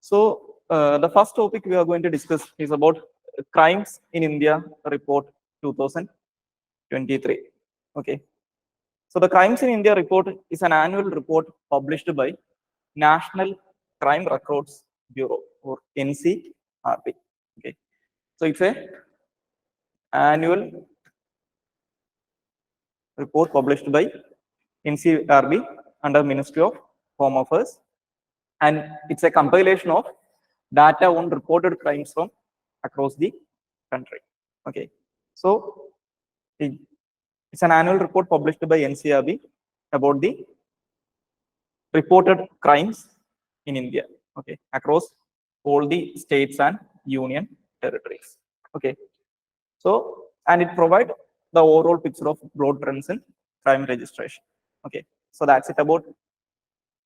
So the first topic we are going to discuss is about Crimes in India Report 2023. Okay. So the Crimes in India report is an annual report published by National Crime Records Bureau or NCRB. Okay. So it's a annual report published by NCRB under Ministry of Home Affairs, and it's a compilation of data on reported crimes from across the country. Okay, so it's an annual report published by NCRB about the reported crimes in India, okay, across all the states and union territories. Okay, so and it provides the overall picture of broad trends in crime registration. Okay, so that's it about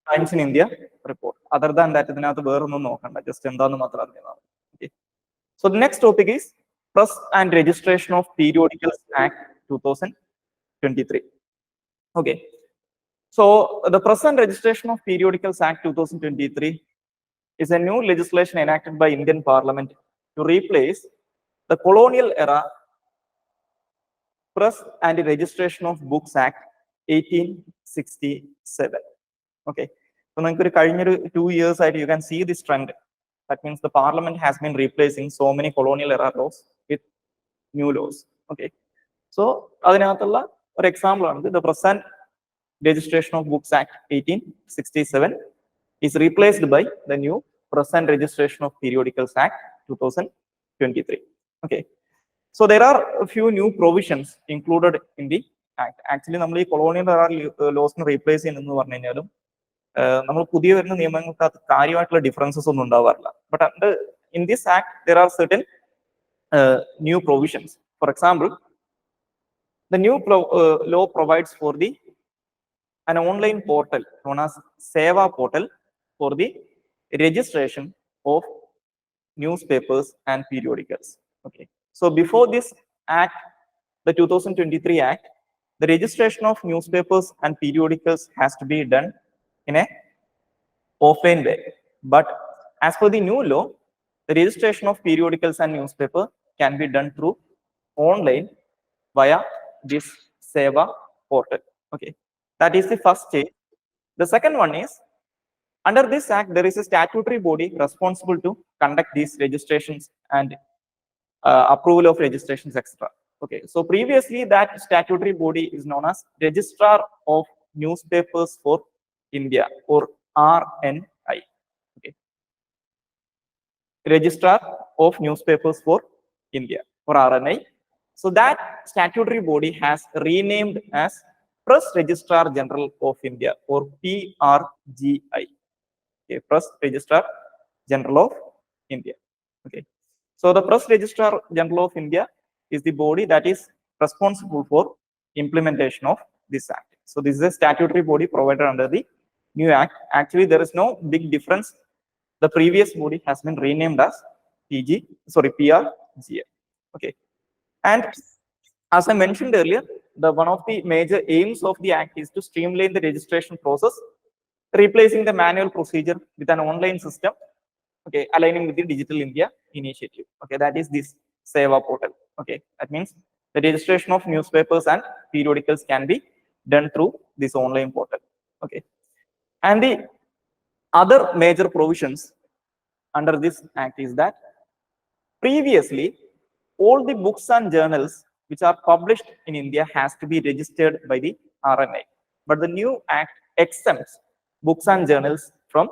Crimes in India report. Other than that, just okay. So the next topic is Press and Registration of Periodicals Act 2023. Okay. So the Press and Registration of Periodicals Act 2023 is a new legislation enacted by Indian Parliament to replace the colonial era Press and Registration of Books Act 1867. Okay. So in 2 years, you can see this trend. That means the Parliament has been replacing so many colonial era laws with new laws. Okay. So for example, the Press and Registration of Books Act 1867 is replaced by the new Press and Registration of Periodicals Act 2023. Okay. So there are a few new provisions included in the act. Actually, we colonial era laws replace in differences. But in this act, there are certain new provisions. For example, the new law provides for an online portal known as Seva portal for the registration of newspapers and periodicals. Okay. So before this act, the 2023 act, the registration of newspapers and periodicals has to be done in a offline way. But as per the new law, the registration of periodicals and newspaper can be done through online via this Seva portal. Okay, that is the first stage. The second one is, under this act, there is a statutory body responsible to conduct these registrations and approval of registrations, etc. Okay, so previously that statutory body is known as Registrar of Newspapers for India or RNI. Okay, Registrar of Newspapers for India or RNI. So that statutory body has renamed as Press Registrar General of India or PRGI. Okay, Press Registrar General of India. Okay, so the Press Registrar General of India is the body that is responsible for implementation of this act. So this is a statutory body provided under the new act. Actually, there is no big difference. The previous body has been renamed as PRGI. Okay, and as I mentioned earlier, one of the major aims of the act is to streamline the registration process, replacing the manual procedure with an online system. Okay, aligning with the Digital India initiative. Okay, that is this Seva portal. Okay, that means the registration of newspapers and periodicals can be done through this online portal. Okay, and the other major provisions under this act is that previously all the books and journals which are published in India has to be registered by the RNI, but the new act exempts books and journals from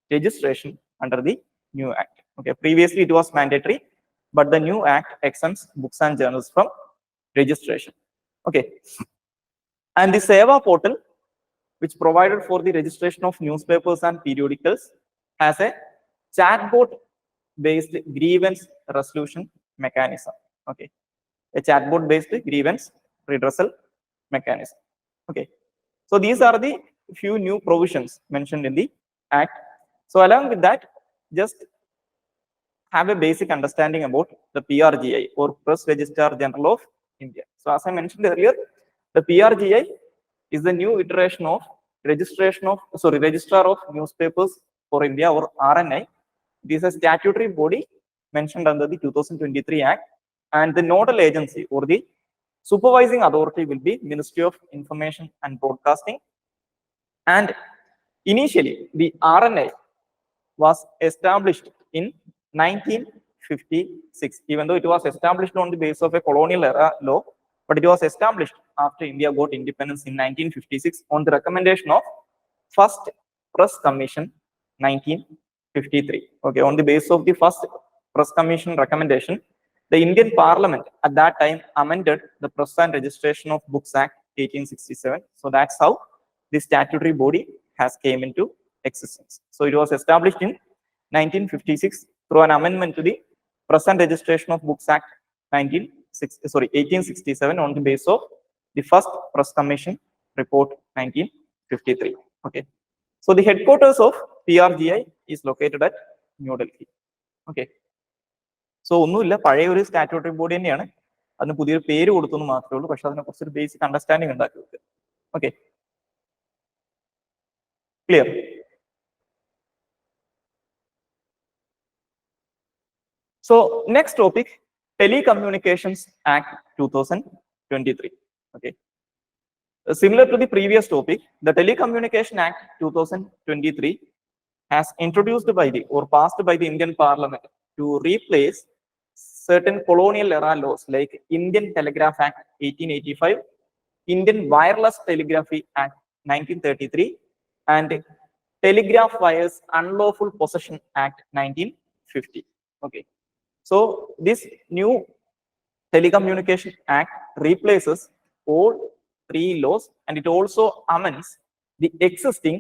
registration under the new act. Okay, previously it was mandatory, but the new act exempts books and journals from registration. Okay, and the Seva portal, which provided for the registration of newspapers and periodicals, has a chatbot-based grievance resolution mechanism. Okay, a chatbot-based grievance redressal mechanism. Okay, so these are the few new provisions mentioned in the act. So along with that, just have a basic understanding about the PRGI or Press Registrar General of India. So as I mentioned earlier, the PRGI is the new iteration of Registrar of Newspapers for India or RNI, It is a statutory body mentioned under the 2023 Act, and the nodal agency or the supervising authority will be Ministry of Information and Broadcasting. And initially, the RNA was established in 1956, even though it was established on the basis of a colonial era law, but it was established after India got independence in 1956 on the recommendation of First Press Commission 1953. Okay, on the basis of the First Press Commission recommendation, the Indian Parliament at that time amended the Press and Registration of Books Act 1867. So that's how the statutory body has came into existence. So it was established in 1956 through an amendment to the Press and Registration of Books Act 1867 on the basis of the First Press Commission report 1953. Okay. So the headquarters of PRGI is located at New Delhi. Okay. So ഒന്നുമില്ല, പഴയ ഒരു statutory body തന്നെയാണ്, അതിന് പുതിയൊരു പേര് കൊടുത്തെന്ന് മാത്രമേ ഉള്ളൂ, പക്ഷെ അതിനെ കുറിച്ചൊരു ബേസിക് അണ്ടർസ്റ്റാൻഡിങ് ഉണ്ടാക്കി വെക്കുക. Okay, clear? So next topic, Telecommunications Act 2023. Okay. Similar to the previous topic, the Telecommunication Act 2023 has introduced by the or passed by the Indian Parliament to replace certain colonial era laws like Indian Telegraph Act 1885, Indian Wireless Telegraphy Act 1933, and Telegraph Wires Unlawful Possession Act 1950. Okay. So this new Telecommunication Act replaces all three laws, and it also amends the existing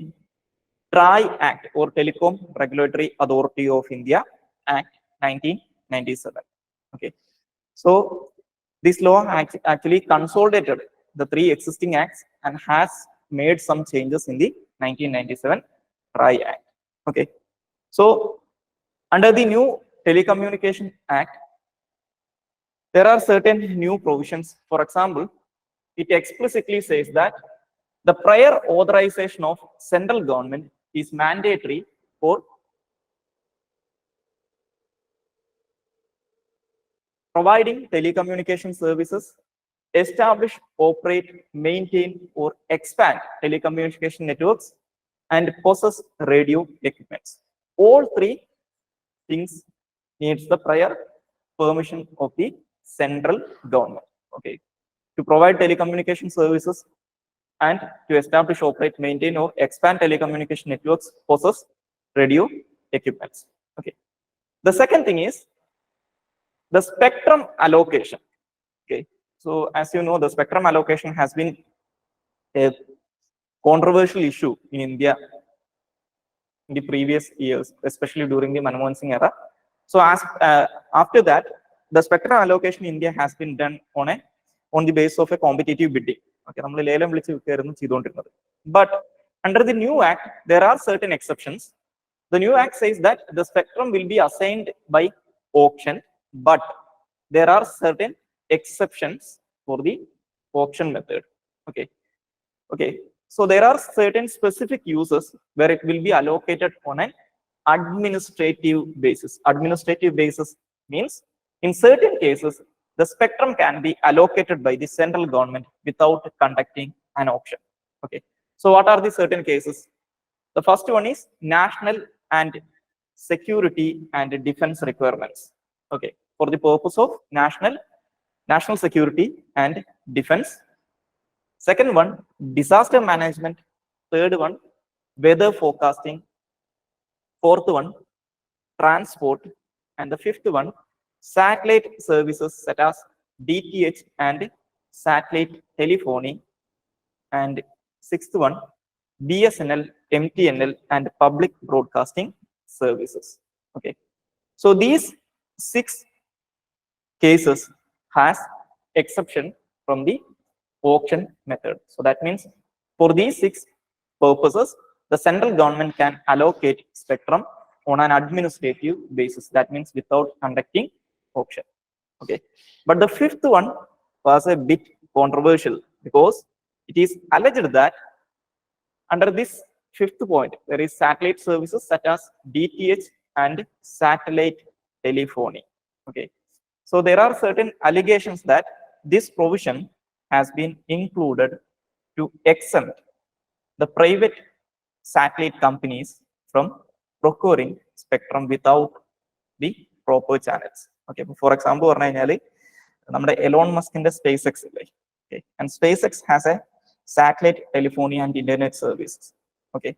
TRAI Act or Telecom Regulatory Authority of India Act 1997. Okay, so this law actually consolidated the three existing acts and has made some changes in the 1997 TRAI Act. Okay, so under the new Telecommunication Act, there are certain new provisions. For example, it explicitly says that the prior authorization of central government is mandatory for providing telecommunication services, establish, operate, maintain, or expand telecommunication networks, and possess radio equipments. All three things needs the prior permission of the central government. Okay, to provide telecommunication services and to establish, operate, maintain, or expand telecommunication networks, possess radio equipments. Okay. The second thing is the spectrum allocation. Okay. So as you know, the spectrum allocation has been a controversial issue in India in the previous years, especially during the Manmohan Singh era. So as after that, the spectrum allocation in India has been done on the basis of a competitive bidding. Okay, നമ്മൾ ലേലം വിളിച്ച് വിൽക്കുകയായിരുന്നു ചെയ്തുകൊണ്ടിരുന്നത്. But under the new act, there are certain exceptions. The new act says that the spectrum will be assigned by auction, but there are certain exceptions for the auction method. Okay, okay. So there are certain specific uses where it will be allocated on an administrative basis. Administrative basis means in certain cases, the spectrum can be allocated by the central government without conducting an auction. Okay. So what are the certain cases? The first one is national and security and defense requirements. Okay. For the purpose of national security and defense. Second one, disaster management. Third one, weather forecasting. Fourth one, transport. And the fifth one, satellite services such as DTH and satellite telephony. And sixth one, BSNL, MTNL, and public broadcasting services. Okay. So these 6 cases has exception from the auction method. So that means for these 6 purposes, the central government can allocate spectrum on an administrative basis. That means without conducting auction. Okay. But the fifth one was a bit controversial because it is alleged that under this fifth point, there is satellite services such as DTH and satellite telephony. Okay, so there are certain allegations that this provision has been included to exempt the private satellite companies from procuring spectrum without the proper channels. Okay, for example, നമ്മുടെ Elon മസ്കിന്റെ space X ഇല്ലേ, okay, and SpaceX has a satellite telephony and internet services. Okay,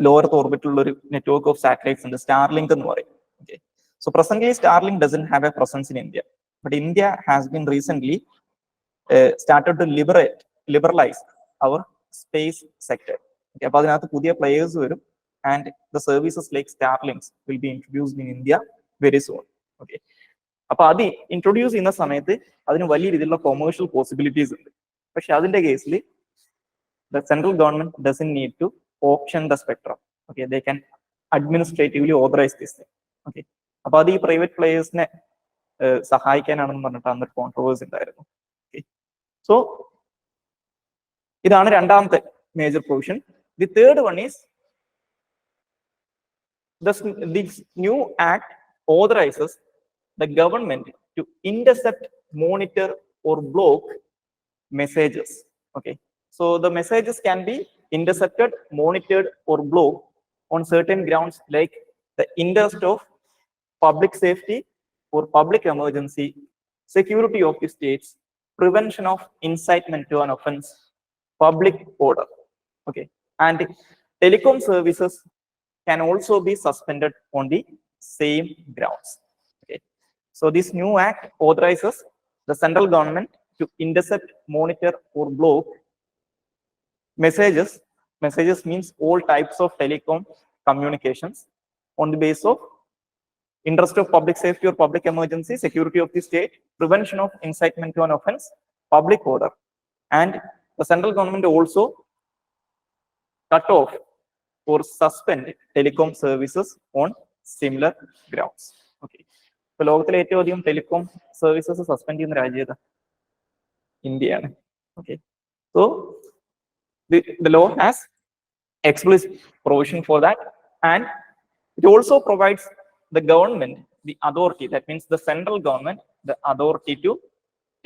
low earth orbit ഉള്ള ഒരു network of satellites ഉണ്ട്, Starlink എന്ന് പറയും. Okay, so presently Starlink doesn't have a presence in India, but India has been recently started to liberalize our space sector. Okay, അപ്പോൾ അതിനകത്ത് പുതിയ players വരും, and the services like Starlinks will be introduced in India very soon. Okay, അപ്പൊ അത് introduce ചെയ്യുന്ന സമയത്ത് അതിന് വലിയ രീതിയിലുള്ള കൊമേഴ്ഷ്യൽ പോസിബിലിറ്റീസ് ഉണ്ട്. പക്ഷെ അതിന്റെ കേസിൽ the central government doesn't need to auction the spectrum. Okay, they can administratively authorize this thing. Okay, അപ്പൊ അത് ഈ പ്രൈവറ്റ് പ്ലേയേഴ്സിനെ സഹായിക്കാനാണെന്ന് പറഞ്ഞിട്ട് അന്നൊരു കോൺട്രവേഴ്സി ഉണ്ടായിരുന്നു. Okay, so ഇതാണ് രണ്ടാമത്തെ major provision. The third one is this new act authorizes the government to intercept, monitor, or block messages. Okay, so the messages can be intercepted, monitored, or blocked on certain grounds like the interest of public safety or public emergency, security of the states, prevention of incitement to an offense, public order. Okay, and telecom services can also be suspended on the same grounds. Okay, so this new act authorizes the central government to intercept, monitor, or block messages. Messages means all types of telecom communications on the basis of interest of public safety or public emergency, security of the state, prevention of incitement to an offense, public order. And the central government also cut off or suspend telecom services on similar grounds. Okay, so ലോകത്തിലെ ഏറ്റവും അധികം telecom services suspend ചെയ്യുന്ന രാജ്യം ഏതാ? ഇന്ത്യയാണ്. Okay, so the law has explicit provision for that, and it also provides the government the authority, that means the central government, the authority to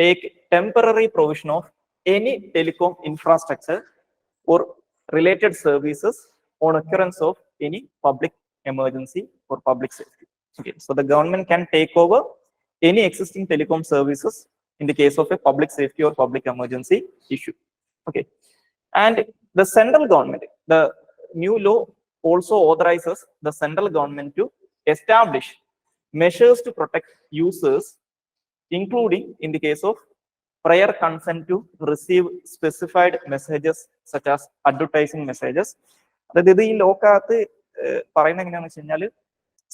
take temporary provision of any telecom infrastructure or related services on occurrence of any public emergency or public safety. Okay, so the government can take over any existing telecom services in the case of a public safety or public emergency issue. Okay, and the central government, the new law also authorizes the central government to establish measures to protect users, including in the case of prior consent to receive specified messages such as advertising messages. അതായത് ഇത് ഈ ലോക്കകത്ത് പറയുന്നത് എങ്ങനെയാണെന്ന് വെച്ച് കഴിഞ്ഞാൽ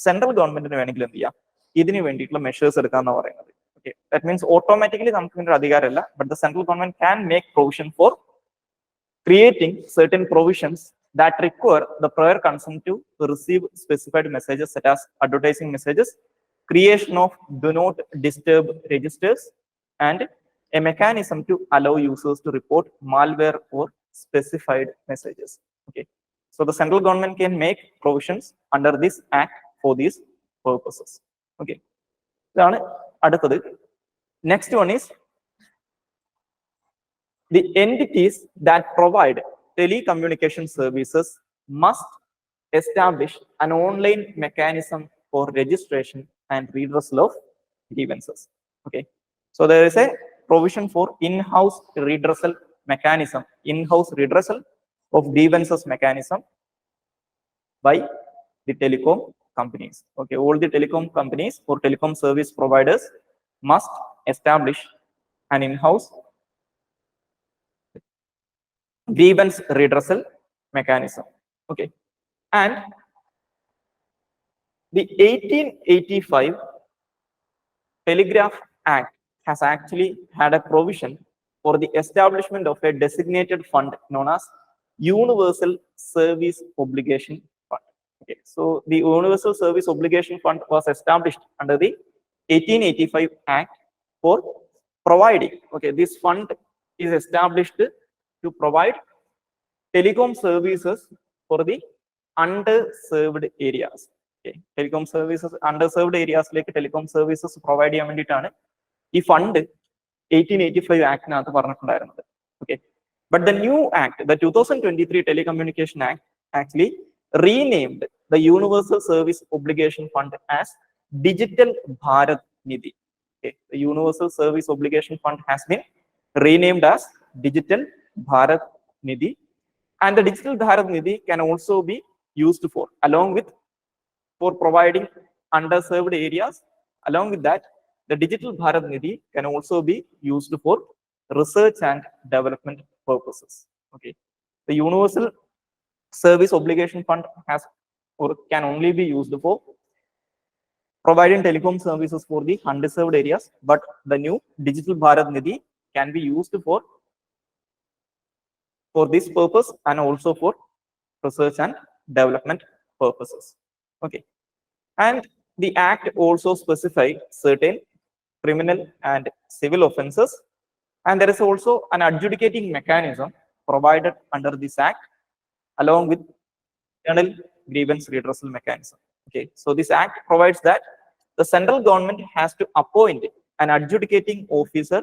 central ഗവൺമെന്റിന് വേണമെങ്കിൽ എന്ത് ചെയ്യാം, ഇതിന് വേണ്ടിയിട്ടുള്ള മെഷേഴ്സ് എടുക്കാന്നാണ് പറയുന്നത്. ഓക്കെ, ദാറ്റ് മീൻസ് ഓട്ടോമാറ്റിക്കലി നമുക്ക് ഇതിന്റെ അധികാരമല്ല, but the central government can make provision for creating certain provisions that require the prior consent to receive specified messages such as advertising messages, creation of do not disturb registers, and a mechanism to allow users to report malware or specified messages. Okay, so the central government can make provisions under this act for these purposes. Okay, ഇതാണ് അടുത്തത്. Next one is the entities that provide telecommunication services must establish an online mechanism for registration and redressal of grievances. Okay, so there is a provision for in-house redressal mechanism, in-house redressal of grievances mechanism by the telecom companies. Okay, all the telecom companies or telecom service providers must establish an in-house grievance redressal mechanism. Okay, and the 1885 Telegraph Act has actually had a provision for the establishment of a designated fund known as Universal Service Obligation Fund. Okay, so the Universal Service Obligation Fund was established under the 1885 Act for providing. Okay, this fund is established to provide telecom services for the underserved areas. Okay. Telecom services, underserved areas like telecom services provide ചെയ്യാൻ വേണ്ടിയിട്ടാണ് ഈ fund 1885 ആക്ടിനകത്ത് പറഞ്ഞിട്ടുണ്ടായിരുന്നത്. Okay. But the new act, the 2023 Telecommunication Act, actually renamed the Universal Service Obligation Fund as Digital Bharat Nidhi. Okay. The Universal Service Obligation Fund has been renamed as Digital Bharat Nidhi, and the Digital Bharat Nidhi can also be used for, along with, for providing underserved areas. Along with that, the Digital Bharat Nidhi can also be used for research and development purposes. Okay, the Universal Service Obligation Fund has or can only be used for providing telecom services for the underserved areas, but the new Digital Bharat Nidhi can be used for this purpose and also for research and development purposes. Okay, and the act also specifies certain criminal and civil offenses, and there is also an adjudicating mechanism provided under this act, along with internal grievance redressal mechanism. Okay, so this act provides that the central government has to appoint an adjudicating officer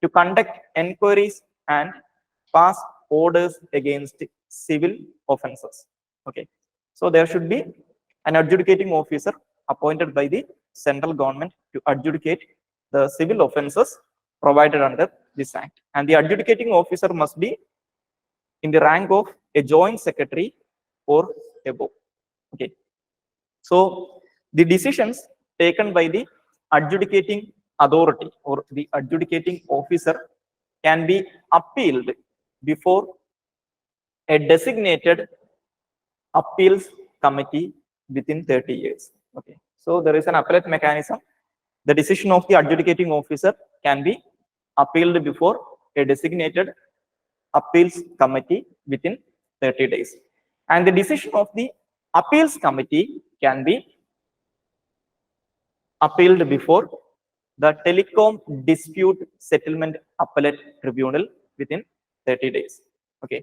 to conduct enquiries and pass orders against civil offenses. Okay, so there should be an adjudicating officer appointed by the central government to adjudicate the civil offenses provided under this act, and the adjudicating officer must be in the rank of a joint secretary or above. Okay, so the decisions taken by the adjudicating authority or the adjudicating officer can be appealed before a designated appeals committee within 30 years. Okay, so there is an appellate mechanism. The decision of the adjudicating officer can be appealed before a designated appeals committee within 30 days, and the decision of the appeals committee can be appealed before the Telecom Dispute Settlement Appellate Tribunal within 30 days. Okay,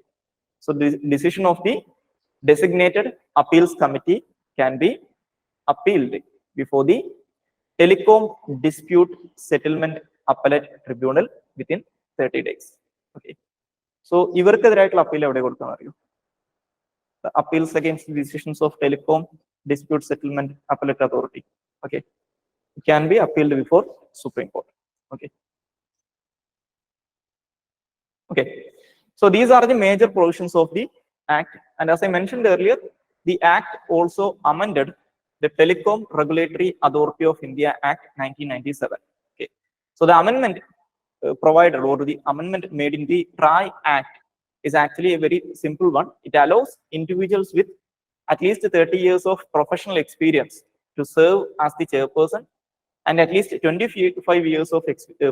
so the decision of the designated appeals committee can be appealed before the Telecom Dispute Settlement Appellate Tribunal within 30 days. Okay, so ഇവർക്കെതിരായിട്ടുള്ള appeal എവിടെ കൊടുക്കാൻ അറിയോ? The appeals against the decisions of Telecom Dispute Settlement Appellate Authority. Okay, it can be appealed before Supreme Court. Okay. Okay, so these are the major provisions of the act, and as I mentioned earlier, the act also amended the Telecom Regulatory Authority of India Act 1997. Okay, so the amendment provided, or the amendment made in the TRAI Act, is actually a very simple one. It allows individuals with at least 30 years of professional experience to serve as the chairperson, and at least 25 years of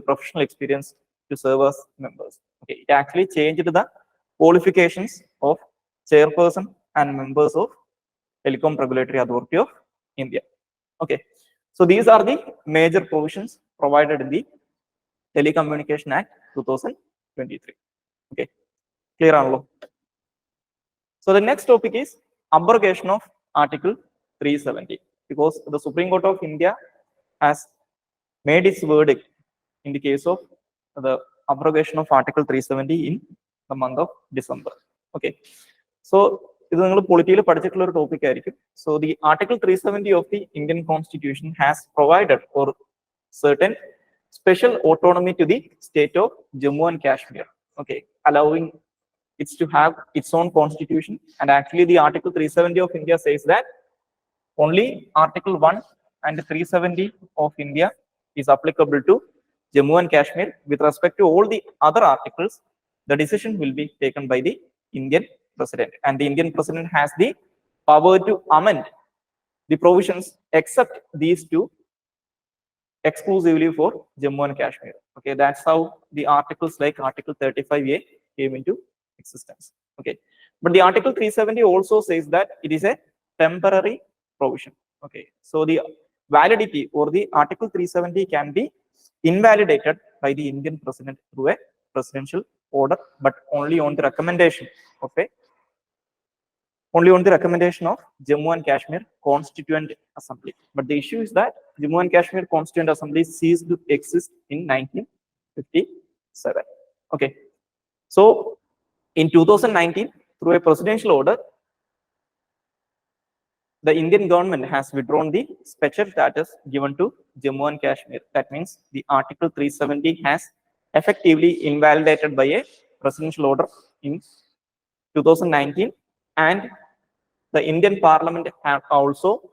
professional experience to serve as members. Okay, it actually changed the qualifications of chairperson and members of Telecom Regulatory Authority of India. Okay, so these are the major provisions provided in the Telecommunication Act 2023. Okay, clear on law. So the next topic is abrogation of Article 370, because the Supreme Court of India has made its verdict in the case of the abrogation of Article 370 in the month of December. Okay, so ഇത് നിങ്ങൾ പൊളിറ്റിയിൽ പഠിച്ചിട്ടുള്ള ഒരു topic ആയിരിക്കും. So the Article 370 of the Indian Constitution has provided for certain special autonomy to the state of Jammu and Kashmir. Okay, allowing it to have its own constitution, and actually the Article 370 of India says that only Article 1 and 370 of India is applicable to Jammu and Kashmir. With respect to all the other articles, the decision will be taken by the Indian President, and the Indian President has the power to amend the provisions except these two exclusively for Jammu and Kashmir. Okay, that's how the articles like Article 35A came into existence. Okay, but the Article 370 also says that it is a temporary provision. Okay, so the validity or the Article 370 can be invalidated by the Indian President through a presidential order, but only on the recommendation of a only on the recommendation of Jammu and Kashmir Constituent Assembly. But the issue is that Jammu and Kashmir Constituent Assembly ceased to exist in 1957. Okay. So in 2019, through a presidential order, the Indian government has withdrawn the special status given to Jammu and Kashmir. That means the Article 370 has effectively invalidated by a presidential order in 2019, and the Indian Parliament have also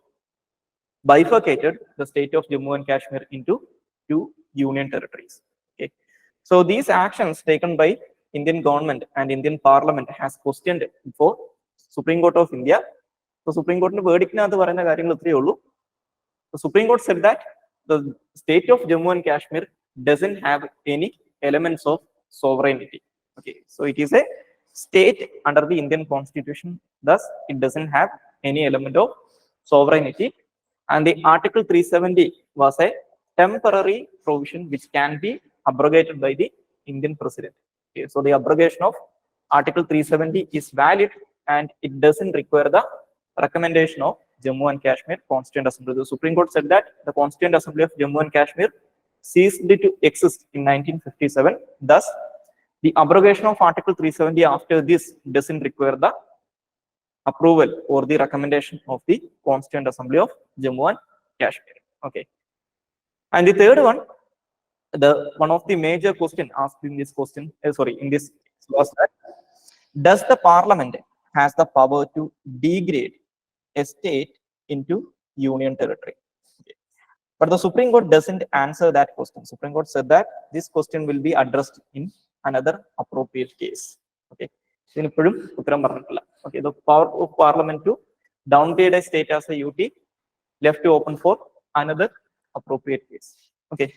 bifurcated the state of Jammu and Kashmir into two union territories. Okay. So these actions taken by Indian government and Indian Parliament has questioned before Supreme Court of India. So Supreme Court verdict the Supreme Court said that the state of Jammu and Kashmir doesn't have any elements of sovereignty. Okay, so it is a state under the Indian Constitution, thus it doesn't have any element of sovereignty. And the Article 370 was a temporary provision which can be abrogated by the Indian President. Okay, so the abrogation of Article 370 is valid and it doesn't require the recommendation of Jammu and Kashmir Constituent Assembly. The Supreme Court said that the Constituent Assembly of Jammu and Kashmir ceased to exist in 1957. Thus, the abrogation of Article 370 after this doesn't require the approval or the recommendation of the Constituent Assembly of Jammu and Kashmir. Okay. And the third one, one of the major question asked in this question, in this was that, does the Parliament has the power to degrade a state into union territory? Okay. But the Supreme Court doesn't answer that question. Supreme Court said that this question will be addressed in another appropriate case. Okay. Okay, the power of Parliament to downgrade a state as a UT left to open for another appropriate case. Okay.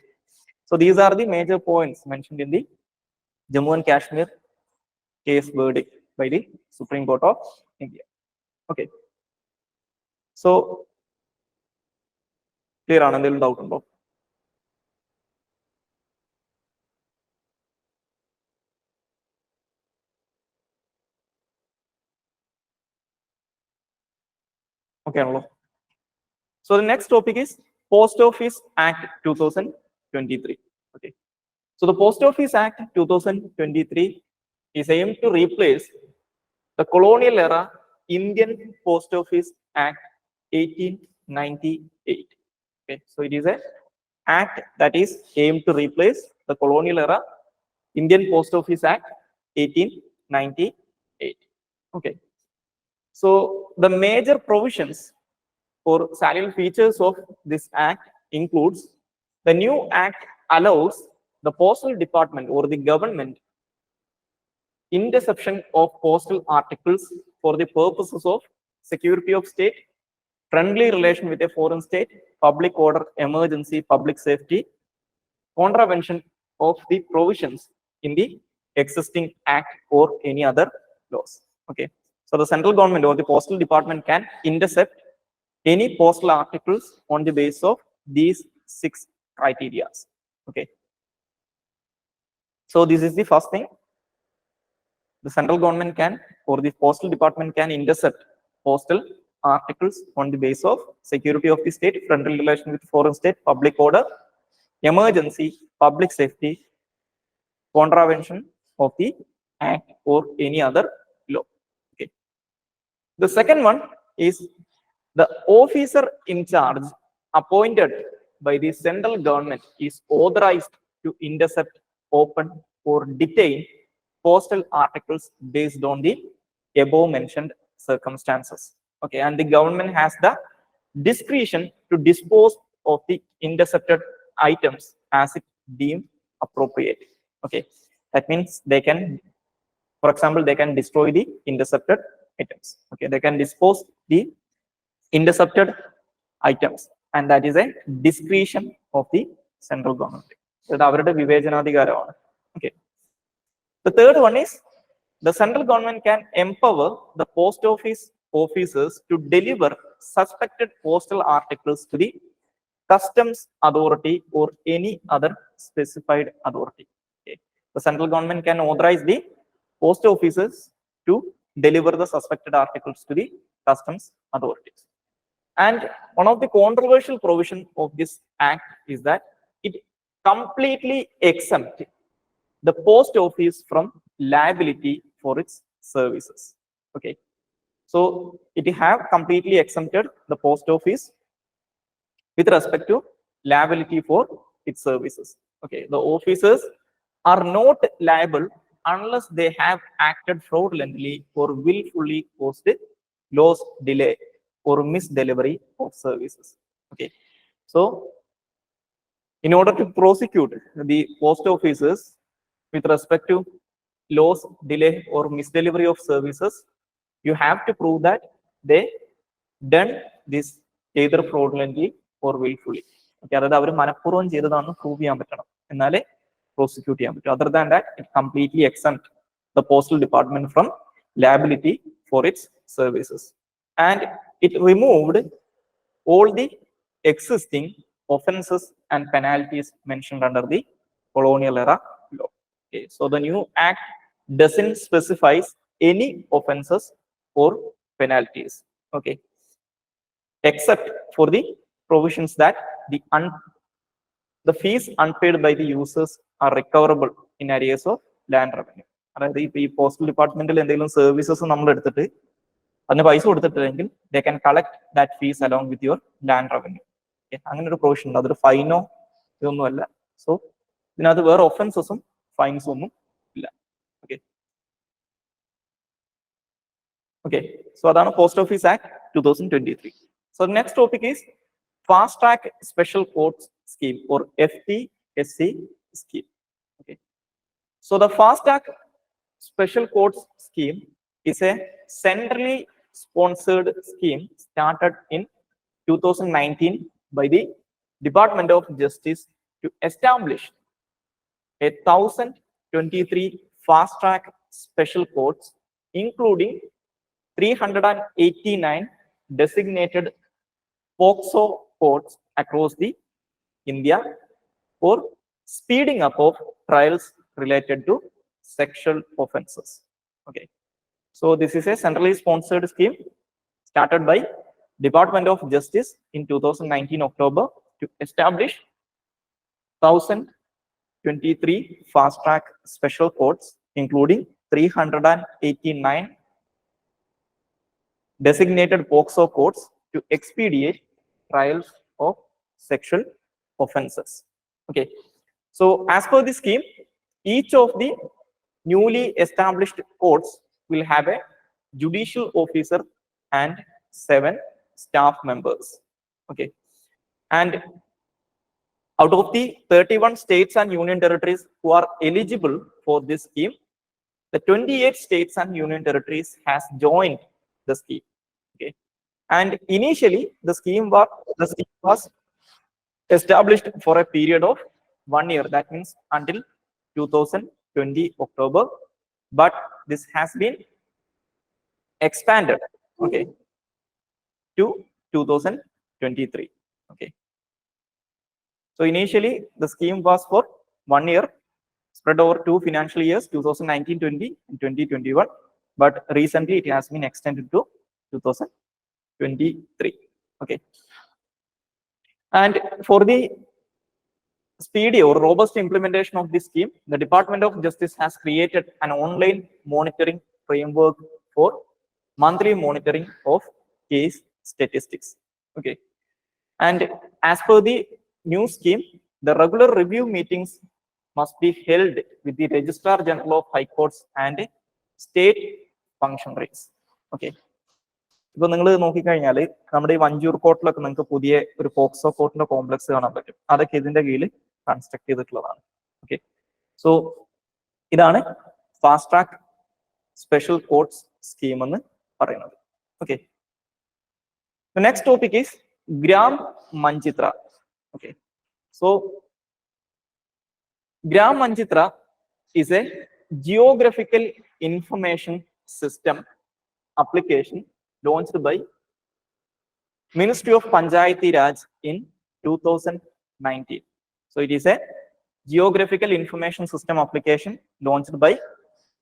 So these are the major points mentioned in the Jammu and Kashmir case verdict by the Supreme Court of India. Okay. So, clear ആണ് എന്തെങ്കിലും doubt ഉണ്ടോ? Okay ആണല്ലോ. So the next topic is Post Office Act 2023. Okay. So the Post Office Act 2023 is aimed to replace the colonial era Indian Post Office Act 1898. Okay, so it is a act that is aimed to replace the colonial era Indian Post Office Act 1898. Okay, so the major provisions or salient features of this act includes the new act allows the postal department or the government interception of postal articles for the purposes of security of state, friendly relation with a foreign state, public order, emergency, public safety, contravention of the provisions in the existing act or any other laws. Okay, so the central government or the postal department can intercept any postal articles on the basis of these 6 criteria. Okay, so this is the first thing. The central government can or the postal department can intercept postal articles on the basis of security of the state, friendly relation with foreign state, public order, emergency, public safety, contravention of the act or any other law. Okay. The second one is the officer in charge appointed by the central government is authorized to intercept, open or detain postal articles based on the above mentioned circumstances. Okay, and the government has the discretion to dispose of the intercepted items as it deemed appropriate. Okay, that means they can, for example, they can destroy the intercepted items. Okay, they can dispose the intercepted items, and that is a discretion of the central government. Okay. The third one is the central government can empower the post office officers to deliver suspected postal articles to the customs authority or any other specified authority. Okay. The central government can authorize the post officers to deliver the suspected articles to the customs authorities. And one of the controversial provisions of this act is that it completely exempts the post office from liability for its services. Okay, so it have completely exempted the post office with respect to liability for its services. Okay, the officers are not liable unless they have acted fraudulently or willfully caused loss, delay, or misdelivery of services. Okay, so in order to prosecute the post offices with respect to loss, delay, or misdelivery of services, you have to prove that they done this either fraudulently or willfully. Okay, അതായത് അവർ മനഃപൂർവ്വം ചെയ്തതാണെന്ന് prove ചെയ്യാൻ പറ്റണം, എന്നാലേ prosecute ചെയ്യാൻ പറ്റും. Other than that, it completely exempt the postal department from liability for its services. And it removed all the existing offenses and penalties mentioned under the colonial era law. Okay, so the new act doesn't specify any offenses or penalties. Okay, except for the provisions that the fees unpaid by the users are recoverable in areas of land revenue. അതായത് ഇപ്പൊ ഈ postal ഡിപ്പാർട്ട്മെന്റിൽ എന്തെങ്കിലും services നമ്മൾ എടുത്തിട്ട് അതിന് പൈസ കൊടുത്തിട്ടില്ലെങ്കിൽ they can collect that fees along with your land revenue. അങ്ങനെ ഒരു പ്രൊവിഷൻ ഉണ്ട്. അതൊരു ഫൈനോ ഇതൊന്നുമല്ല. സോ ഇതിനകത്ത് വേറെ ഒഫൻസസും ഫൈൻസും ഒന്നും ഇല്ല. ഓക്കെ ഓക്കെ സോ അതാണ് post office act 2023. So the next topic is Fast Track Special Courts Scheme or FTSC scheme. Okay, so the Fast Track Special Courts Scheme is a centrally sponsored scheme started in 2019 by the Department of Justice to establish 1,023 fast track special courts, including 389 designated POCSO courts across the India for speeding up of trials related to sexual offenses. Okay, so this is a centrally sponsored scheme started by Department of Justice in 2019 October to establish 1,023 fast track special courts, including 389 designated POCSO courts to expedite trials of sexual offenses. Okay, so as per the scheme, each of the newly established courts will have a judicial officer and 7 staff members. Okay, and out of the 31 states and union territories who are eligible for this scheme, the 28 states and union territories has joined the scheme. Okay, and initially the scheme was established for a period of 1 year, that means until 2020 October, but this has been expanded, okay, to 2023. Okay, so initially the scheme was for 1 year spread over 2 financial years, 2019-20 and 2021, but recently it has been extended to 2023. Okay, and for the speedy or robust implementation of this scheme, the Department of Justice has created an online monitoring framework for monthly monitoring of case statistics. Okay, and as per the new scheme, the regular review meetings must be held with the Registrar General of High Courts and state functionaries. Okay, ഇപ്പൊ നിങ്ങൾ നോക്കിക്കഴിഞ്ഞാൽ നമ്മുടെ ഈ വഞ്ചൂർ കോർട്ടിലൊക്കെ നിങ്ങൾക്ക് പുതിയ ഒരു POCSO കോർട്ടിന്റെ complex കാണാൻ പറ്റും. അതൊക്കെ ഇതിന്റെ കീഴിൽ കൺസ്ട്രക്ട് ചെയ്തിട്ടുള്ളതാണ്. ഓക്കെ, സോ ഇതാണ് fast track special courts scheme എന്ന് പറയുന്നത്. Okay, next topic is Gram Manchitra. Okay, so Gram Manchitra is a geographical information system application launched by Ministry of Panchayati Raj in 2019. So it is a geographical information system application launched by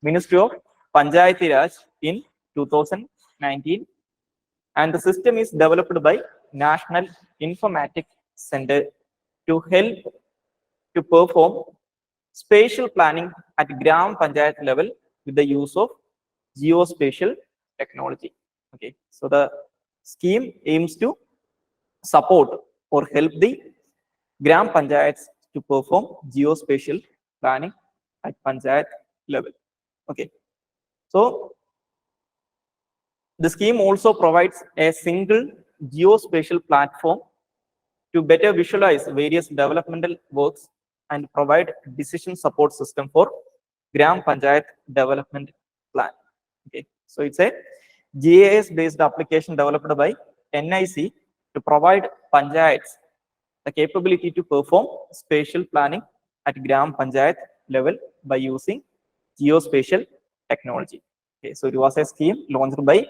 Ministry of Panchayati Raj in 2019, and the system is developed by National Informatics Center to help to perform spatial planning at Gram Panchayat level with the use of geospatial technology. Okay, so the scheme aims to support or help the Gram Panchayats to perform geospatial planning at Panchayat level. Okay, so the scheme also provides a single geospatial platform to better visualize various developmental works and provide decision support system for Gram Panchayat development plan. Okay, so it's a GIS based application developed by NIC to provide panchayats the capability to perform spatial planning at Gram Panchayat level by using geospatial technology. Okay, so it was a scheme launched by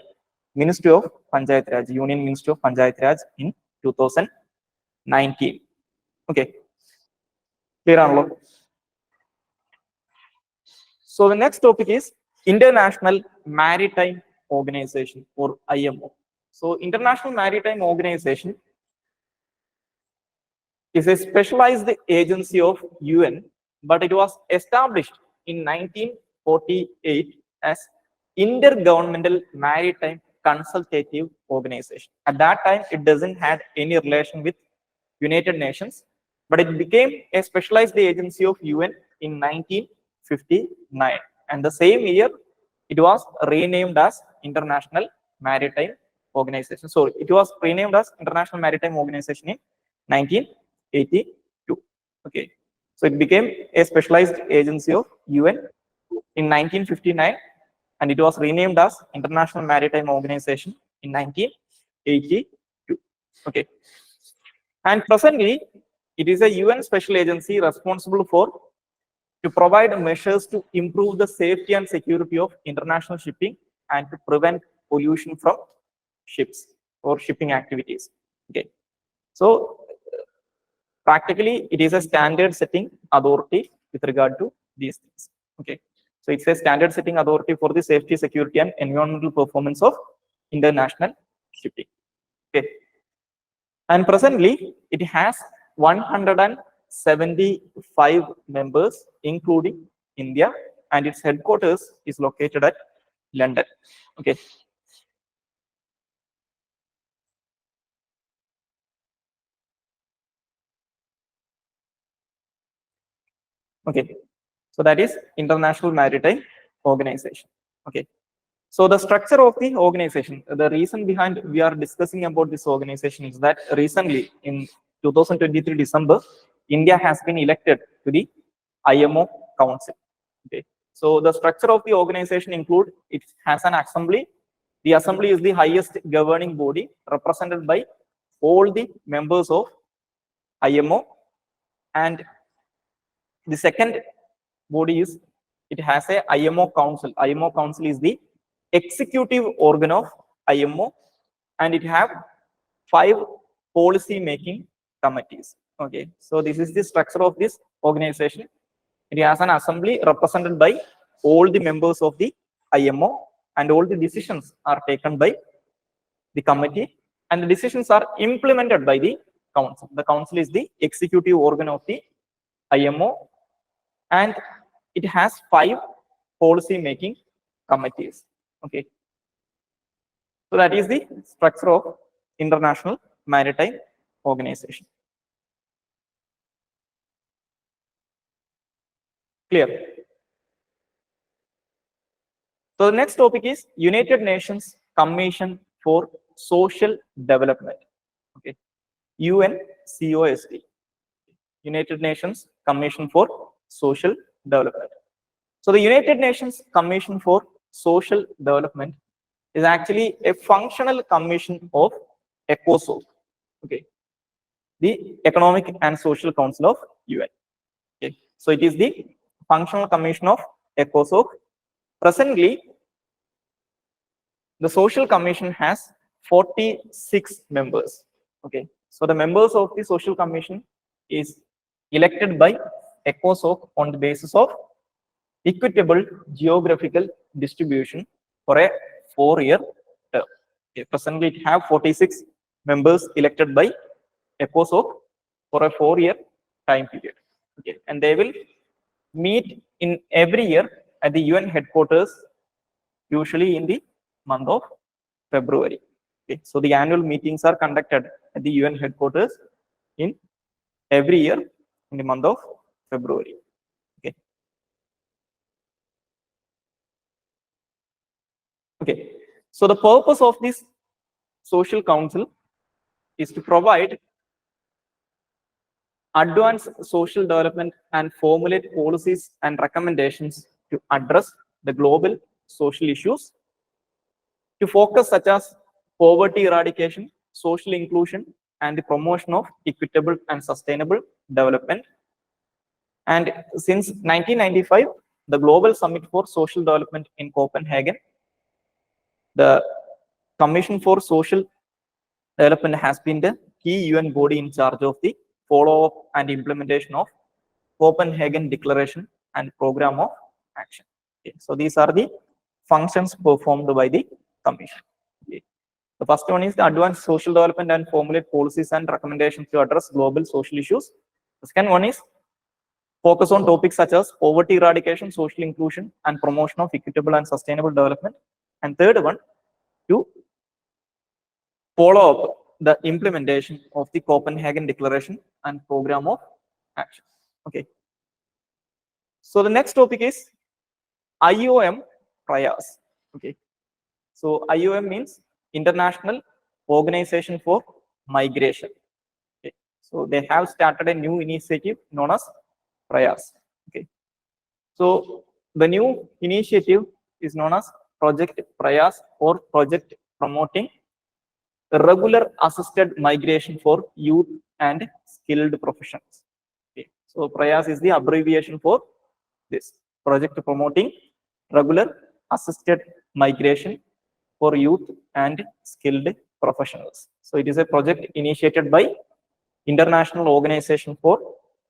Ministry of Panchayat Raj, Union Ministry of Panchayat Raj in 2019. Okay, clear on. So the next topic is International Maritime Organization, or IMO. So International Maritime Organization is a specialized agency of UN, but it was established in 1948 as Intergovernmental Maritime Consultative Organization. At that time, it doesn't have any relation with United Nations, but it became a specialized agency of UN in 1959. And the same year, it was renamed as International Maritime Organization. So it was renamed as International Maritime Organization in 1982. Okay, so it became a specialized agency of UN in 1959, and it was renamed as International Maritime Organization in 1982. Okay, and presently it is a UN special agency responsible for to provide measures to improve the safety and security of international shipping and to prevent pollution from ships or shipping activities. Okay, so practically it is a standard setting authority with regard to these things. Okay, so it's a standard setting authority for the safety, security, and environmental performance of international shipping. Okay, and presently it has 175 members, including India, and its headquarters is located at London. Okay. Okay, so that is International Maritime Organization. Okay, so the structure of the organization, the reason behind we are discussing about this organization is that recently in 2023 December, India has been elected to the IMO Council. Okay, so the structure of the organization include it has an assembly. The assembly is the highest governing body represented by all the members of IMO, and the second body is it has a IMO Council. IMO Council is the executive organ of IMO, and it have 5 policy making committees. Okay, so this is the structure of this organization. It has an assembly represented by all the members of the IMO, and all the decisions are taken by the committee, and the decisions are implemented by the council. The council is the executive organ of the IMO, and it has 5 policy making committees. Okay, so that is the structure of International Maritime Organization. Clear? So the next topic is United Nations Commission for Social Development. Okay, UNCOSD, United Nations Commission for Social Development. So the United Nations Commission for Social Development is actually a functional commission of ECOSOC. Okay, the Economic and Social Council of UN. Okay, so it is the functional commission of ECOSOC. Presently, the Social Commission has 46 members. Okay, so the members of the Social Commission is elected by ECOSOC on the basis of equitable geographical distribution for a 4-year term. Okay. Presently, it have 46 members elected by ECOSOC for a 4-year time period. Okay. And they will meet in every year at the UN headquarters, usually in the month of February. Okay. So the annual meetings are conducted at the UN headquarters in every year in the month of February. Okay. Okay. So the purpose of this social council is to provide advance social development and formulate policies and recommendations to address the global social issues, to focus such as poverty eradication, social inclusion, and the promotion of equitable and sustainable development. And since 1995, the Global Summit for Social Development in Copenhagen, the Commission for Social Development has been the key UN body in charge of the follow-up and implementation of Copenhagen Declaration and Program of Action. Okay. So these are the functions performed by the Commission. Okay. The first one is the advance social development and formulate policies and recommendations to address global social issues. The second one is focus on topics such as poverty eradication, social inclusion, and promotion of equitable and sustainable development. And third one, to follow up the implementation of the Copenhagen Declaration and Program of Action. Okay. So the next topic is IOM Prayas. Okay. So IOM means International Organization for Migration. Okay. So they have started a new initiative known as Prayas. Okay. So the new initiative is known as Project Prayas, or Project Promoting Regular Assisted Migration for Youth and Skilled Professions. Okay. So Prayas is the abbreviation for this Project Promoting Regular Assisted Migration for Youth and Skilled Professionals. So it is a project initiated by International Organization for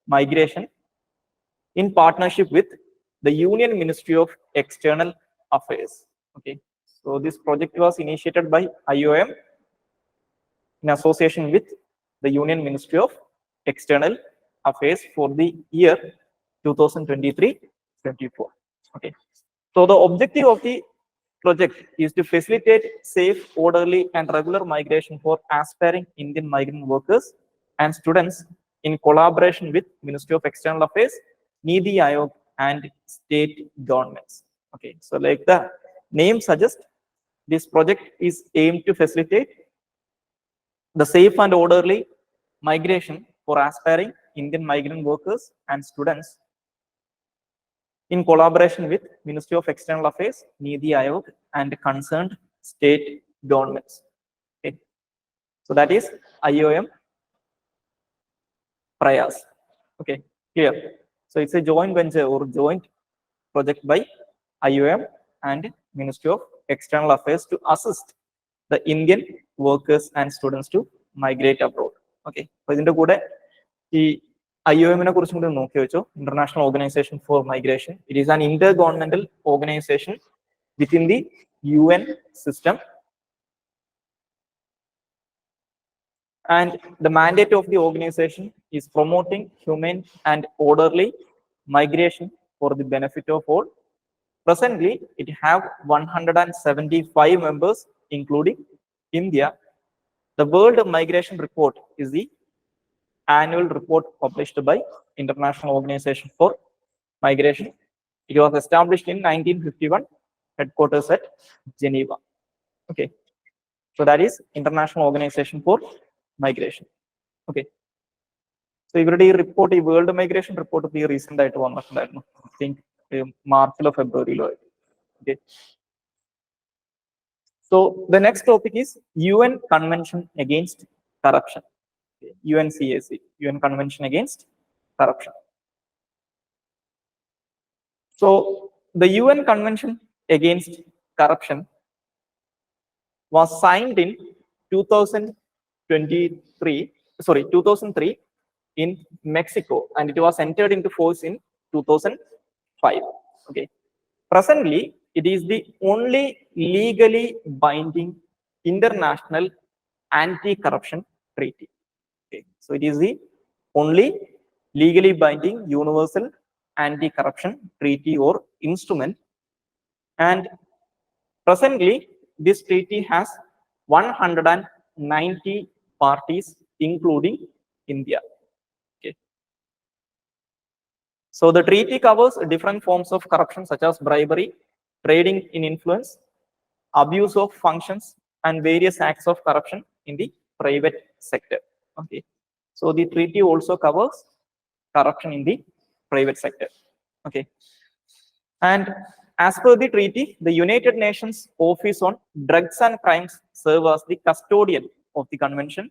Migration in partnership with the Union Ministry of External Affairs. Okay. So this project was initiated by IOM in association with the Union Ministry of External Affairs for the year 2023-24. Okay. So the objective of the project is to facilitate safe, orderly, and regular migration for aspiring Indian migrant workers and students in collaboration with Ministry of External Affairs, Niti Aayog, and state governments. Okay, so like the name suggests, this project is aimed to facilitate the safe and orderly migration for aspiring Indian migrant workers and students in collaboration with Ministry of External Affairs, Niti Aayog, and concerned state governments. Okay. So that is IOM Prayas. Okay, clear. So it's a joint venture or joint project by IOM and Ministry of External Affairs to assist the Indian workers and students to migrate abroad. Okay. So in the good IOM International Organization for Migration. It is an intergovernmental organization within the UN system. And the mandate of the organization is promoting humane and orderly migration for the benefit of all. Presently, it have 175 members, including India. The World Migration Report is the annual report published by International Organization for Migration. It was established in 1951, headquarters at Geneva. Okay, so that is International Organization for Migration. Okay, so ഇവരുടെ report, the World Migration Report, the recent ആയിട്ട് വന്നിട്ടുണ്ടായിരുന്നു. I think March or February. Okay. So the next topic is UN Convention Against Corruption. UNCAC, UN Convention Against Corruption. So the UN Convention Against Corruption was signed in 2003 in Mexico, and it was entered into force in 2005. Okay. Presently, it is the only legally binding international anti-corruption treaty. Okay. So it is the only legally binding universal anti-corruption treaty or instrument. And presently, this treaty has 190 parties, including India. Okay. So the treaty covers different forms of corruption, such as bribery, trading in influence, abuse of functions, and various acts of corruption in the private sector. Okay. So the treaty also covers corruption in the private sector. Okay. And as per the treaty, the United Nations Office on Drugs and Crimes serve as the custodian of the convention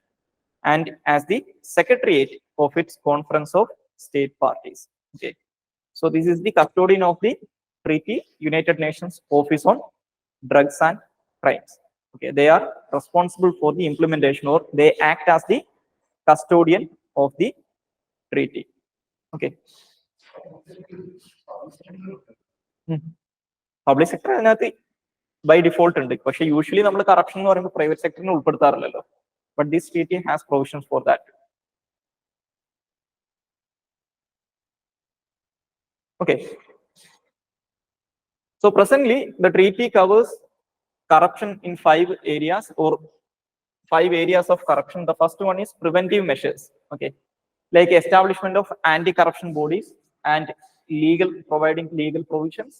and as the secretariat of its conference of state parties. Okay. So this is the custodian of the treaty, United Nations Office on Drugs and Crimes. Okay. They are responsible for the implementation, or they act as the custodian of the treaty. Okay. Public sector അതിനകത്ത് by default ഉണ്ട്, പക്ഷെ usually നമ്മൾ corruption എന്ന് പറയുമ്പോൾ private സെക്ടറിനെ ഉൾപ്പെടുത്താറില്ലല്ലോ. But this treaty has provisions for that. Okay. So presently, the treaty covers corruption in 5 areas, or 5 areas of corruption. The first one is preventive measures. Okay, like establishment of anti-corruption bodies and providing legal provisions.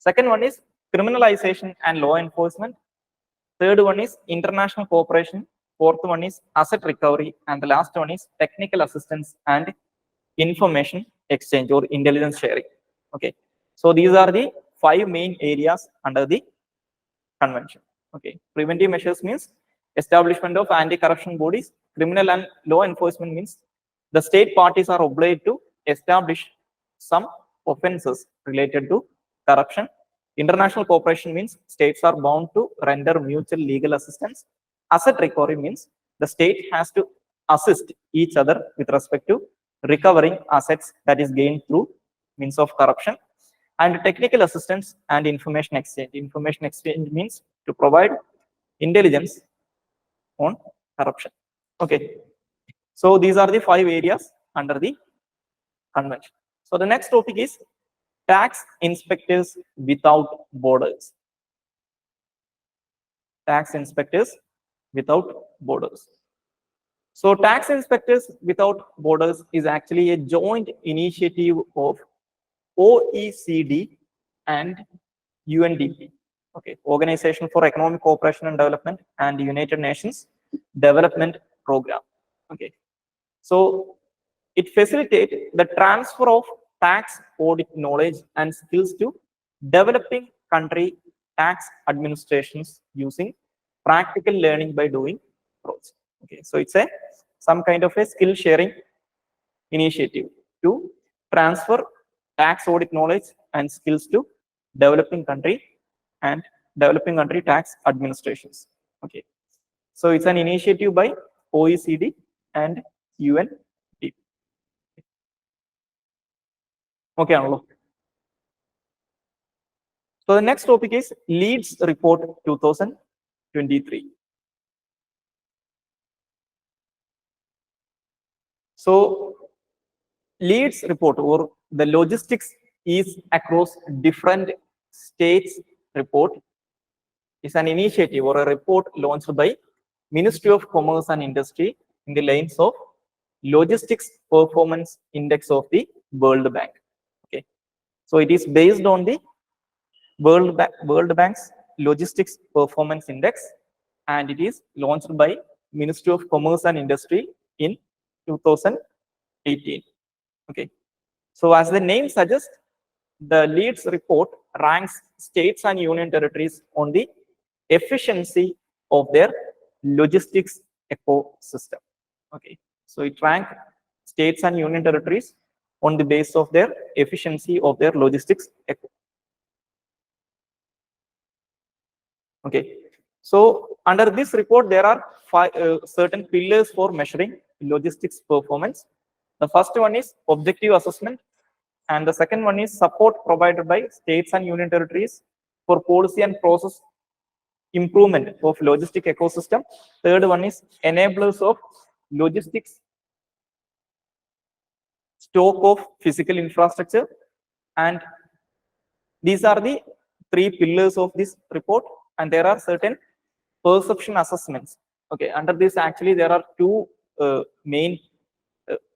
Second one is criminalization and law enforcement. Third one is international cooperation. Fourth one is asset recovery, and the last one is technical assistance and information exchange or intelligence sharing. Okay, so these are the 5 main areas under the convention. Okay, preventive measures means establishment of anti-corruption bodies. Criminal and law enforcement means the state parties are obliged to establish some offenses related to corruption. International cooperation means states are bound to render mutual legal assistance. Asset recovery means the state has to assist each other with respect to recovering assets that is gained through means of corruption. And technical assistance and information exchange. Information exchange means to provide intelligence on corruption. Okay, so these are the 5 areas under the convention. So the next topic is tax inspectors without borders. Tax inspectors without borders. So tax inspectors without borders is actually a joint initiative of OECD and UNDP. Okay, Organization for Economic Cooperation and Development, and the United Nations Development Program. Okay, so it facilitates the transfer of tax audit knowledge and skills to developing country tax administrations using practical learning by doing projects. Okay, so it's some kind of a skill sharing initiative to transfer tax audit knowledge and skills to developing country and developing country tax administrations. Okay, so it's an initiative by OECD and UNDP. Okay, so the next topic is Leeds Report 2023. So Leeds report, or the logistics is across different states report, is an initiative or a report launched by Ministry of Commerce and Industry in the lines of Logistics Performance Index of the World Bank. Okay, so it is based on the World Bank's Logistics Performance Index, and it is launched by Ministry of Commerce and Industry in 2018. Okay, so as the name suggests, the Leeds report ranks states and union territories on the efficiency of their logistics ecosystem. Okay, so it ranks states and union territories on the basis of their efficiency of their logistics eco. Okay, so under this report there are 5 certain pillars for measuring logistics performance. The first one is objective assessment, and the second one is support provided by states and union territories, for policy and process improvement of logistic ecosystem. Third one is enablers of logistics stock of physical infrastructure. And these are the three pillars of this report, and there are certain perception assessments. Okay, under this actually there are two main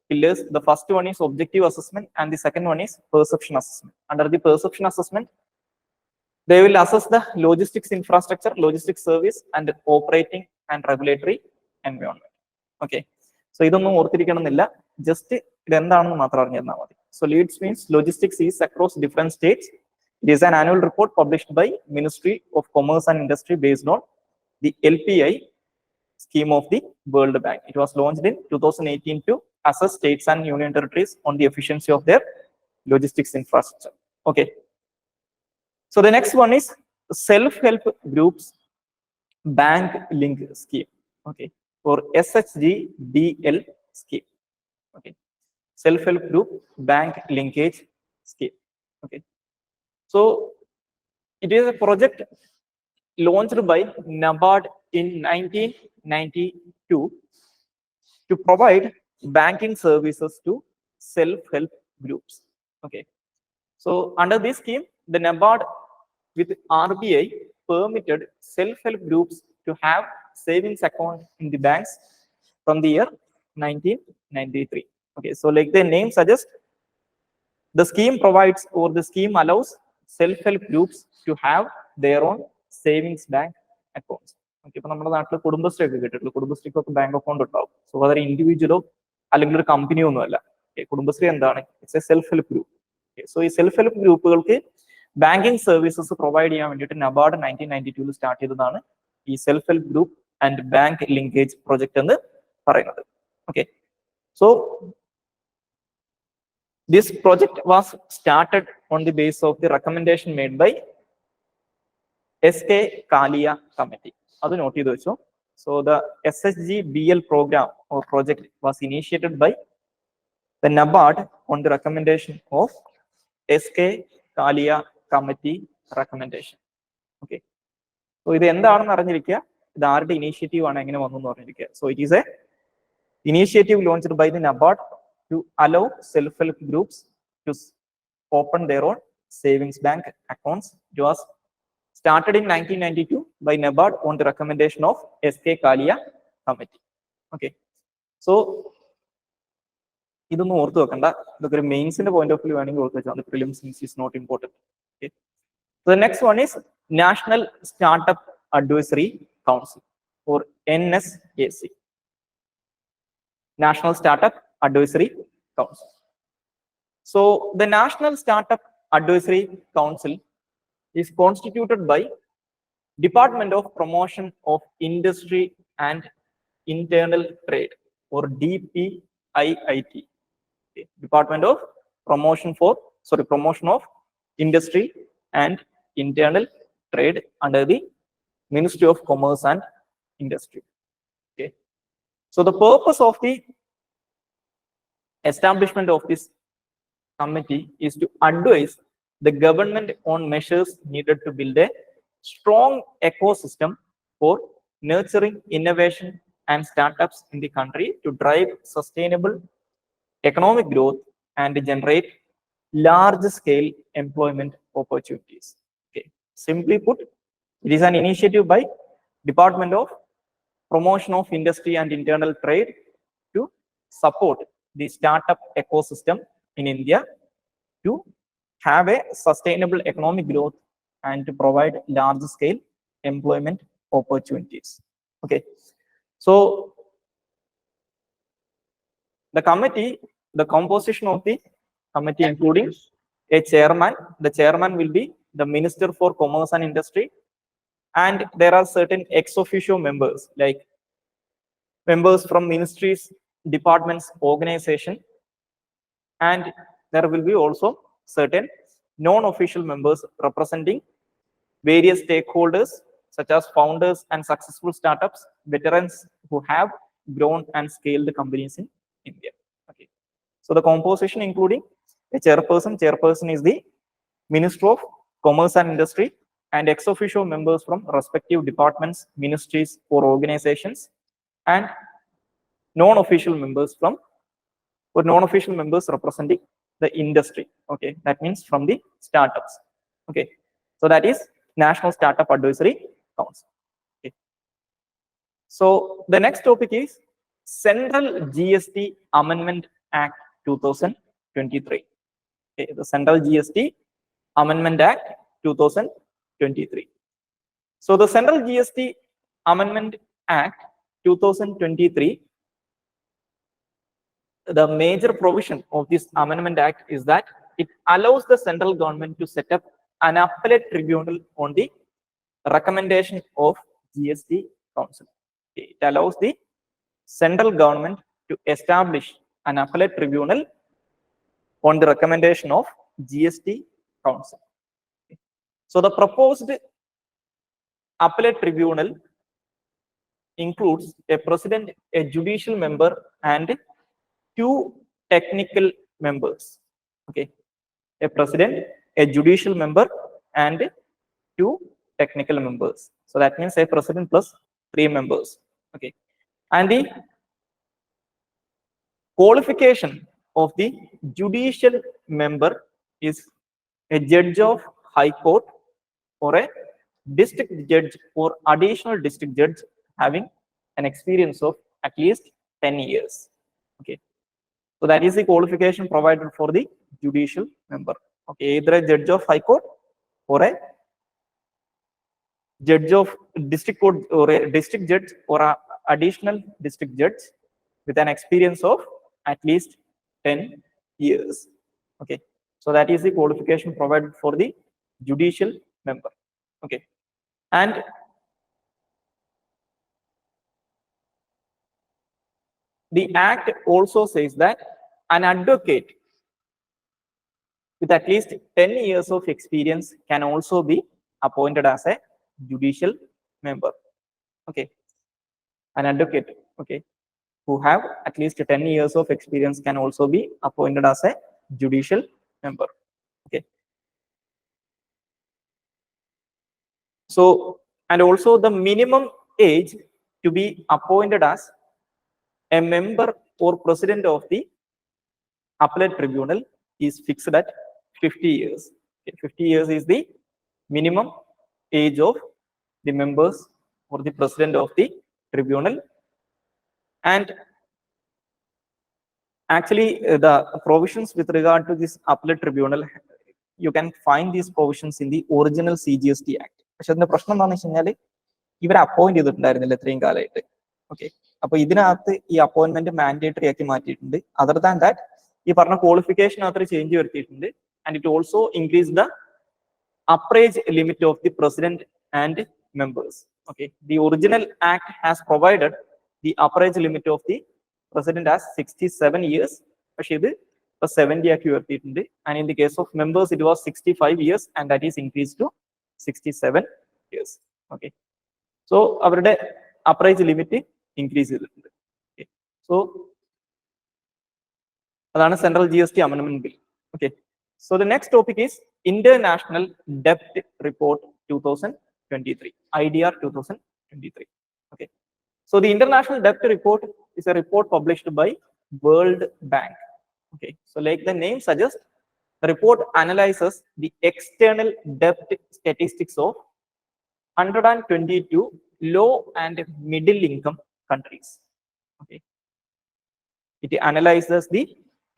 pillars. The first one is objective assessment and the second one is perception assessment. Under the perception assessment, they will assess the logistics infrastructure, logistics service, and operating and regulatory environment. Okay, so ഇതൊന്നും ഓർത്തിരിക്കണമെന്നില്ല, just ഇതെന്താണെന്ന് മാത്രം അറിഞ്ഞിരുന്നാൽ മതി. So LEADS means logistics is across different states. It is an annual report published by Ministry of Commerce and Industry based on the LPI scheme of the World Bank. It was launched in 2018 to assess states and union territories on the efficiency of their logistics infrastructure. Okay. So the next one is self-help groups bank link scheme. Okay, or SHGBL scheme. Okay, self-help group bank linkage scheme. Okay, so it is a project launched by NABARD in 1992 to provide banking services to self-help groups. Okay, so under this scheme, the NABARD with RBI permitted self-help groups to have savings account in the banks from the year 1993. Okay, so like the name suggests, the scheme provides or the scheme allows self-help groups to have their own savings bank accounts. Okay, ഇപ്പൊ നമ്മുടെ നാട്ടിൽ കുടുംബശ്രീ ഒക്കെ കേട്ടിട്ടുള്ളൂ, കുടുംബശ്രീക്കൊക്കെ bank account ഉണ്ടാവും. So അതൊരു ഇൻഡിവിജ്വലോ അല്ലെങ്കിൽ ഒരു കമ്പനിയോ ഒന്നുമല്ല. കുടുംബശ്രീ എന്താണ്? It's a self help group. So ഈ സെൽഫ് ഹെൽപ്പ് ഗ്രൂപ്പുകൾക്ക് ബാങ്കിങ് സർവീസസ് പ്രൊവൈഡ് ചെയ്യാൻ വേണ്ടിയിട്ട് നബാർഡ് 1992 സ്റ്റാർട്ട് ചെയ്തതാണ് ഈ self help group and bank linkage project എന്ന് പറയുന്നത്. Okay, so this project was started on the basis of the recommendation made by SK Kalia committee. Adu note cheyidu vechu. So the SHGBL program or project was initiated by the NABARD on the recommendation of SK Kalia committee recommendation. Okay, so idu endaanu arinjirikka, idu aarude initiative aanu engane vannu ennu arinjirikka. So it is a initiative launched by the NABARD to allow self-help groups to open their own savings bank accounts. It was started in 1992 by NABARD on the recommendation of SK Kalia committee. Okay, so ഇതൊന്നും ഓർത്ത് വെക്കണ്ട, ഇതൊക്കെ ഒരു മെയിൻസിന്റെ point of view വേണമെങ്കിൽ ഓർത്ത് വെച്ചാൽ prelims is not important. Okay, so the next one is National Startup Advisory Council or NSAC. National Startup Advisory Council. So the National Startup Advisory Council is constituted by Department of Promotion of Industry and Internal Trade or DPIIT. Okay. Department of Promotion of Industry and Internal Trade under the Ministry of Commerce and Industry. Okay, so the purpose of the establishment of this committee is to advise the government on measures needed to build a strong ecosystem for nurturing innovation and startups in the country to drive sustainable economic growth and generate large scale employment opportunities. Okay, simply put, it is an initiative by Department of Promotion of Industry and Internal Trade to support the startup ecosystem in India to have a sustainable economic growth and to provide large scale employment opportunities. Okay, so the committee, the composition of the committee including a chairman. The chairman will be the Minister for Commerce and Industry, and there are certain ex officio members like members from ministries, departments, organization, and there will be also certain non-official members representing various stakeholders such as founders and successful startups, veterans who have grown and scaled companies in India. Okay, so the composition including a chairperson. Chairperson is the Minister of Commerce and Industry, and ex officio members from respective departments, ministries, or organizations, and non-official members representing the industry. Okay, that means from the startups. Okay, so that is National Startup Advisory Council. Okay. So the next topic is Central GST Amendment Act 2023. Okay, the Central GST Amendment Act 2023. So the Central GST Amendment Act 2023, the major provision of this Amendment Act is that it allows the central government to set up an appellate tribunal on the recommendation of GST Council. It allows the central government to establish an appellate tribunal on the recommendation of GST Council. So the proposed appellate tribunal includes a president, a judicial member, and 2 technical members. Okay, a president, a judicial member, and 2 technical members. So that means a president plus 3 members. Okay, and the qualification of the judicial member is a judge of high court or a district judge or additional district judge having an experience of at least 10 years. Okay, so that is the qualification provided for the judicial member. Okay, either a judge of high court or a judge of district court or a district judge or a additional district judge with an experience of at least 10 years. Okay, so that is the qualification provided for the judicial member. Okay, and the act also says that an advocate with at least 10 years of experience can also be appointed as a judicial member. Okay, an advocate, okay, who have at least 10 years of experience can also be appointed as a judicial member. Okay, so and also the minimum age to be appointed as a member or president of the appellate tribunal is fixed at 50 years. Okay, 50 years is the minimum age of the members or the president of the tribunal. And actually, the provisions with regard to this appellate tribunal, you can find these provisions in the original CGST Act. പക്ഷെ അതിന്റെ പ്രശ്നം എന്താണെന്ന് വെച്ച് കഴിഞ്ഞാൽ ഇവരെ appoint ചെയ്തിട്ടുണ്ടായിരുന്നില്ല ഇത്രയും കാലമായിട്ട്. Okay, അപ്പൊ ഇതിനകത്ത് ഈ അപ്പോയിന്റ്മെന്റ് മാൻഡേറ്ററി ആക്കി മാറ്റിയിട്ടുണ്ട്. അതർ ദാൻ ദാറ്റ് ഈ പറഞ്ഞ ക്വാളിഫിക്കേഷൻ അത്ര ചേഞ്ച് വരുത്തിയിട്ടുണ്ട്. And it also increase the upper age limit of the president and members. Okay, the original act has provided the upper limit of the president as 67 years, പക്ഷേ ഇത് 70 ആക്കി ഉയർത്തിയിട്ടുണ്ട്. And in the case of members it was 65 years and that is increased to 67 years. Okay, so അവരുടെ upper limit increase ചെയ്തിട്ടുണ്ട്. Okay, so അതാണ് central GST amendment bill. Okay, so the next topic is International Debt Report 2023, IDR 2023. Okay, so the International Debt Report is a report published by World Bank. Okay, so like the name suggests, the report analyzes the external debt statistics of 122 low and middle income countries. Okay, it analyzes the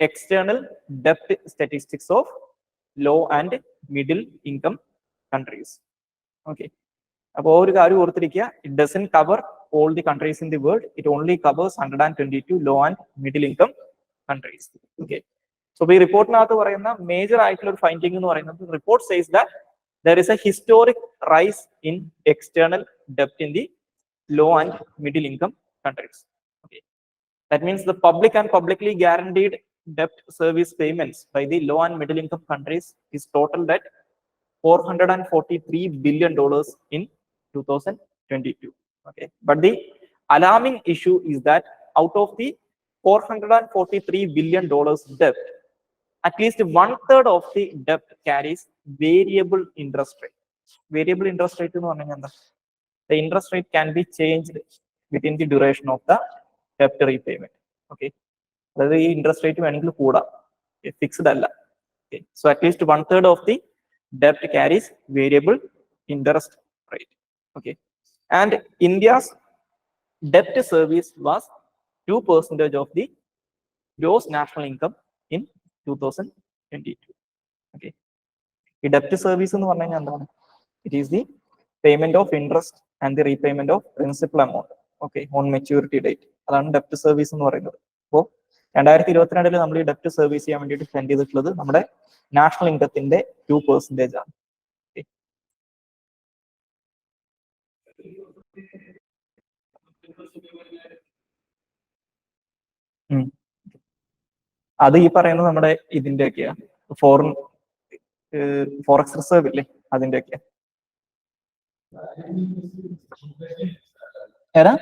external debt statistics of low and middle income countries. Okay, അപ്പോൾ ഒരു കാര്യം ഓർത്തിരിക്കുക, it doesn't cover all the countries in the world, it only covers 122 low and middle income countries. Okay, so ഈ റിപ്പോർട്ടിനകത്ത് പറയുന്ന major ആയിട്ടുള്ള ഒരു finding എന്ന് പറയുന്നത്, report says that there is a historic rise in external debt in the low and middle income countries. Okay, that means the public and publicly guaranteed debt service payments by the low and middle income countries is totaled at $443 billion in 2022. Okay, but the alarming issue is that out of the $443 billion debt, at least 1/3 of the debt carries variable interest rate. Variable interest rate എന്ന് പറഞ്ഞാൽ എന്താ? The interest rate can be changed within the duration of the debt repayment. Okay. അതായത് ഈ interest rate വേണമെങ്കിൽ കൂടാം, fixed അല്ല. Okay. So at least 1/3 of the debt carries variable interest rate. Okay. And India's debt service was 2% of the gross national income in 2022. Okay. ഈ ഡെപ്റ്റ് service എന്ന് പറഞ്ഞു കഴിഞ്ഞാൽ എന്താണ്? It is the payment of interest and the repayment of principal amount, okay, on maturity date. അതാണ് ഡെപ്റ്റ് service എന്ന് പറയുന്നത്. അപ്പോൾ 2022 നമ്മൾ ഈ ഡെപ്റ്റ് സർവീസ് ചെയ്യാൻ വേണ്ടിയിട്ട് സ്പെൻഡ് ചെയ്തിട്ടുള്ളത് നമ്മുടെ നാഷണൽ ഇൻകത്തിന്റെ 2% ആണ്. അത് ഈ പറയുന്നത് നമ്മുടെ ഇതിന്റെയൊക്കെയാ, ഫോറക്സ് റിസർവ് ഇല്ലേ, അതിന്റെയൊക്കെയാ. ഏതാ?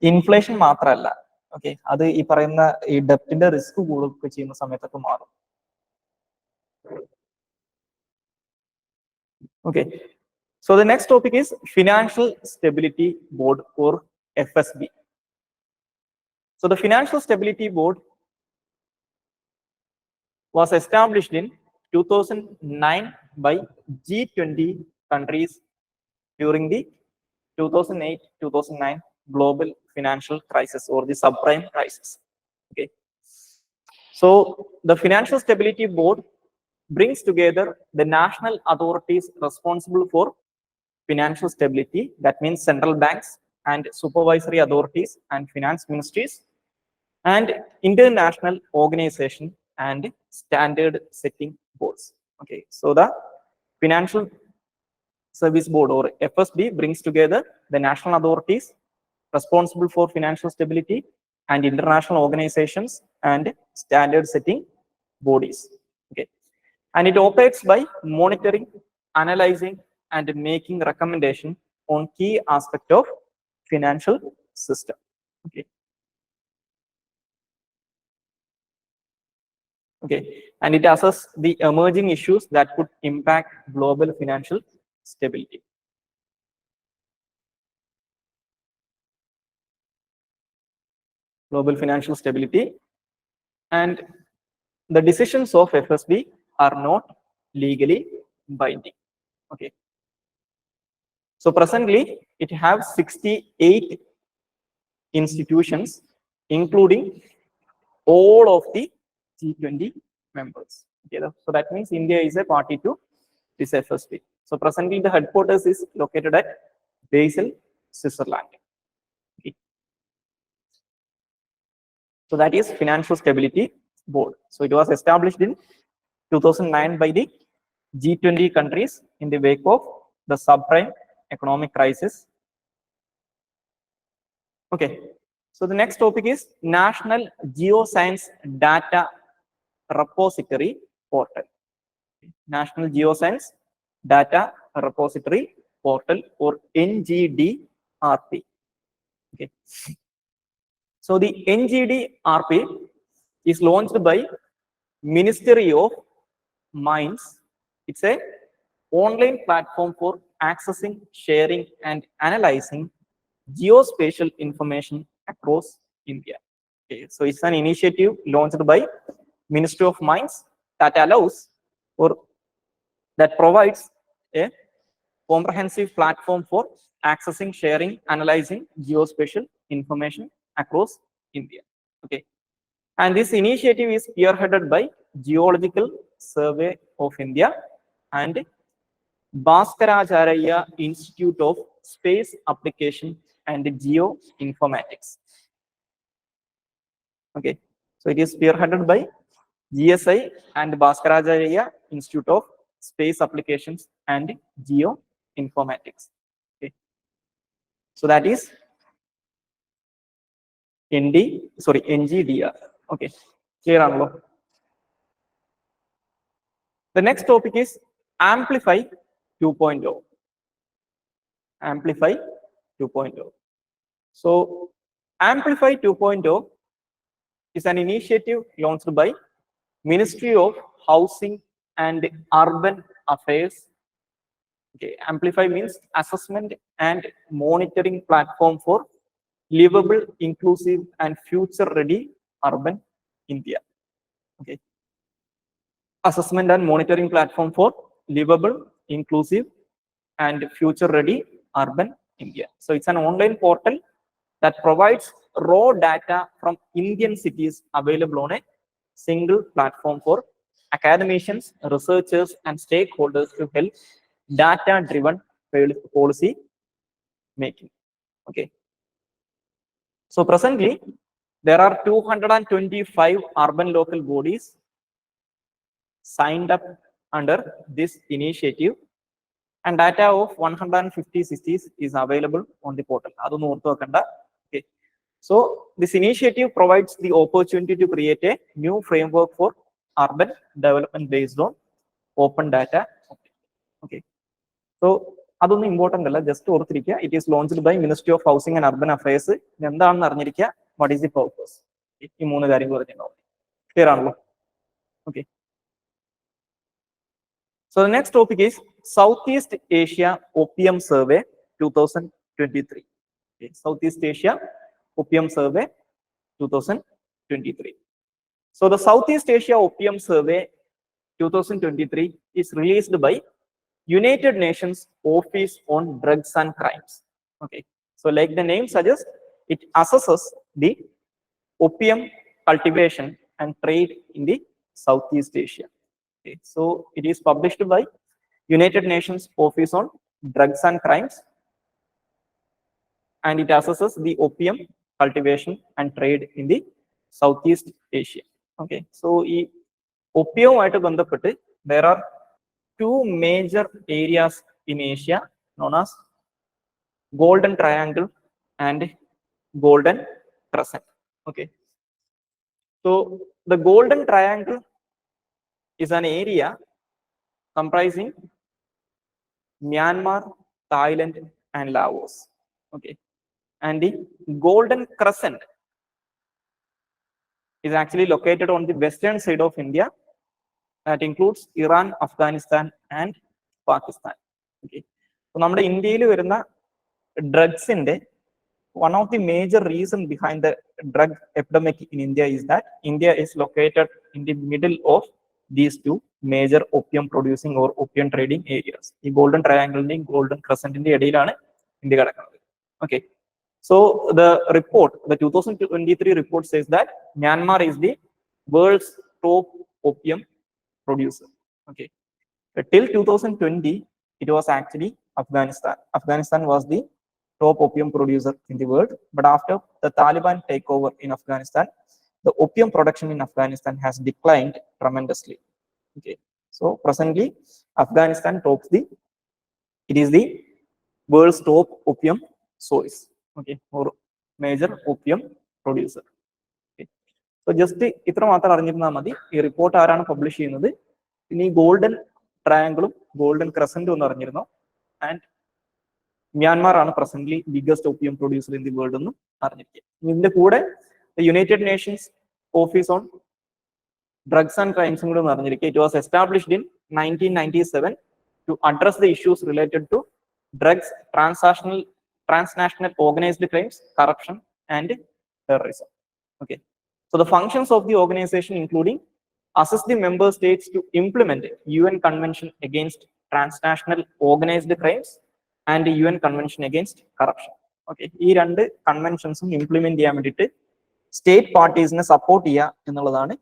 ഇൻഫ്ലേഷൻ മാത്രമല്ല, ഓക്കെ, അത് ഈ പറയുന്ന ഈ ഡെപ്റ്റിന്റെ റിസ്ക് കൂടുകയൊക്കെ ചെയ്യുന്ന സമയത്തൊക്കെ മാറും. Okay, so the next topic is Financial Stability Board, or FSB. So the Financial Stability Board was established in 2009 by G20 countries during the 2008-2009 global financial crisis, or the subprime crisis. Okay, so the Financial Stability Board brings together the national authorities responsible for financial stability, that means central banks and supervisory authorities and finance ministries, and international organization and standard setting boards. Okay, so the Financial Service Board, or FSB, brings together the national authorities responsible for financial stability and international organizations and standard setting bodies. Okay, and it operates by monitoring, analyzing, and making recommendation on key aspect of financial system. Okay. Okay, and it assesses the emerging issues that could impact global financial stability. Global financial stability, and the decisions of FSB are not legally binding. Okay. So presently, it has 68 institutions, including all of the G20 members. Okay, so that means India is a party to this FSB. So presently, the headquarters is located at Basel, Switzerland. Okay. So that is Financial Stability Board. So it was established in 2009 by the G20 countries in the wake of the subprime economic crisis. Okay, so the next topic is National Geoscience Data Repository Portal. National Geoscience Data Repository Portal, or NGDRP. Okay, so the NGDRP is launched by Ministry of Mines. It's a online platform for accessing, sharing, and analyzing geospatial information across India. Okay, so it's an initiative launched by Ministry of Mines that allows, or that provides, a comprehensive platform for accessing, sharing, analyzing geospatial information across India. Okay, and this initiative is spearheaded by Geological Survey of India and Bhaskaracharya Institute of Space Application and Geoinformatics. Okay, so it is spearheaded by GSI and Bhaskaracharya Institute of Space Applications and Geoinformatics. Okay, so that is NGDR. Okay, clear anlo? The next topic is Amplify 2.0. Amplify 2.0. So Amplify 2.0 is an initiative launched by Ministry of Housing and Urban Affairs Okay, Amplify means assessment and monitoring platform for livable, inclusive, and future-ready urban India. Okay, assessment and monitoring platform for livable, inclusive, and future-ready urban India. So it's an online portal that provides raw data from Indian cities available on a single platform for academicians, researchers, and stakeholders to help data-driven policy making. Okay. So presently, there are 225 urban local bodies signed up under this initiative, and data of 150 cities is available on the portal. Okay. So this initiative provides the opportunity to create a new framework for urban development based on open data. Okay. So അതൊന്നും important അല്ല, just ഓർത്തിരിക്കുക. It is launched by ministry of housing and urban affairs. എന്താണെന്ന് അറിഞ്ഞിരിക്കുക, what is the purpose, ഈ മൂന്ന് കാര്യങ്ങൾ പറഞ്ഞിട്ടുണ്ടാവും. Clear ആണല്ലോ? Okay. So the next topic is Southeast Asia Opium Survey 2023. Okay. Southeast Asia Opium Survey 2023. So the Southeast Asia Opium Survey 2023 is released by United Nations Office on Drugs and Crimes. Okay, so like the name suggests, it assesses the opium cultivation and trade in the Southeast Asia. Okay, so it is published by United Nations Office on Drugs and Crimes, and it assesses the opium cultivation and trade in the Southeast Asia. Okay, so opium ആയിട്ട് ബന്ധപ്പെട്ട് there are two major areas in Asia known as Golden Triangle and Golden Crescent. Okay, so the Golden Triangle is an area comprising Myanmar, Thailand, and Laos. Okay, and the Golden Crescent is actually located on the western side of India. That includes Iran, Afghanistan, and Pakistan. Okay, so നമ്മുടെ ഇന്ത്യയിൽ വരുന്ന ഡ്രഗ്സിന്റെ one of the major reason behind the drug epidemic in India is that India is located in the middle of these two major opium producing or opium trading areas. ഈ golden ട്രയാങ്കിളിന്റെയും golden ക്രസന്റിന്റെയും ഇടയിലാണ് India കിടക്കുന്നത്. Okay, so the report, the 2023 report says that Myanmar is the world's top opium producer. Okay, but till 2020 it was actually Afghanistan. Afghanistan was the top opium producer in the world, but after the Taliban takeover in Afghanistan, the opium production in Afghanistan has declined tremendously. Okay, so presently Afghanistan tops it is the world's top opium source. Okay, or major opium producer. So just ഇത്ര മാത്രം അറിഞ്ഞിരുന്നാൽ മതി. ഈ report ആരാണ് publish ചെയ്യുന്നത്, പിന്നെ ഈ golden ട്രയാങ്കിളും golden ക്രസന്റും എന്ന് അറിഞ്ഞിരുന്നോ, ആൻഡ് മ്യാൻമാർ ആണ് presently biggest opium producer in the world എന്ന് അറിഞ്ഞിരിക്കുക. ഇതിന്റെ കൂടെ United Nations Office on Drugs and ക്രൈംസും കൂടെ ഒന്ന് അറിഞ്ഞിരിക്കുക. It was established in 1997 to address the issues related to drugs, transnational organized crimes, corruption, and terrorism. Okay. So the functions of the organization including assist the member states to implement UN Convention against transnational organized crimes and UN Convention against corruption. Okay, ഈ രണ്ട് കൺവെൻഷൻസും implement ചെയ്യാൻ വേണ്ടിയിട്ട് state പാർട്ടീസിനെ support ചെയ്യുക എന്നുള്ളതാണ്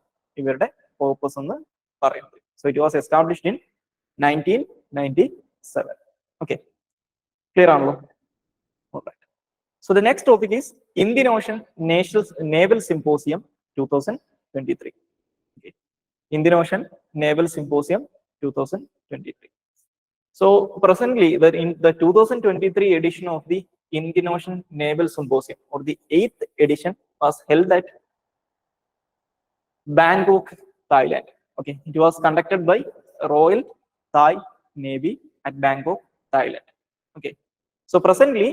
ഇവരുടെ purpose എന്ന് പറയുന്നത്. So it was established in 1997. Okay, clear ആണല്ലോ? Alright. So the next topic is Indian Ocean Naval Symposium 2023. Okay. Indian Ocean Naval Symposium 2023. So presently, in the 2023 edition of the Indian Ocean Naval Symposium, or the 8th edition, was held at Bangkok, Thailand. Okay, it was conducted by Royal Thai Navy at Bangkok, Thailand. Okay, so presently,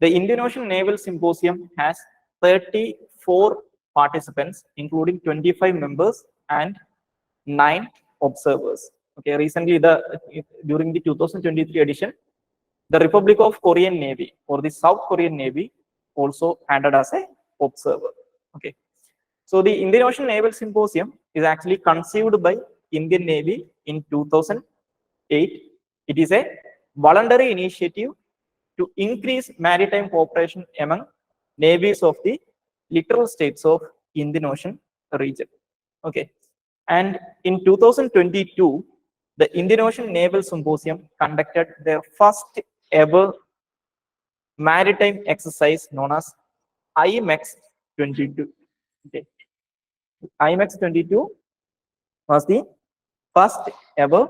the Indian Ocean Naval Symposium has 34 participants, including 25 members and 9 observers. Okay, recently during the 2023 edition, the Republic of Korean Navy or the South Korean Navy also handed as a observer. Okay, so the Indian Ocean Naval Symposium is actually conceived by Indian Navy in 2008. It is a voluntary initiative to increase maritime cooperation among navies of the littoral states of Indian Ocean region. Okay, and in 2022, the Indian Ocean Naval Symposium conducted their first ever maritime exercise known as IMEX 22. Okay. IMEX 22 was the first ever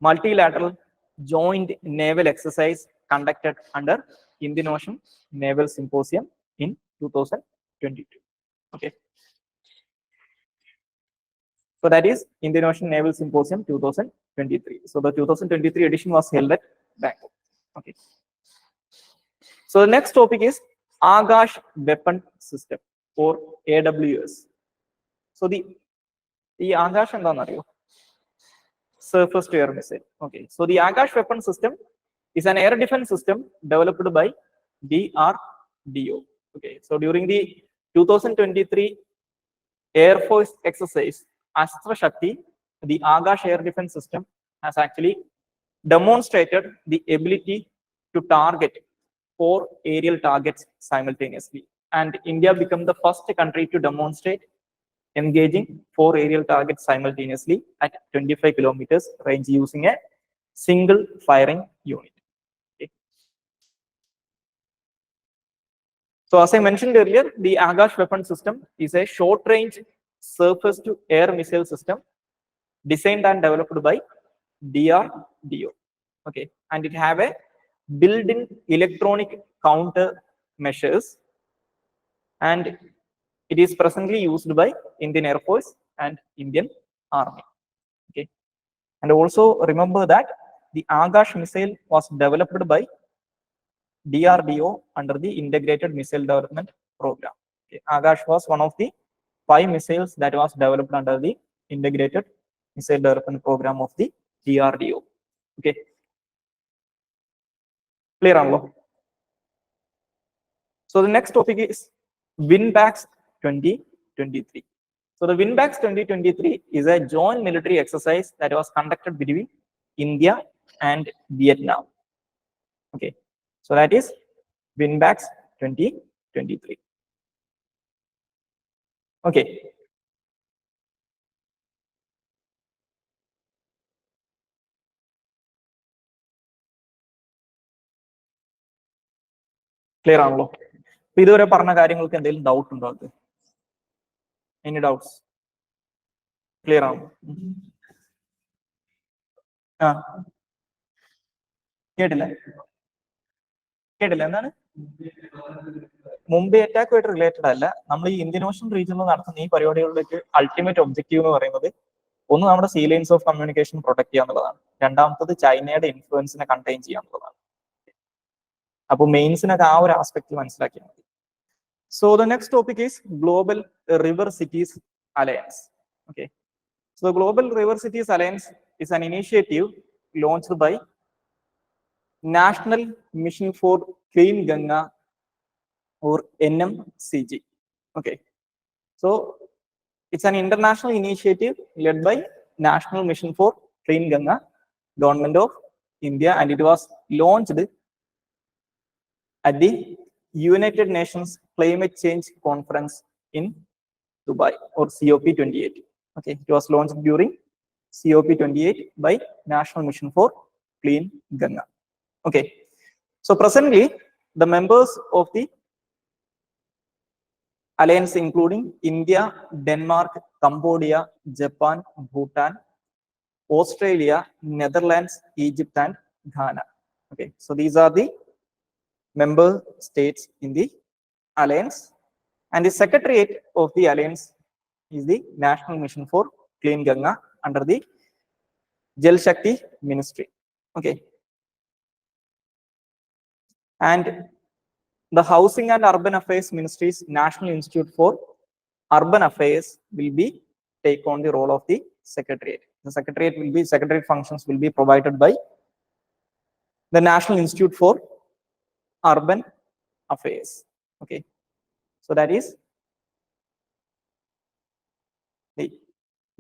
multilateral joint naval exercise conducted under Indian Ocean Naval Symposium in 2022. Okay. So that is Indian Ocean Naval Symposium 2023. So the 2023 edition was held at Bangkok. Okay. So the next topic is Akash Weapon System or AWS. So the Akash and surface to air missile. Okay. So the Akash Weapon System is an air defense system developed by DRDO. Okay. So during the 2023 Air Force exercise Astra Shakti, the Akash air defense system has actually demonstrated the ability to target 4 aerial targets simultaneously. And India became the first country to demonstrate engaging 4 aerial targets simultaneously at 25 kilometers range using a single firing unit. Okay. So as I mentioned earlier, the Akash weapon system is a short-range surface-to-air missile system designed and developed by DRDO. Okay, and it have a built-in electronic counter measures, and it is presently used by Indian Air Force and Indian Army. Okay, and also remember that the Akash missile was developed by DRDO under the Integrated Missile Development Program. Okay. Akash was one of the 5 missiles that was developed under the Integrated Missile Development Program of the DRDO. Okay. Clear on. So the next topic is WinBAX 2023. So the WinBAX 2023 is a joint military exercise that was conducted between India and Vietnam. Okay. So that is WinBAX 2023. Okay. Clear ആണല്ലോ. ഇതുവരെ പറഞ്ഞ കാര്യങ്ങൾക്ക് എന്തെങ്കിലും doubt ഉണ്ടോ? അത് any doubts? Clear ആണോ? ആ കേട്ടില്ല എന്താണ്? മുംബൈ അറ്റാക്കുമായിട്ട് റിലേറ്റഡ് അല്ല. നമ്മൾ ഈ ഇന്ത്യൻ ഓഷൻ റീജിയനിൽ നടത്തുന്ന ഈ പരിപാടികളിലേക്ക് അൾട്ടിമേറ്റ് ഒബ്ജക്റ്റീവ് എന്ന് പറയുന്നത് ഒന്ന് നമ്മുടെ sea lines of communication protect ചെയ്യുക എന്നുള്ളതാണ്. രണ്ടാമത്തത് ചൈനയുടെ ഇൻഫ്ലുവൻസിനെ കണ്ടെയ്ൻ ചെയ്യുക എന്നുള്ളതാണ്. അപ്പൊ മെയിൻസിനൊക്കെ ആ ഒരു ആസ്പെക്ട് മനസ്സിലാക്കിയാൽ മതി. So the next topic is Global River Cities Alliance. Okay. So the Global River Cities Alliance is an initiative launched by National Mission for Clean Ganga or NMCG. Okay. So it's an international initiative led by National Mission for Clean Ganga, Government of India, and it was launched at the United Nations Climate Change Conference in Dubai or COP28. Okay, it was launched during COP28 by National Mission for Clean Ganga. Okay, so presently the members of the alliance including India, Denmark, Cambodia, Japan, Bhutan, Australia, Netherlands, Egypt, and Ghana. Okay, so these are the member states in the alliance, and the secretariat of the alliance is the National Mission for Clean Ganga under the Jal Shakti Ministry. Okay, and the Housing and Urban Affairs Ministry's National Institute for Urban Affairs will be take on the role of the secretariat. The secretariat functions will be provided by the National Institute for Urban Affairs. Okay, so that is the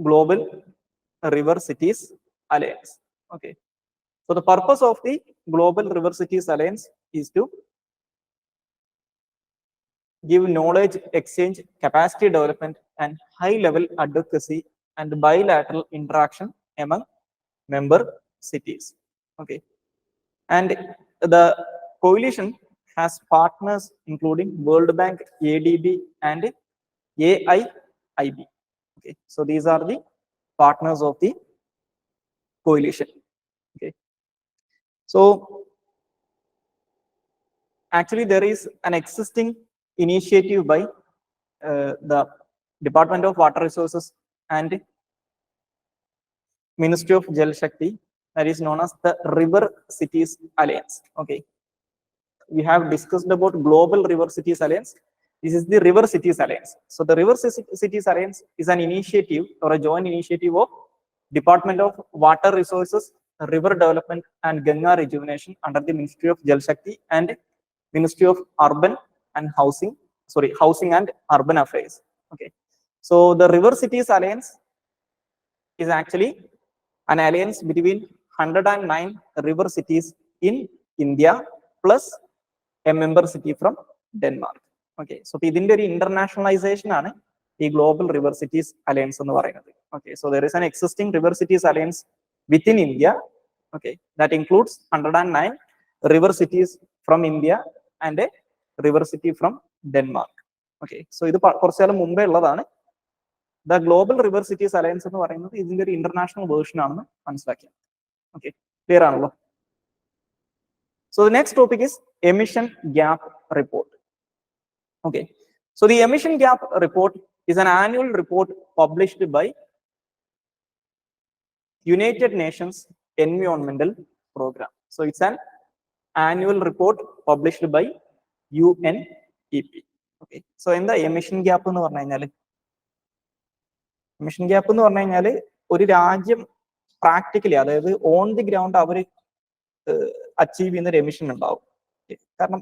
Global River Cities Alliance. Okay, so the purpose of the Global River Cities Alliance is to give knowledge exchange, capacity development, and high-level advocacy and bilateral interaction among member cities. Okay, and the coalition has partners including World Bank, ADB, and AIIB. Okay, so these are the partners of the coalition. Okay, so actually there is an existing initiative by the Department of Water Resources and Ministry of Jal Shakti, that is known as the River Cities Alliance. Okay, we have discussed about Global River Cities Alliance. This is the River Cities Alliance. So the River Cities Alliance is an initiative or a joint initiative of Department of Water Resources, River Development, and Ganga Rejuvenation under the Ministry of Jal Shakti and Ministry of Urban and Housing and Urban Affairs. Okay, so the River Cities Alliance is actually an alliance between 109 river cities in India plus a member city from Denmark. Okay, so ഇതിന്റെ ഒരു internationalization ആണ് ഈ Global River Cities Alliance എന്ന് പറയുന്നത്. Okay, so there is an existing River Cities Alliance within India. Okay, that includes 109 river cities from India and a river city from Denmark. Okay, so ഇത് കുറച്ചു കാലം മുമ്പേ ഉള്ളതാണ്. The Global River Cities Alliance എന്ന് പറയുന്നത് ഇതിന്റെ ഒരു international version ആണെന്ന് മനസ്സിലാക്കി. Okay, clear ആണല്ലോ. So the next topic is emission gap report. Okay, so the emission gap report is an annual report published by United Nations Environmental Program. So it's an annual report published by UNEP. Okay, so in the emission gap എന്ന് പറഞ്ഞു കഴിഞ്ഞാൽ emission gap എന്ന് പറഞ്ഞു കഴിഞ്ഞാൽ ഒരു രാജ്യം practically, അതായത് on the ground അവർ അച്ചീവ് ചെയ്യുന്ന ഒരു എമിഷൻ ഉണ്ടാവും. കാരണം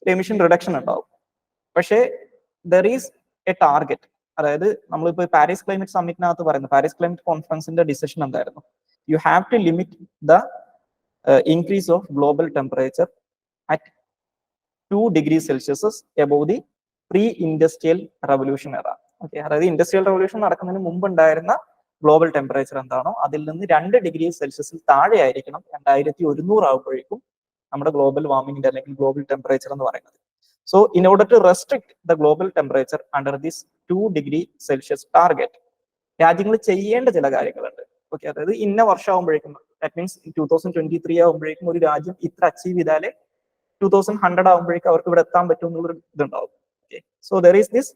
ഒരു എമിഷൻ റിഡക്ഷൻ ഉണ്ടാവും. പക്ഷേ ദർ ഈസ് എ ടാർഗറ്റ്. അതായത് നമ്മളിപ്പോ പാരീസ് ക്ലൈമറ്റ് സമ്മിറ്റിനകത്ത് പറയുന്നത്, പാരീസ് ക്ലൈമറ്റ് കോൺഫറൻസിന്റെ ഡിസിഷൻ എന്തായിരുന്നു? You have to limit the increase of global temperature at 2 degrees Celsius above the pre-industrial revolution era. Okay, അതായത് ഇൻഡസ്ട്രിയൽ റവല്യൂഷൻ നടക്കുന്നതിന് മുമ്പ് ഉണ്ടായിരുന്ന ഗ്ലോബൽ ടെമ്പറേച്ചർ എന്താണോ അതിൽ നിന്ന് 2 ഡിഗ്രി സെൽഷ്യസിൽ താഴെ ആയിരിക്കണം 2100 ആകുമ്പോഴേക്കും നമ്മുടെ ഗ്ലോബൽ വാർമിംഗിന്റെ അല്ലെങ്കിൽ ഗ്ലോബൽ ടെമ്പറേച്ചർ എന്ന് പറയുന്നത്. So in order to restrict the global temperature under this 2 degree Celsius target, രാജ്യങ്ങൾ ചെയ്യേണ്ട ചില കാര്യങ്ങളുണ്ട്. ഓക്കെ, അതായത് ഇന്ന വർഷം ആകുമ്പോഴേക്കും, ദാറ്റ് മീൻസ് 2023 ആകുമ്പോഴേക്കും ഒരു രാജ്യം ഇത്ര അച്ചീവ് ചെയ്താലേ 2100 ആകുമ്പോഴേക്കും അവർക്ക് ഇവിടെ എത്താൻ പറ്റും എന്നുള്ളൊരു ഇതുണ്ടാവും. Okay, so there is this,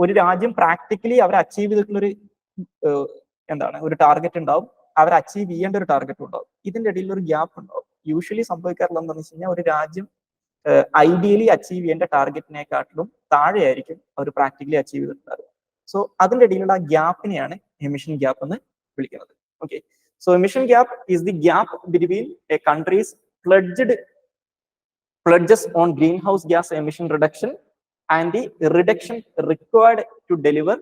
ഒരു രാജ്യം പ്രാക്ടിക്കലി അവർ അച്ചീവ് ചെയ്തിട്ടുള്ളൊരു എന്താണ് ഒരു ടാർഗറ്റ് ഉണ്ടാവും, അവർ അച്ചീവ് ചെയ്യേണ്ട ഒരു ടാർഗറ്റ് ഉണ്ടാവും. ഇതിന്റെ ഇടയിൽ ഒരു ഗ്യാപ്പ് ഉണ്ടാവും. യൂഷ്വലി സംഭവിക്കാറുള്ളത് എന്താണെന്ന് വെച്ച് കഴിഞ്ഞാൽ ഒരു രാജ്യം ഐഡിയലി അച്ചീവ് ചെയ്യേണ്ട ടാർഗറ്റിനെക്കാട്ടിലും താഴെയായിരിക്കും അവർ പ്രാക്ടിക്കലി അച്ചീവ് ചെയ്തിട്ടുണ്ടാവുക. സോ അതിന്റെ ഇടയിലുള്ള ആ ഗ്യാപ്പിനെയാണ് എമിഷൻ ഗ്യാപ്പ് എന്ന് വിളിക്കുന്നത്. Okay, so emission gap is the gap between A countries pledges on greenhouse gas emission reduction and the reduction required to deliver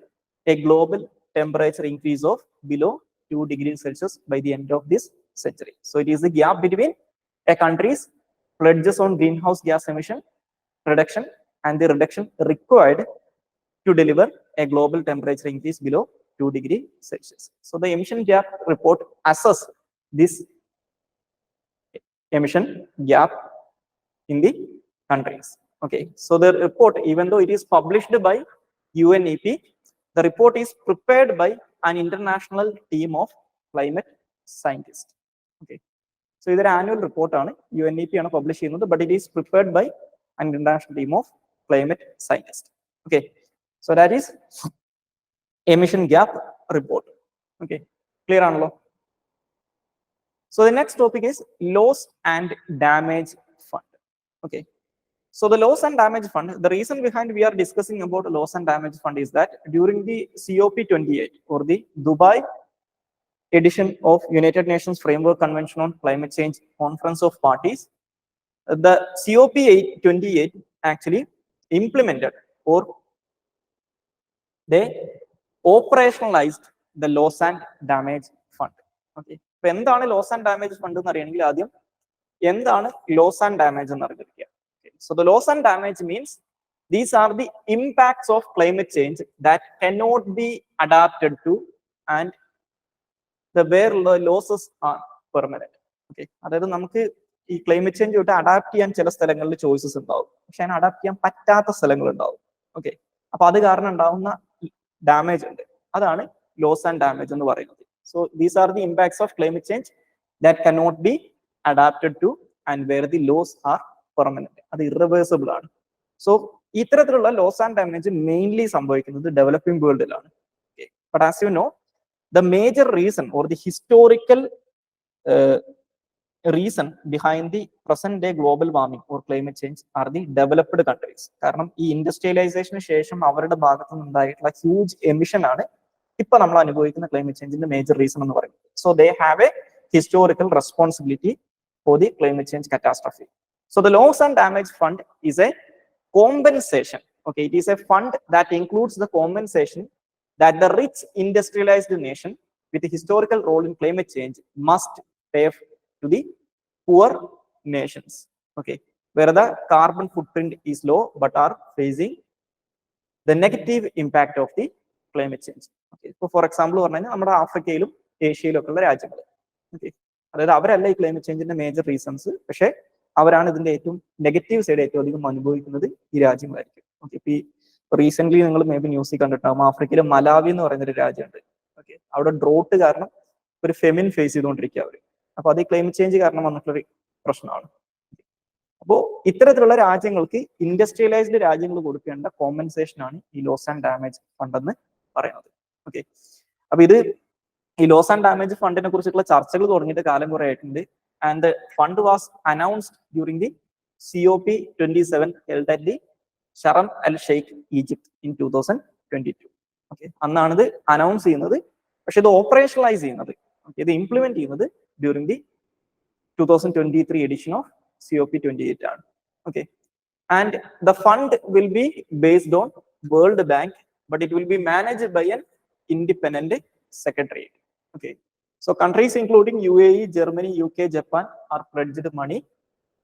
a global temperature increase of below 2 degrees Celsius by the end of this century. So it is the gap between a country's pledges on greenhouse gas emission reduction and the reduction required to deliver a global temperature increase below 2 degrees Celsius. So the emission gap report assesses this emission gap in the countries. Okay, so the report, even though it is published by UNEP, the report is prepared by an international team of climate scientists. Okay, so ഇത് ഒരു annual റിപ്പോർട്ടാണ്, UNEP ആണ് publish ചെയ്യുന്നത്, but it is prepared by an international team of climate scientists. Okay, so that is emission gap report. Okay, clear ആണല്ലോ. So the next topic is loss and damage fund. Okay, so the loss and damage fund, the reason behind we are discussing about loss and damage fund is that during the COP28 or the Dubai edition of United Nations Framework Convention on Climate Change Conference of Parties, the COP28 actually implemented or they operationalized the loss and damage fund. Okay. ഇപ്പൊ എന്താണ് loss and damage fund എന്ന് അറിയണമെങ്കിൽ ആദ്യം എന്താണ് loss and damage എന്ന് അറിഞ്ഞിരിക്കുക. So the loss and damage means these are the impacts of climate change that cannot be adapted to and the where the losses are permanent. Okay. അതായത് നമുക്ക് ഈ climate change ആയിട്ട് adapt ചെയ്യാൻ ചില സ്ഥലങ്ങളിൽ choices ഉണ്ടാവും, പക്ഷെ അതിനെ അഡാപ്റ്റ് ചെയ്യാൻ പറ്റാത്ത സ്ഥലങ്ങൾ ഉണ്ടാവും. ഓക്കെ. അപ്പൊ അത് കാരണം ഉണ്ടാവുന്ന ഡാമേജ് ഉണ്ട്, അതാണ് ലോസ് ആൻഡ് ഡാമേജ് എന്ന് പറയുന്നത്. So these are the impacts of climate change that cannot be adapted to and where the loss are permanent, അത് ഇറവേഴ്സിബിൾ ആണ്. സോ ഇത്തരത്തിലുള്ള ലോസ് ആൻഡ് ഡാമേജ് മെയിൻലി സംഭവിക്കുന്നത് ഡെവലപ്പിംഗ് വേൾഡിലാണ്. But as you know, the major reason or the historical reason behind the present day global warming or climate change are the developed countries. കാരണം ഈ ഇൻഡസ്ട്രിയലൈസേഷന് ശേഷം അവരുടെ ഭാഗത്തു നിന്നുണ്ടായിട്ടുള്ള huge emission ആണ് ഇപ്പൊ നമ്മൾ അനുഭവിക്കുന്ന ക്ലൈമറ്റ് ചേഞ്ചിന്റെ മേജർ റീസൺ എന്ന് പറയുന്നത്. So they have a historical responsibility for the climate change catastrophe. So the loss and damage fund is a compensation. Okay, it is a fund that includes the compensation that the rich industrialized nation with a historical role in climate change must pay to the poor nations. Okay, where the carbon footprint is low but are facing the negative impact of the climate change. Okay, so for example പറഞ്ഞാൽ നമ്മുടെ ആഫ്രിക്കയിലും ഏഷ്യയിലും ഒക്കെ ഉള്ള രാജ്യങ്ങൾ, okay, അതായത് അവരല്ല ഈ climate ചേഞ്ചിന്റെ major reasons, പക്ഷെ അവരാണ് ഇതിന്റെ ഏറ്റവും നെഗറ്റീവ് സൈഡ് ഏറ്റവും അധികം അനുഭവിക്കുന്നത് ഈ രാജ്യങ്ങളായിരിക്കും. ഓക്കെ, ഇപ്പൊ ഈ റീസെന്റ് നിങ്ങൾ മേ ബി ന്യൂസിൽ കണ്ടിട്ടുണ്ടാവും, ആഫ്രിക്കയിലെ മലാവി എന്ന് പറയുന്ന ഒരു രാജ്യമുണ്ട്. ഓക്കെ, അവിടെ ഡ്രോട്ട് കാരണം ഒരു ഫെമിൻ ഫേസ് ചെയ്തുകൊണ്ടിരിക്കുക അവര്. അപ്പൊ അത് ഈ ക്ലൈമറ്റ് ചേഞ്ച് കാരണം വന്നിട്ടുള്ള പ്രശ്നമാണ്. അപ്പോ ഇത്തരത്തിലുള്ള രാജ്യങ്ങൾക്ക് ഇൻഡസ്ട്രിയലൈസ്ഡ് രാജ്യങ്ങൾ കൊടുക്കേണ്ട കോമ്പൻസേഷൻ ആണ് ഈ ലോസ് ആൻഡ് ഡാമേജ് ഫണ്ട് എന്ന് പറയുന്നത്. ഓക്കെ, അപ്പൊ ഇത് ഈ ലോസ് ആൻഡ് ഡാമേജ് ഫണ്ടിനെ കുറിച്ചിട്ടുള്ള ചർച്ചകൾ തുടങ്ങിയിട്ട് കാലം കുറെ ആയിട്ടുണ്ട്. And the fund was announced during the COP27 held at the Sharm el Sheikh Egypt in 2022. Okay, അന്നാണ് ഇത് അനൗൺസ് ചെയ്യുന്നത്. പക്ഷെ ഇത് ഓപ്പറേഷണലൈസ് ചെയ്യുന്നത്, ഇത് ഇംപ്ലിമെന്റ് ചെയ്യുന്നത് during the 2023 edition of COP28 ആണ്. Okay, and the fund will be based on world bank, but it will be managed by an independent secretariat. Okay, so countries including UAE, Germany, UK, Japan are pledged money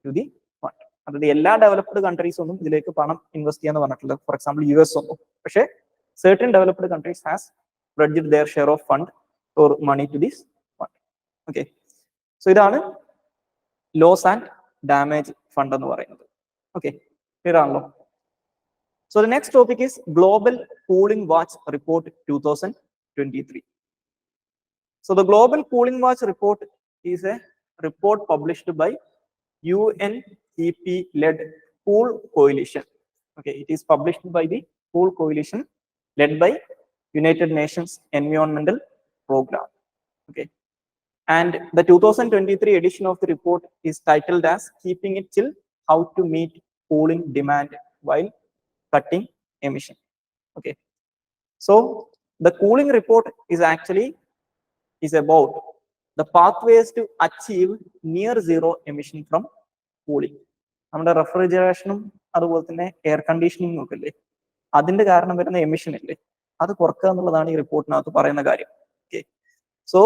to the fund. അതായത് എല്ലാ developed countries ഒന്നും ഇതിലേക്ക് പണം invest ചെയ്യാന്ന് പറഞ്ഞിട്ടില്ല. For example US ഒന്നും. പക്ഷേ certain developed countries has pledged their share of fund or money to this fund. Okay, so ഇതാണ് ലോസ് ആൻഡ് ഡാമേജ് ഫണ്ട് എന്ന് പറയുന്നത്. ഓക്കെ, ക്ലിയർ ആണല്ലോ? So the next topic is Global Cooling Watch Report 2023. So the Global Cooling Watch report is a report published by UNEP-led Cool Coalition. Okay, it is published by the Cool Coalition led by United Nations Environmental Program. Okay, and the 2023 edition of the report is titled as Keeping It Chill: How to Meet Cooling Demand While Cutting Emission. Okay, so the cooling report is actually about the pathways to achieve near zero emission from cooling. നമ്മുടെ റെഫ്രിജറേഷനും അതുപോലെ തന്നെ air കണ്ടീഷനിങ്ങും ഒക്കെ അല്ലേ, അതിന്റെ കാരണം വരുന്ന emission അല്ലേ, അത് കുറക്കുക എന്നുള്ളതാണ് ഈ റിപ്പോർട്ടിനകത്ത് പറയുന്ന കാര്യം. Okay, so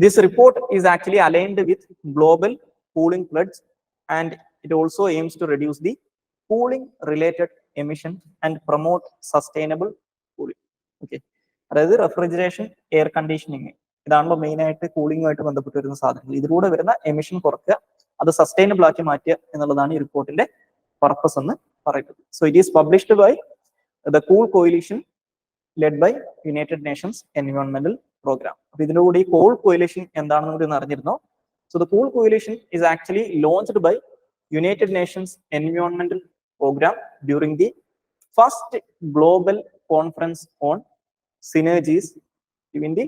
this report is actually aligned with global cooling pledge and it also aims to reduce the cooling related emission and promote sustainable cooling. Okay, അതായത് റെഫ്രിജറേഷൻ, എയർ കണ്ടീഷനിങ്, ഇതാണല്ലോ മെയിൻ ആയിട്ട് കൂളിംഗുമായിട്ട് ബന്ധപ്പെട്ട് വരുന്ന സാധനങ്ങൾ. ഇതിലൂടെ വരുന്ന എമിഷൻ കുറയ്ക്കുക, അത് സസ്റ്റൈനബിൾ ആക്കി മാറ്റുക എന്നുള്ളതാണ് ഈ റിപ്പോർട്ടിന്റെ പർപ്പസ് എന്ന് പറയുന്നത്. So it is published by the Cool Coalition led by United Nations എൻവയോൺമെന്റൽ പ്രോഗ്രാം. അപ്പൊ ഇതിന്റെ കൂടി ഈ കൂൾ കോയിലിഷൻ എന്താണെന്ന് കൂടി അറിഞ്ഞിരുന്നോ? So the Cool Coalition is actually launched by United Nations എൻവയോൺമെന്റൽ Programme during the first global conference on synergies in the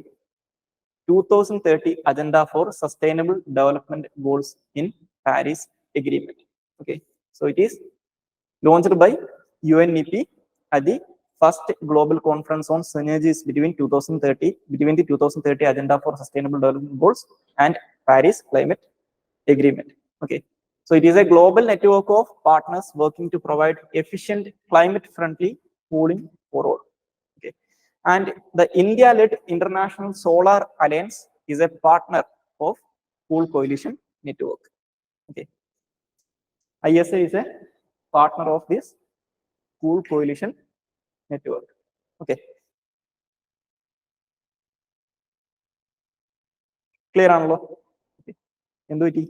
2030 Agenda for Sustainable Development Goals in Paris Agreement. Okay, so it is launched by UNEP at the first global conference on synergies between the 2030 Agenda for Sustainable Development Goals and Paris Climate Agreement. Okay, so it is a global network of partners working to provide efficient climate-friendly cooling for all. Okay, and the India-led International Solar Alliance is a partner of Cool Coalition Network. Okay, ISA is a partner of this Cool Coalition Network. Okay, clear ആണല്ലോ? എന്ത് പറ്റി?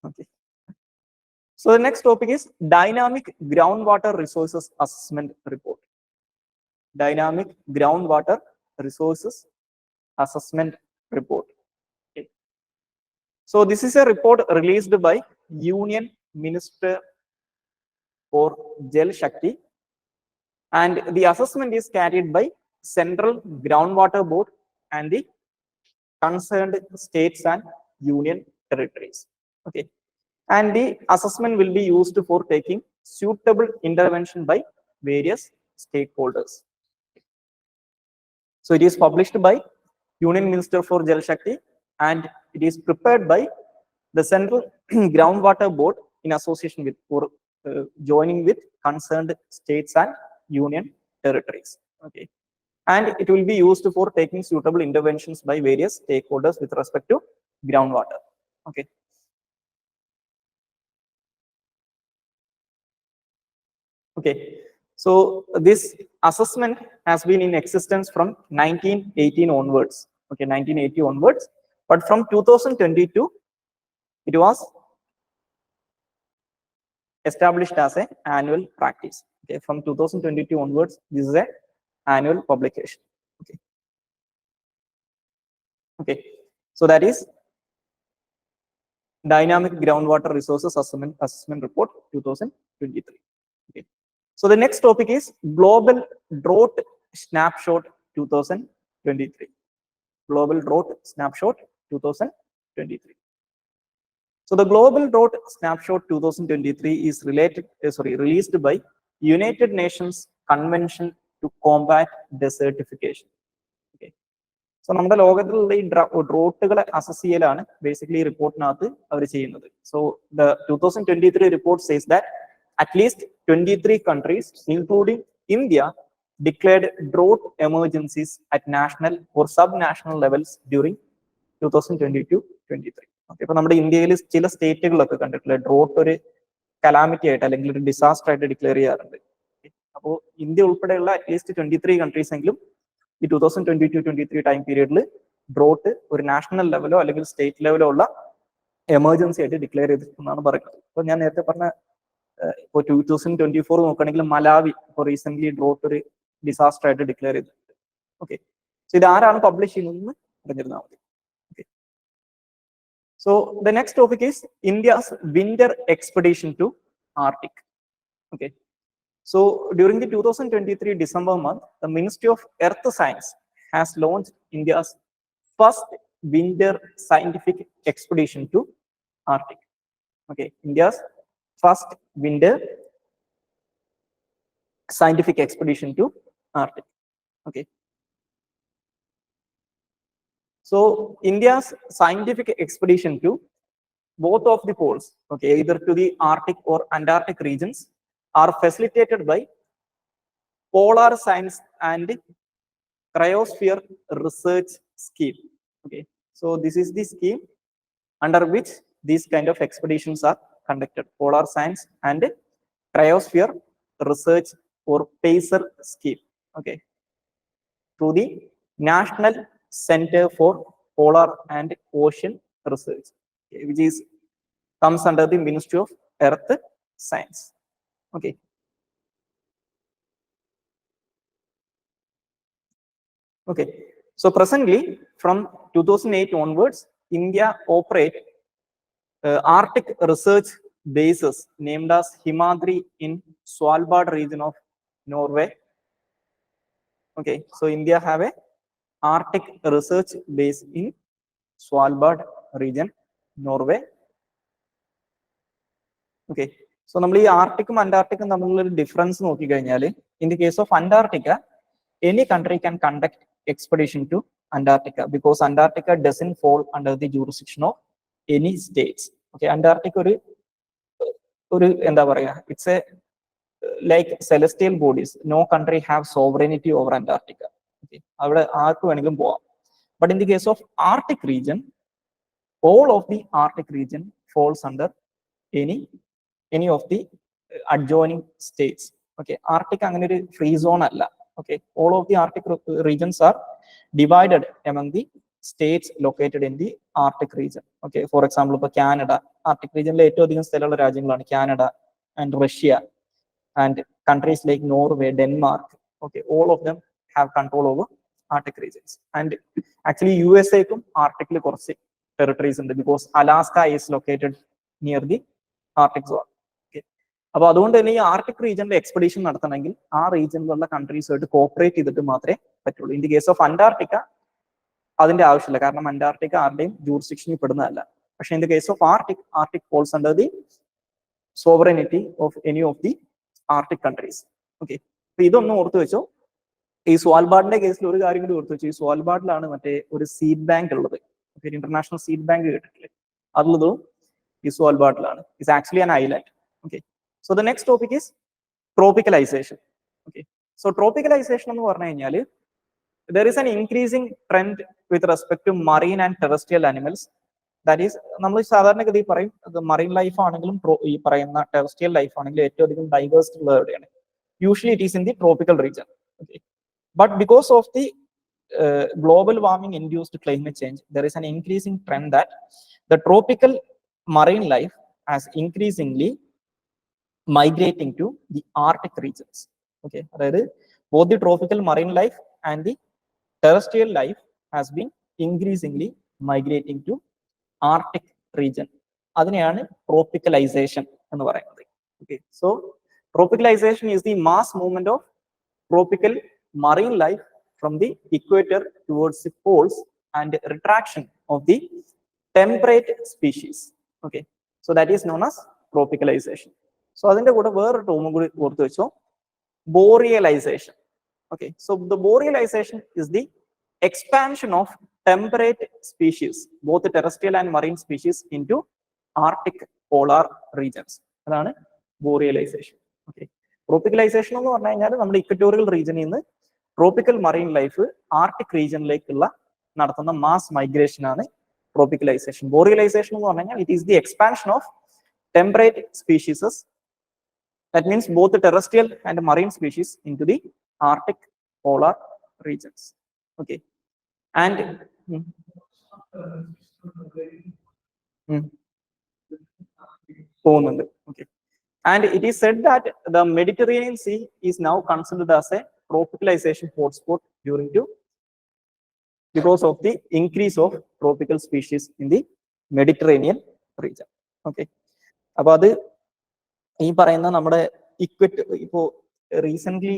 Okay. So the next topic is Dynamic Groundwater Resources Assessment Report. Dynamic Groundwater Resources Assessment Report. Okay. So this is a report released by Union Minister for Jal Shakti, and the assessment is carried by Central Groundwater Board and the concerned states and union territories. Okay, and the assessment will be used for taking suitable intervention by various stakeholders. So it is published by Union Minister for Jal Shakti, and it is prepared by the Central Groundwater Board in association with or joining with concerned states and union territories. Okay, and it will be used for taking suitable interventions by various stakeholders with respect to groundwater. Okay. Okay, so this assessment has been in existence from 1918 onwards. Okay, 1980 onwards, but from 2022 it was established as an annual practice. Okay, from 2022 onwards, this is an annual publication. Okay. Okay, so that is Dynamic Groundwater Resources Assessment Report 2023. Okay. So the next topic is Global Drought Snapshot 2023. Global Drought Snapshot 2023. So the Global Drought Snapshot 2023 is released by United Nations Convention to Combat Desertification. Okay. So നമ്മുടെ ലോകത്തിലുള്ള ഈ ഡ്രോട്ടുകളെ assess ചെയ്യലാണ് basically റിപ്പോർട്ടിനകത്ത് അവർ ചെയ്യുന്നത്. So the 2023 report says that at least 23 countries, including India, declared drought emergencies at national or sub-national levels during 2022-23. Okay, ഇപ്പൊ നമ്മുടെ ഇന്ത്യയിൽ ചില സ്റ്റേറ്റുകളൊക്കെ കണ്ടിട്ടില്ല ഡ്രോട്ട് ഒരു കലാമിറ്റി ആയിട്ട് അല്ലെങ്കിൽ ഒരു ഡിസാസ്റ്റർ ആയിട്ട് ഡിക്ലെയർ ചെയ്യാറുണ്ട്. അപ്പോൾ ഇന്ത്യ ഉൾപ്പെടെയുള്ള അറ്റ്ലീസ്റ്റ് 23 കൺട്രീസ് എങ്കിലും ഈ 2022-23 ടൈം പീരീഡിൽ ഡ്രോട്ട് ഒരു നാഷണൽ ലെവലോ അല്ലെങ്കിൽ സ്റ്റേറ്റ് ലെവലോ ഉള്ള എമർജൻസി ആയിട്ട് ഡിക്ലെയർ ചെയ്തിട്ടുണ്ടെന്നാണ് പറയുന്നത്. അപ്പോൾ ഞാൻ നേരത്തെ പറഞ്ഞ ഇപ്പോൾ 2024 നോക്കുകയാണെങ്കിൽ മലാവി ഇപ്പോൾ റീസെന്റ് ഡ്രോട്ട് ഒരു ഡിസാസ്റ്റർ ആയിട്ട് ഡിക്ലെയർ ചെയ്തിട്ടുണ്ട്. ഓക്കെ, സോ ഇത് ആരാണ് പബ്ലിഷ് ചെയ്യുന്നതെന്ന് അറിഞ്ഞിരുന്നാൽ മതി. Okay, so the next topic is India's winter expedition to Arctic. Okay, so during the 2023 December month, the Ministry of Earth Science has launched India's first winter scientific expedition to Arctic. Okay, India's first winter scientific expedition to Arctic. Okay, so India's scientific expedition to both of the poles, okay, either to the Arctic or Antarctic regions, are facilitated by Polar Science and Cryosphere Research Scheme. Okay, so this is the scheme under which these kind of expeditions are conducted. Polar Science and Cryosphere Research or PACER scheme. Okay, through the National Center for Polar and Ocean Research, okay, which is comes under the Ministry of Earth Science. Okay. Okay, so presently from 2008 onwards, India operate Arctic research bases named as Himadri in Svalbard region of Norway. Okay, so India have a Arctic research base in Svalbard region, Norway. Okay, so നമ്മൾ ഈ ആർട്ടിക്കും അന്റാർട്ടിക്കും തമ്മിലുള്ള ഒരു difference നോക്കിക്കഴിഞ്ഞാൽ, in the case of Antarctica, any country can conduct expedition to Antarctica because Antarctica doesn't fall under the jurisdiction of any states. Okay, Antarctica ഒരു എന്താ പറയാ, it's a like celestial bodies. No country have sovereignty over Antarctica. Okay, അവിടെ ആർക്ക് വേണമെങ്കിലും പോവാം. But in the case of Arctic region, all of the Arctic region falls under any of the adjoining states. Okay, Arctic അങ്ങനെ ഒരു free zone അല്ല. Okay, all of the Arctic regions are divided among the states located in the Arctic region. Okay, for example, ഇപ്പോൾ Canada, Arctic region ഏറ്റവും അധികം സ്ഥലമുള്ള രാജ്യങ്ങളാണ് Canada and Russia and countries like Norway, Denmark. Okay, all of them have control over Arctic regions. And actually USA ക്കും Arctic ൽ കുറച്ച് territories ഉണ്ട് because Alaska is located near the Arctic zone. അപ്പൊ അതുകൊണ്ട് തന്നെ ഈ ആർട്ടിക് റീജിയനിലെ എക്സ്പെഡിഷൻ നടത്തണമെങ്കിൽ ആ റീജിയനിലുള്ള കൺട്രീസുമായിട്ട് കോപ്പറേറ്റ് ചെയ്തിട്ട് മാത്രമേ പറ്റുള്ളൂ. In the case of Antarctica അതിന്റെ ആവശ്യമില്ല, കാരണം അന്റാർട്ടിക്ക ആരുടെയും ജൂറിസ്ഡിക്ഷനിൽ പെടുന്നതല്ല. പക്ഷേ in the case of Arctic falls under the sovereignty of any of the Arctic countries. Okay, അപ്പൊ ഇതൊന്നും ഓർത്തു വെച്ചോ. ഈ സ്വാൽബാർഡിന്റെ കേസിൽ ഒരു കാര്യം കൂടി ഓർത്തു വെച്ചു, ഈ സ്വാൽബാർഡിലാണ് മറ്റേ ഒരു സീഡ് ബാങ്ക് ഉള്ളത്. ഇന്റർനാഷണൽ സീഡ് ബാങ്ക് കേട്ടിട്ടില്ലേ, അതുള്ളതും ഈ സ്വാൽബാർഡിലാണ്. It's actually an island. Okay, so the next topic is tropicalization. Okay, so tropicalization എന്ന് പറഞ്ഞു കഴിഞ്ഞാൽ there is an increasing trend with respect to marine and terrestrial animals. That is, നമ്മൾ സാധാരണഗതി പറയും marine life ആണെങ്കിലും ഈ പറയുന്ന ടെറസ്ട്രിയൽ ലൈഫ് ആണെങ്കിലും ഏറ്റവും അധികം ഡൈവേഴ്സിറ്റി ഉള്ളത് എവിടെയാണ്? Usually it is in the tropical region. Okay, but because of the global warming induced climate change, there is an increasing trend that the tropical marine life has increasingly migrating to the Arctic regions. Okay, അതായത് both the tropical marine life and the terrestrial life has been increasingly migrating to Arctic region. അതിനെയാണ് tropicalization എന്ന് പറയുന്നത്. Okay, so tropicalization is the mass movement of tropical marine life from the equator towards the poles and retraction of the temperate species. Okay, so that is known as tropicalization. So അതിന്റെ കൂടെ വേറൊരു ടേമും കൂടി ഓർത്ത് വെച്ചോ, borealization. Okay, so the borealization is the expansion of temperate species, both terrestrial and marine species in Arctic polar regions. അതാണ് borealization. Okay, ട്രോപ്പിക്കലൈസേഷൻ എന്ന് പറഞ്ഞു കഴിഞ്ഞാൽ നമ്മുടെ ഇക്വറ്റോറിയൽ റീജിയനിൽ നിന്ന് ട്രോപ്പിക്കൽ മറൈൻ ലൈഫ് ആർട്ടിക് റീജിയനിലേക്കുള്ള നടത്തുന്ന മാസ് മൈഗ്രേഷൻ ആണ് ട്രോപ്പിക്കലൈസേഷൻ. ബോറിയലൈസേഷൻ എന്ന് പറഞ്ഞു കഴിഞ്ഞാൽ it is the expansion of temperate species, that means both the terrestrial and marine species, into the Arctic polar regions. Okay, and okay, and it is said that the Mediterranean Sea is now considered as a tropicalization hotspot because of the increase of tropical species in the Mediterranean region. Okay, അപ്പൊ അത് ഈ പറയുന്ന നമ്മുടെ ഇപ്പോ recent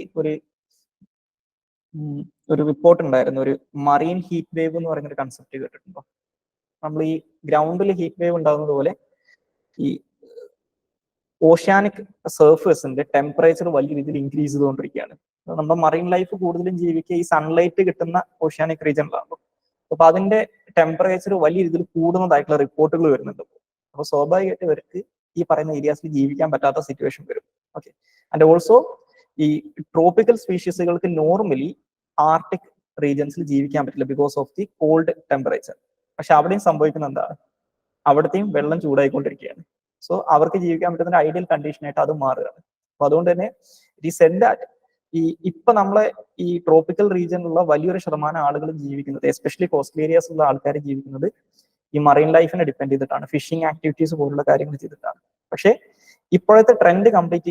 ഒരു report ഉണ്ടായിരുന്നു, ഒരു marine heat wave എന്ന് പറയുന്ന ഒരു കൺസെപ്റ്റ് കേട്ടിട്ടുണ്ടോ? നമ്മൾ ഈ ഗ്രൗണ്ടിൽ ഹീറ്റ് വേവ് ഉണ്ടാകുന്നത് പോലെ ഈ ഓഷ്യാനിക് സർഫേസിന്റെ ടെമ്പറേച്ചർ വലിയ രീതിയിൽ ഇൻക്രീസ് ചെയ്തുകൊണ്ടിരിക്കുകയാണ്. നമ്മുടെ മറൈൻ ലൈഫ് കൂടുതലും ജീവിക്കുക ഈ സൺലൈറ്റ് കിട്ടുന്ന ഓഷ്യാനിക് റീജിയനിലാണല്ലോ. അപ്പൊ അതിന്റെ ടെമ്പറേച്ചർ വലിയ രീതിയിൽ കൂടുന്നതായിട്ടുള്ള റിപ്പോർട്ടുകൾ വരുന്നുണ്ട്. അപ്പൊ സ്വാഭാവികമായിട്ട് ഇവർക്ക് ഈ പറയുന്ന ഏരിയാസിൽ ജീവിക്കാൻ പറ്റാത്ത സിറ്റുവേഷൻ വരും. ഓക്കെ, ആൻഡ് ഓൾസോ ഈ ട്രോപ്പിക്കൽ സ്പീഷീസുകൾക്ക് നോർമലി ആർട്ടിക് റീജിയൻസിൽ ജീവിക്കാൻ പറ്റില്ല because of the cold temperature. പക്ഷെ അവിടെയും സംഭവിക്കുന്ന എന്താണ്, അവിടത്തെയും വെള്ളം ചൂടായിക്കൊണ്ടിരിക്കുകയാണ്. സോ അവർക്ക് ജീവിക്കാൻ പറ്റുന്ന ഐഡിയൽ കണ്ടീഷൻ ആയിട്ട് അത് മാറുകയാണ്. അപ്പൊ അതുകൊണ്ട് തന്നെ ഇറ്റ് ഈസ് സെഡ് ദാറ്റ് ഇപ്പൊ നമ്മളെ ഈ ട്രോപ്പിക്കൽ റീജിയനിലുള്ള വലിയൊരു ശതമാനം ആളുകൾ ജീവിക്കുന്നത്, എസ്പെഷ്യലി കോസ്റ്റൽ ഏരിയാസ് ഉള്ള ആൾക്കാർ ജീവിക്കുന്നത് ഈ മറൈൻ ലൈഫിനെ ഡിപ്പെൻഡ് ചെയ്തിട്ടാണ്, ഫിഷിംഗ് ആക്ടിവിറ്റീസ് പോലുള്ള കാര്യങ്ങൾ ചെയ്തിട്ടാണ്. പക്ഷേ ഇപ്പോഴത്തെ ട്രെൻഡ്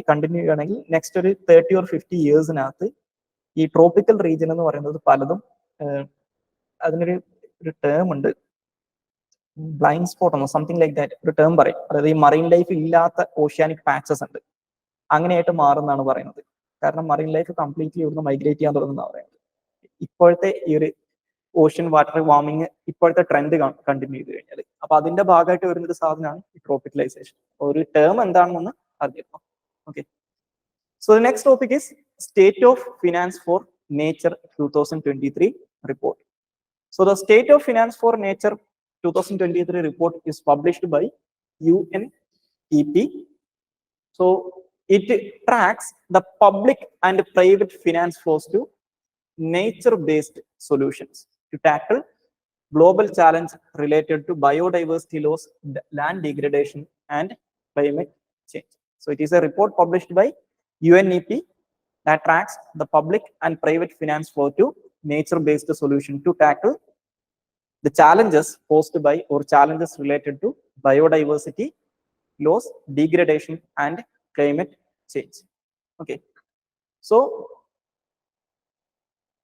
കണ്ടിന്യൂ ചെയ്യുകയാണെങ്കിൽ നെക്സ്റ്റ് ഒരു 30 or 50 ഇയേഴ്സിനകത്ത് ഈ ട്രോപ്പിക്കൽ റീജിയൻ എന്ന് പറയുന്നത് പലതും അതിനൊരു ടേം ഉണ്ട്, ബ്ലൈൻഡ് സ്പോട്ട് എന്നോ സംതിങ് ലൈക്ക് ദാറ്റ് ഒരു ടേം പറയും. അതായത് ഈ മറൈൻ ലൈഫ് ഇല്ലാത്ത ഓഷ്യാനിക് പാച്ചസ് ഉണ്ട്, അങ്ങനെയായിട്ട് മാറുന്നതാണ് പറയുന്നത്. കാരണം മറൈൻ ലൈഫ് കംപ്ലീറ്റ്ലി ഇവിടുന്ന് മൈഗ്രേറ്റ് ചെയ്യാൻ തുടങ്ങുന്നതാണ് പറയുന്നത്. ഇപ്പോഴത്തെ ഈ ഒരു ഓഷ്യൻ വാട്ടർ വാർമിങ് ഇപ്പോഴത്തെ ട്രെൻഡ് കണ്ടിന്യൂ ചെയ്ത് കഴിഞ്ഞാൽ, അപ്പൊ അതിന്റെ ഭാഗമായിട്ട് വരുന്നൊരു സാധനമാണ് ഈ ട്രോപ്പിക്കലൈസേഷൻ. ഒരു ടേം എന്താണെന്ന് Okay. So the next topic is State of Finance for Nature 2023 report. So the State of Finance for Nature 2023 report is published by UNEP. So it tracks the public and private finance flows to nature-based solutions to tackle global challenge related to biodiversity loss, land degradation, and climate change. So it is a report published by UNEP that tracks the public and private finance flow to nature-based solution to tackle the challenges posed by or challenges related to biodiversity loss, degradation, and climate change. Okay. So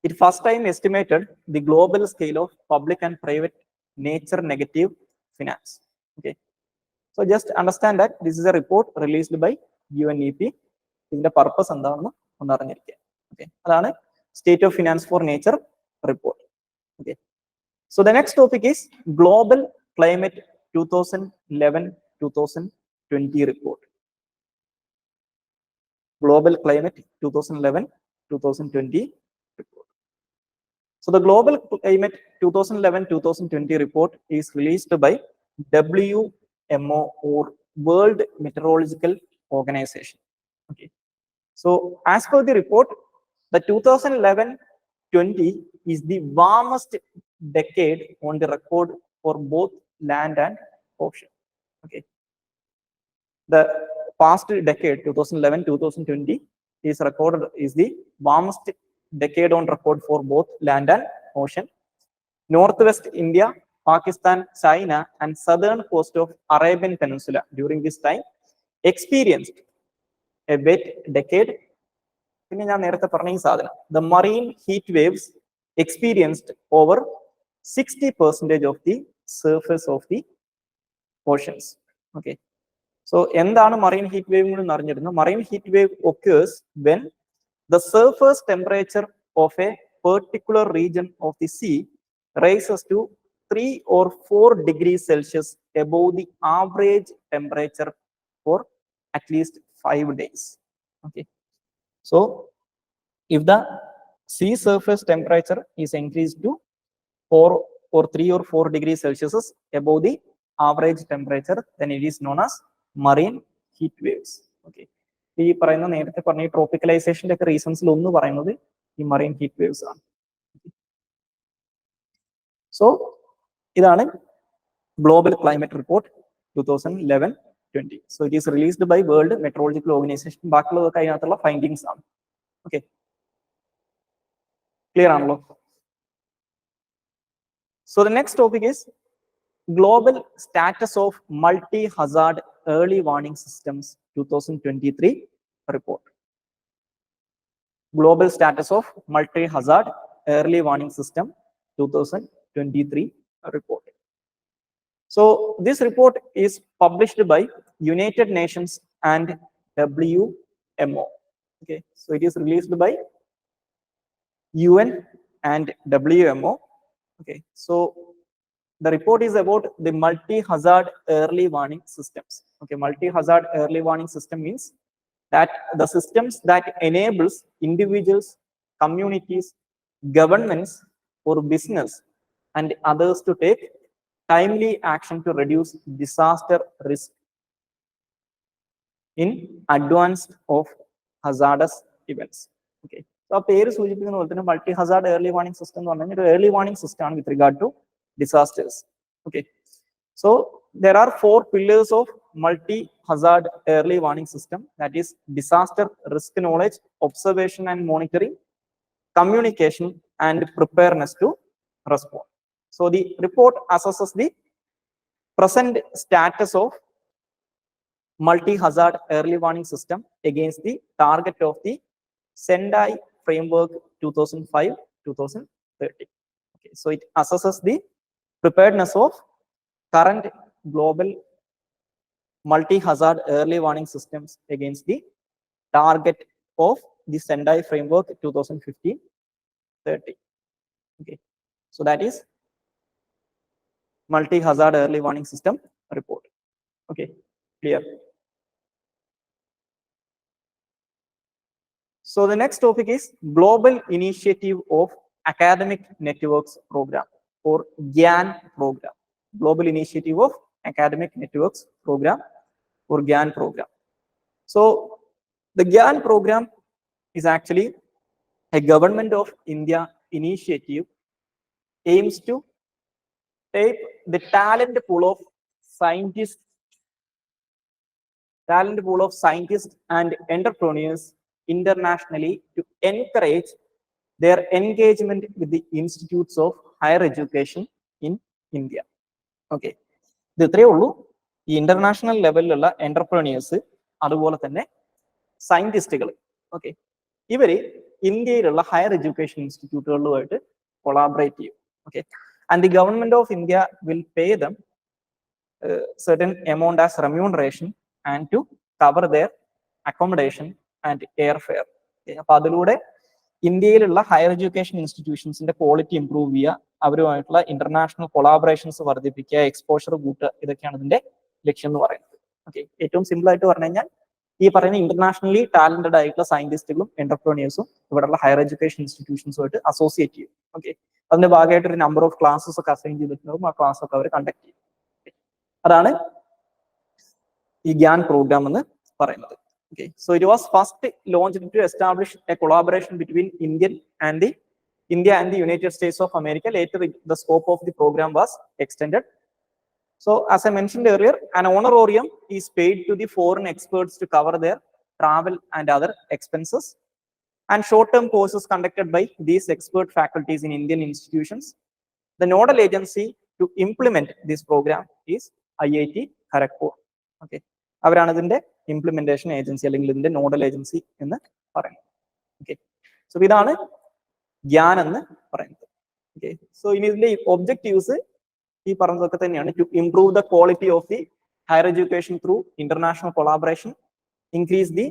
it first time estimated the global scale of public and private nature negative finance. Okay. So just understand that this is a report released by UNEP. The purpose and okay. State of Finance for Nature report. Okay. So the next topic is Global Climate 2011-2020 report. Global Climate 2011-2020 report. So the Global Climate 2011-2020 report is released by WMO or World Meteorological Organization. Okay. So as per the report, the 2011-20 is the warmest decade on the record for both land and ocean. Okay. The past decade, 2011-2020, is recorded is the warmest decade on record for both land and ocean. Northwest India, Pakistan, China, and southern coast of Arabian Peninsula during this time experienced a wet decade. The marine heat waves experienced over 60% of the surface of the oceans. Okay. So, എന്താണ് marine heat wave എന്ന് അറിഞ്ഞിരുന്നു? Marine heat wave occurs when the surface temperature of a particular region of the sea rises to 3 or 4 degrees Celsius above the average temperature for at least 5 days. Okay. So, if the sea surface temperature is increased to 4 or 3 or 4 degrees Celsius above the average temperature, then it is known as marine heat waves. Okay. ഈ പറയുന്ന നേരത്തെ പറഞ്ഞ ഈ ട്രോപ്പിക്കലൈസേഷന്റെ ഒക്കെ റീസൺസിൽ ഒന്ന് പറയുന്നത് ഈ marine heat waves ആണ്. സോ ഇതാണ് global climate report 2011-20. So it is released by world meteorological organization. ബാക്കിയുള്ളതൊക്കെ അതിനകത്തുള്ള ഫൈൻഡിങ്സ് ആണ്. ഓക്കെ, ക്ലിയർ ആണല്ലോ? So the next topic is Global Status of Multi-Hazard Early Warning Systems 2023 report. Global Status of Multi-Hazard Early Warning System 2023 report. So this report is published by United Nations and WMO. Okay, so it is released by UN and WMO. Okay, so the report is about the multi-hazard early warning systems. Okay, multi-hazard early warning system means that the systems that enables individuals, communities, governments, or business and others to take timely action to reduce disaster risk in advance of hazardous events. Okay, so a പേര് സൂചിപ്പിക്കുന്ന പോലെ തന്നെ multi-hazard early warning system എന്ന് പറഞ്ഞാൽ ഒരു early warning system ആണ് with regard to disasters. Okay, so there are 4 pillars of multi-hazard early warning system, that is disaster risk knowledge, observation and monitoring, communication, and preparedness to respond. So the report assesses the present status of multi-hazard early warning system against the target of the Sendai Framework 2005-2030. Okay, so it assesses the preparedness of current global multi-hazard early warning systems against the target of the Sendai Framework 2015-30. Okay, so that is multi-hazard early warning system report. Okay, clear? So the next topic is Global Initiative of Academic Networks Program, or GAN program. Global Initiative of Academic Networks Program, or GAN program. So the GAN program is actually a Government of India initiative aims to tape the talent pool of scientists and entrepreneurs internationally to encourage their engagement with the institutes of higher education in India. Okay. ഇത് ഇത്രയേ ഉള്ളൂ. ഈ international ലെവലിലുള്ള entrepreneurs, അതുപോലെ തന്നെ സയന്റിസ്റ്റുകൾ, okay, ഇവര് ഇന്ത്യയിലുള്ള higher education ഇൻസ്റ്റിറ്റ്യൂട്ടുകളുമായിട്ട് collaborate ചെയ്യും. Okay, and the government of India will pay dum certain amount as remuneration and to cover their accommodation and airfare. അപ്പൊ അതിലൂടെ ഇന്ത്യയിലുള്ള ഹയർ എഡ്യൂക്കേഷൻ ഇൻസ്റ്റിറ്റ്യൂഷൻസിന്റെ ക്വാളിറ്റി ഇംപ്രൂവ് ചെയ്യുക, അവരുമായിട്ടുള്ള ഇന്റർനാഷണൽ കൊളാബറേഷൻസ് വർദ്ധിപ്പിക്കുക, എക്സ്പോഷർ കൂട്ടുക, ഇതൊക്കെയാണ് ഇതിന്റെ ലക്ഷ്യം എന്ന് പറയുന്നത്. ഓക്കെ, ഏറ്റവും സിമ്പിൾ ആയിട്ട് പറഞ്ഞു കഴിഞ്ഞാൽ ഈ പറയുന്ന ഇന്റർനാഷണലി ടാലന്റഡ് ആയിട്ടുള്ള സയന്റിസ്റ്റുകളും എന്റർപ്രണേഴ്സും ഇവിടെയുള്ള ഹയർ എഡ്യൂക്കേഷൻ ഇൻസ്റ്റിറ്റ്യൂഷൻസുമായിട്ട് അസോസിയേറ്റ് ചെയ്യും. ഓക്കെ, അതിന്റെ ഭാഗമായിട്ട് ഒരു നമ്പർ ഓഫ് ക്ലാസ്സസ് ഒക്കെ അസൈൻ ചെയ്തിട്ടുണ്ടാവും. ആ ക്ലാസ് ഒക്കെ അവർ കണ്ടക്ട് ചെയ്യും. അതാണ് ഈ GAN പ്രോഗ്രാം എന്ന് പറയുന്നത്. Okay, so it was first launched to establish a collaboration between India and the United States of America. Later, the scope of the program was extended. So, as I mentioned earlier, an honorarium is paid to the foreign experts to cover their travel and other expenses. And short-term courses conducted by these expert faculties in Indian institutions. The nodal agency to implement this program is IIT Kharagpur. Okay, അവരാണ് ഇതിന്റെ implementation agency, അല്ലെങ്കിൽ ഇതിന്റെ nodal agency എന്ന് പറയുന്നത്. Okay, so ഇതാണ് GAN എന്ന് പറയുന്നത്. Okay, so ഇനി ഇതിന്റെ ഒബ്ജക്റ്റീവ്സ് ഈ പറഞ്ഞതൊക്കെ തന്നെയാണ്. To improve the quality of the higher education through international collaboration, increase the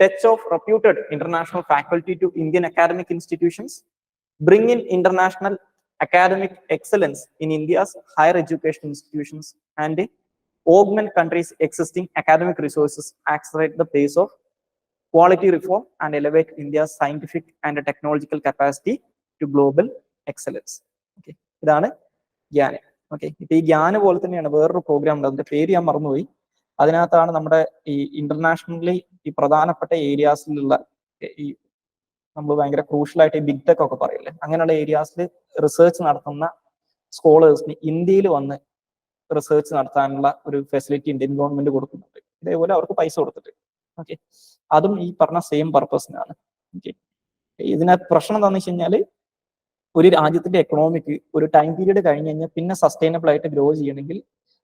touch of reputed international faculty to Indian academic institutions, bring in international academic excellence in India's higher education institutions, and augment countries' existing academic resources, accelerate the pace of quality reform, and elevate India's scientific and technological capacity to global excellence. Okay, ഇതാണ് GAN. Okay, ഇപ്പൊ ഈ GAN പോലെ തന്നെയാണ് വേറൊരു programme ഉണ്ട്, അതിന്റെ പേര് ഞാൻ മറന്നുപോയി. അതിനകത്താണ് നമ്മുടെ ഈ ഇന്റർനാഷണലി ഈ പ്രധാനപ്പെട്ട ഏരിയാസിലുള്ള ഈ നമ്മൾ ഭയങ്കര ക്രൂഷ്യലായിട്ട് ഈ ബിഗ് ടെക് ഒക്കെ പറയില്ലേ, അങ്ങനെയുള്ള ഏരിയാസിൽ റിസർച്ച് നടത്തുന്ന സ്കോളേഴ്സിന് ഇന്ത്യയിൽ വന്ന് റിസർച്ച് നടത്താനുള്ള ഒരു ഫെസിലിറ്റി ഇന്ത്യൻ ഗവൺമെന്റ് കൊടുക്കുന്നുണ്ട്. ഇതേപോലെ അവർക്ക് പൈസ കൊടുത്തിട്ട്. ഓക്കെ, അതും ഈ പറഞ്ഞ സെയിം പർപ്പസിനാണ്. ഓക്കെ, ഇതിനകത്ത് പ്രശ്നം എന്താണെന്ന് വെച്ച് കഴിഞ്ഞാൽ ഒരു രാജ്യത്തിന്റെ എക്കണോമിക്ക് ഒരു ടൈം പീരീഡ് കഴിഞ്ഞ് കഴിഞ്ഞാൽ പിന്നെ സസ്റ്റൈനബിൾ ആയിട്ട് ഗ്രോ ചെയ്യണമെങ്കിൽ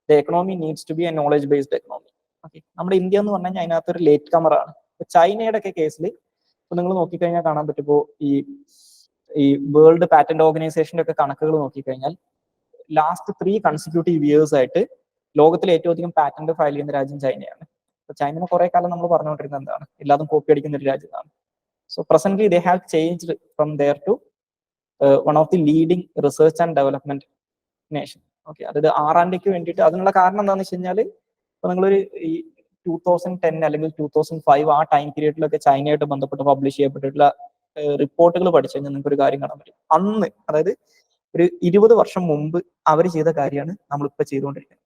the economy needs to be a knowledge based economy. Okay, നമ്മുടെ ഇന്ത്യ എന്ന് പറഞ്ഞു കഴിഞ്ഞാൽ അതിനകത്ത് ഒരു ലേറ്റ് കമറാണ്. ചൈനയുടെ ഒക്കെ കേസിൽ ഇപ്പൊ നിങ്ങൾ നോക്കിക്കഴിഞ്ഞാൽ കാണാൻ പറ്റുമോ, ഈ വേൾഡ് പാറ്റന്റ് ഓർഗനൈസേഷന്റെ ഒക്കെ കണക്കുകൾ നോക്കിക്കഴിഞ്ഞാൽ ലാസ്റ്റ് 3 കൺസിക്യൂട്ടീവ് ഇയേഴ്സ് ആയിട്ട് ലോകത്തിലെ ഏറ്റവും അധികം പാറ്റന്റ് ഫയൽ ചെയ്യുന്ന രാജ്യം ചൈനയാണ്. അപ്പൊ ചൈനയെ കുറെ കാലം നമ്മൾ പറഞ്ഞുകൊണ്ടിരുന്നത് എന്താണ്, എല്ലാതും കോപ്പി അടിക്കുന്ന ഒരു രാജ്യമാണ്. So presently they have changed from there to one of the leading research and development nation. Okay, അതായത് R&Dക്ക് വേണ്ടിയിട്ട്. അതിനുള്ള കാരണം എന്താണെന്ന് വെച്ച് കഴിഞ്ഞാൽ ഇപ്പൊ നിങ്ങളൊരു ഈ 2010 അല്ലെങ്കിൽ 2005 ആ ടൈം പീരീഡിലൊക്കെ ചൈനയായിട്ട് ബന്ധപ്പെട്ട് പബ്ലിഷ് ചെയ്യപ്പെട്ടിട്ടുള്ള റിപ്പോർട്ടുകൾ പഠിച്ചു കഴിഞ്ഞാൽ നിങ്ങൾക്ക് ഒരു കാര്യം കാണാൻ പറ്റും. അന്ന്, അതായത് ഒരു 20 വർഷം മുമ്പ് അവർ ചെയ്ത കാര്യമാണ് നമ്മളിപ്പോൾ ചെയ്തുകൊണ്ടിരിക്കുന്നത്.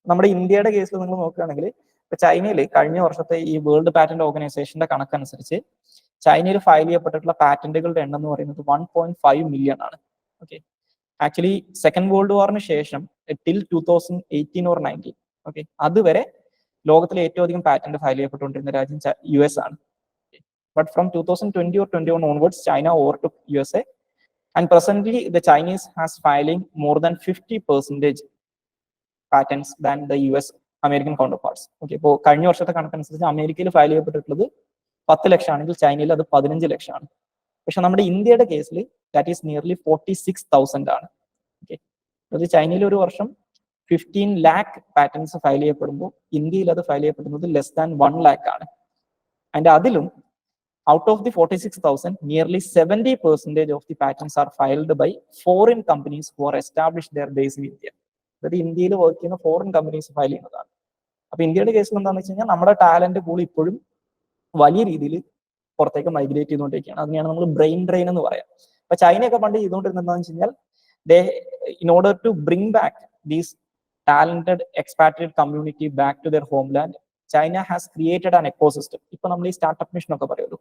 നമ്മുടെ ഇന്ത്യയുടെ കേസിൽ നിങ്ങൾ നോക്കുകയാണെങ്കിൽ ഇപ്പൊ ചൈനയിൽ കഴിഞ്ഞ വർഷത്തെ ഈ വേൾഡ് പാറ്റന്റ് ഓർഗനൈസേഷന്റെ കണക്കനുസരിച്ച് ചൈനയിൽ ഫയൽ ചെയ്യപ്പെട്ടിട്ടുള്ള പാറ്റന്റുകളുടെ എണ്ണം എന്ന് പറയുന്നത് 1.5 മില്യൺ ആണ്. ഓക്കെ, ആക്ച്വലി സെക്കൻഡ് വേൾഡ് വാറിന് ശേഷം ടിൽ 2018 or 19, ഓക്കെ, അതുവരെ ലോകത്തിലെ ഏറ്റവും അധികം പാറ്റന്റ് ഫയൽ ചെയ്യപ്പെട്ടുകൊണ്ടിരുന്ന രാജ്യം US ആണ്. But from 2020 or 21 onwards, China overtook USA, and presently the Chinese has filing more than 50% patents than the US American counterparts. Okay, ഇപ്പോൾ കഴിഞ്ഞ വർഷത്തെ കണക്കനുസരിച്ച് അമേരിക്കയിൽ ഫയൽ ചെയ്യപ്പെട്ടിട്ടുള്ളത് 10 ലക്ഷം ആണെങ്കിൽ ചൈനയിൽ അത് 15 ലക്ഷമാണ്. പക്ഷെ നമ്മുടെ ഇന്ത്യയുടെ കേസിൽ ദാറ്റ് ഈസ് നിയർലി 46,000 ആണ്. ഓക്കെ, അത് ചൈനയിൽ ഒരു വർഷം 15 lakh പാറ്റൻസ് ഫയൽ ചെയ്യപ്പെടുമ്പോൾ ഇന്ത്യയിൽ അത് ഫയൽ ചെയ്യപ്പെടുന്നത് ലെസ് ദാൻ 1 lakh ആണ്. ആൻഡ് അതിലും out of the 46,000, nearly 70% of the patents are filed by foreign companies who are established their base in India. അതായത് ഇന്ത്യയിൽ വർക്ക് ചെയ്യുന്ന ഫോറിൻ കമ്പനീസ് ഫയൽ ചെയ്യുന്നതാണ്. അപ്പൊ ഇന്ത്യയുടെ കേസിൽ എന്താണെന്ന് വെച്ച് കഴിഞ്ഞാൽ നമ്മുടെ ടാലന്റ് പൂൾ ഇപ്പോഴും വലിയ രീതിയിൽ പുറത്തേക്ക് മൈഗ്രേറ്റ് ചെയ്തുകൊണ്ടിരിക്കുകയാണ്. അതിനെയാണ് നമ്മൾ ബ്രെയിൻ ഡ്രെയിൻ എന്ന് പറയാം. അപ്പൊ ചൈനയൊക്കെ പണ്ട് ചെയ്തുകൊണ്ടിരുന്നത് എന്താണെന്ന് വെച്ച് കഴിഞ്ഞാൽ in order to bring back these talented expatriate community back to their homeland, China has created an ecosystem. ഇപ്പൊ നമ്മൾ ഈ സ്റ്റാർട്ടപ്പ് മിഷൻ ഒക്കെ പറയുമല്ലോ,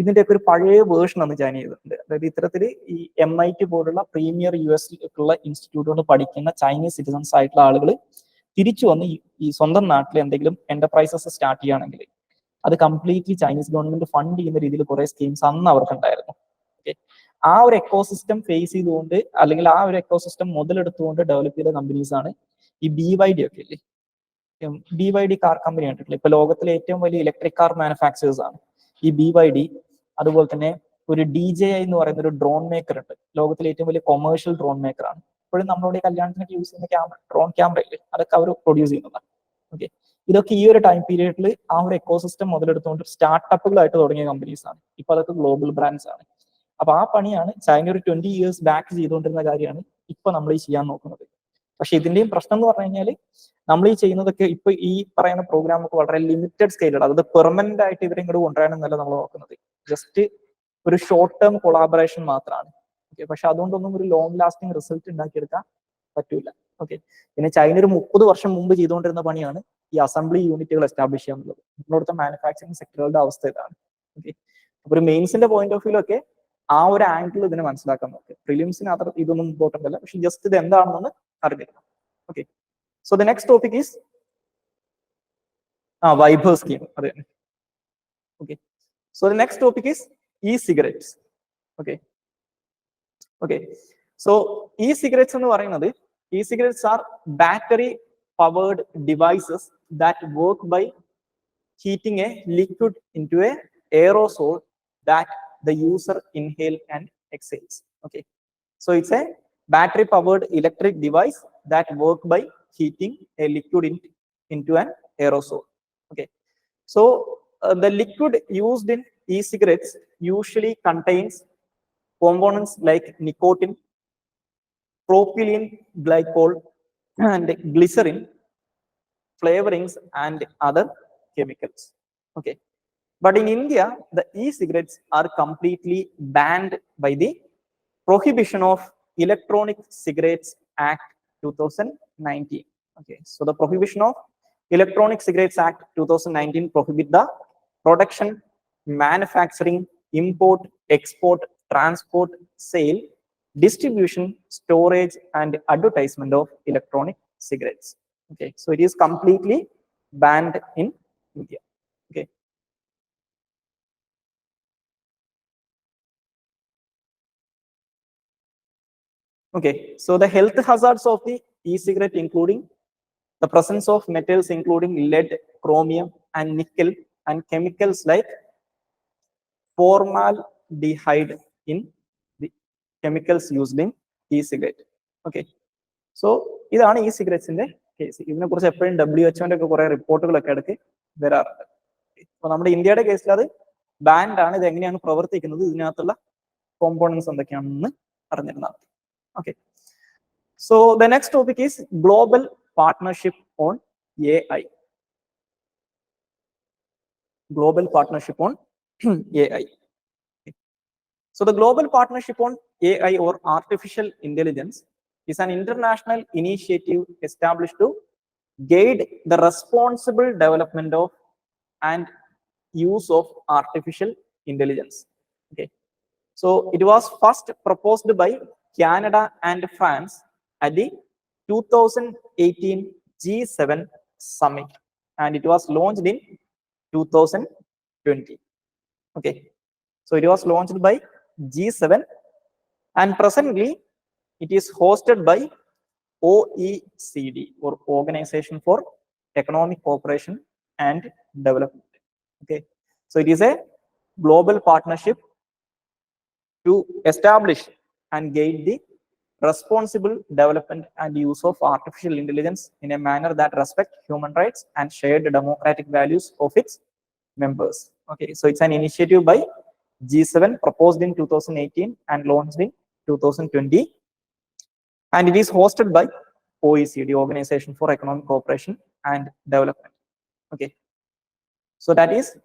ഇതിന്റെയൊക്കെ ഒരു പഴയ വേർഷൻ ആണ് ചൈന ചെയ്തിട്ടുണ്ട്. അതായത് ഇത്തരത്തിൽ ഈ MIT പോലുള്ള പ്രീമിയർ US ഉള്ള ഇൻസ്റ്റിറ്റ്യൂട്ടുകൾ പഠിക്കുന്ന ചൈനീസ് സിറ്റിസൺസ് ആയിട്ടുള്ള ആളുകൾ തിരിച്ചു വന്ന് ഈ സ്വന്തം നാട്ടിൽ എന്തെങ്കിലും എന്റർപ്രൈസസ് സ്റ്റാർട്ട് ചെയ്യുകയാണെങ്കിൽ അത് കംപ്ലീറ്റ്ലി ചൈനീസ് ഗവൺമെന്റ് ഫണ്ട് ചെയ്യുന്ന രീതിയിൽ കുറെ സ്കീംസ് അന്ന് അവർക്കുണ്ടായിരുന്നു. ഓക്കെ, ആ ഒരു എക്കോസിസ്റ്റം ഫേസ് ചെയ്തുകൊണ്ട് അല്ലെങ്കിൽ ആ ഒരു എക്കോസിസ്റ്റം മുതലെടുത്തുകൊണ്ട് ഡെവലപ്പ് ചെയ്ത കമ്പനീസ് ആണ് ഈ BYD ഒക്കെ ഇല്ലേ. BYD കാർ കമ്പനി കണ്ടിട്ടില്ല, ഇപ്പൊ ലോകത്തിലെ ഏറ്റവും വലിയ ഇലക്ട്രിക് കാർ മാനുഫാക്ചേഴ്സ് ആണ് ഈ BYD. അതുപോലെ തന്നെ ഒരു DJI എന്ന് പറയുന്ന ഒരു ഡ്രോൺ മേക്കർ ഉണ്ട്, ലോകത്തിലെ ഏറ്റവും വലിയ കൊമേഴ്ഷ്യൽ ഡ്രോൺ മേക്കർ ആണ്. ഇപ്പോഴും നമ്മുടെ കല്യാണത്തിനൊക്കെ യൂസ് ചെയ്യുന്ന ക്യാമറ, ഡ്രോൺ ക്യാമറ ഇല്ലേ, അതൊക്കെ അവർ പ്രൊഡ്യൂസ് ചെയ്യുന്നതാണ്. ഓക്കെ, ഇതൊക്കെ ഈ ഒരു ടൈം പീരീഡിൽ ആ ഒരു എക്കോസിസ്റ്റം മുതലെടുത്തുകൊണ്ട് സ്റ്റാർട്ടപ്പുകളായിട്ട് തുടങ്ങിയ കമ്പനീസ് ആണ്. ഇപ്പൊ അതൊക്കെ ഗ്ലോബൽ ബ്രാൻഡ്സ് ആണ്. അപ്പൊ ആ പണിയാണ് ചൈന ഒരു 20 years ബാക്ക് ചെയ്തുകൊണ്ടിരുന്ന കാര്യമാണ് ഇപ്പൊ നമ്മൾ ഈ ചെയ്യാൻ നോക്കുന്നത്. പക്ഷെ ഇതിന്റെയും പ്രശ്നം എന്ന് പറഞ്ഞു കഴിഞ്ഞാൽ നമ്മൾ ഈ ചെയ്യുന്നതൊക്കെ ഇപ്പൊ ഈ പറയുന്ന പ്രോഗ്രാം ഒക്കെ വളരെ ലിമിറ്റഡ് സ്കെയിലാണ്. അത് പെർമനന്റ് ആയിട്ട് ഇവരെ ഇങ്ങോട്ട് കൊണ്ടുവരാനെന്നല്ല നമ്മൾ നോക്കുന്നത്, ജസ്റ്റ് ഒരു ഷോർട്ട് ടേം കൊളാബറേഷൻ മാത്രമാണ്. ഓക്കെ, പക്ഷെ അതുകൊണ്ടൊന്നും ഒരു ലോങ് ലാസ്റ്റിംഗ് റിസൾട്ട് ഉണ്ടാക്കിയെടുക്കാൻ പറ്റൂല. ഓക്കെ, പിന്നെ ചൈന ഒരു 30 വർഷം മുമ്പ് ചെയ്തുകൊണ്ടിരുന്ന പണിയാണ് ഈ അസംബ്ലി യൂണിറ്റുകൾ എസ്റ്റാബ്ലിഷ് ചെയ്യുക എന്നുള്ളത്. ഇവിടുത്തെ മാനുഫാക്ചറിങ് സെക്ടറുകളുടെ അവസ്ഥ ഇതാണ്. ഓക്കെ, അപ്പൊ ഒരു മെയിൻസിന്റെ പോയിന്റ് ഓഫ് വ്യൂ ഒക്കെ ആ ഒരു ആംഗിൾ ഇതിനെ മനസ്സിലാക്കാൻ നോക്കുക. പ്രിലിംസിന് അത്ര ഇതൊന്നും ഇമ്പോർട്ടന്റ് അല്ല, പക്ഷെ ജസ്റ്റ് ഇത് എന്താണെന്ന് അറിഞ്ഞിരിക്കണം. Okay, so the next topic is viber scheme. അതെ, okay. So the next topic is e-cigarettes. Okay, okay. So e-cigarettes എന്ന് പറയുന്നത്, e-cigarettes are battery powered devices that work by heating a liquid into a aerosol that the user inhale and exhales. Okay, so it's a battery powered electric device that work by heating a liquid into an aerosol. Okay, so the liquid used in e-cigarettes usually contains components like nicotine, propylene glycol and glycerin, flavorings and other chemicals. Okay, but in India, the e-cigarettes are completely banned by the Prohibition of Electronic Cigarettes Act 2019. Okay, so the Prohibition of Electronic Cigarettes Act 2019 prohibit the production, manufacturing, import, export, transport, sale, distribution, storage, and advertisement of electronic cigarettes. Okay, so it is completely banned in India. Okay. Okay, so the health hazards of the e-cigarette including the presence of metals including lead, chromium, and nickel, and chemicals like formaldehyde in the chemicals used in e-cigarette. Okay, so ഇതാണ് e-cigarettes ന്റെ case. ഇതിനെ കുറിച്ച് എപ്പോഴും WHO ഒക്കെ കുറെ റിപ്പോർട്ടുകളൊക്കെ ഇടയ്ക്ക് വരാറുണ്ട്. അപ്പൊ നമ്മുടെ ഇന്ത്യയുടെ കേസിൽ അത് ബാൻഡ് ആണ്. ഇത് എങ്ങനെയാണ് പ്രവർത്തിക്കുന്നത്, ഇതിനകത്തുള്ള കോമ്പോണൻസ് എന്തൊക്കെയാണെന്ന് അറിഞ്ഞിരുന്നാൽ. Okay, so the next topic is global partnership on AI. Global partnership on AI. So the global partnership on AI or artificial intelligence is an international initiative established to guide the responsible development of and use of artificial intelligence. Okay, so it was first proposed by Canada and France at the 2018 G7 summit, and it was launched in 2020. Okay, so it was launched by G7, and presently it is hosted by OECD or Organization for Economic Cooperation and Development. Okay, so it is a global partnership to establish and guide the responsible development and use of artificial intelligence in a manner that respects human rights and shared democratic values of its members. Okay, so it's an initiative by G7 proposed in 2018 and launched in 2020, and it is hosted by OECD, Organization for Economic Cooperation and Development. Okay, so that is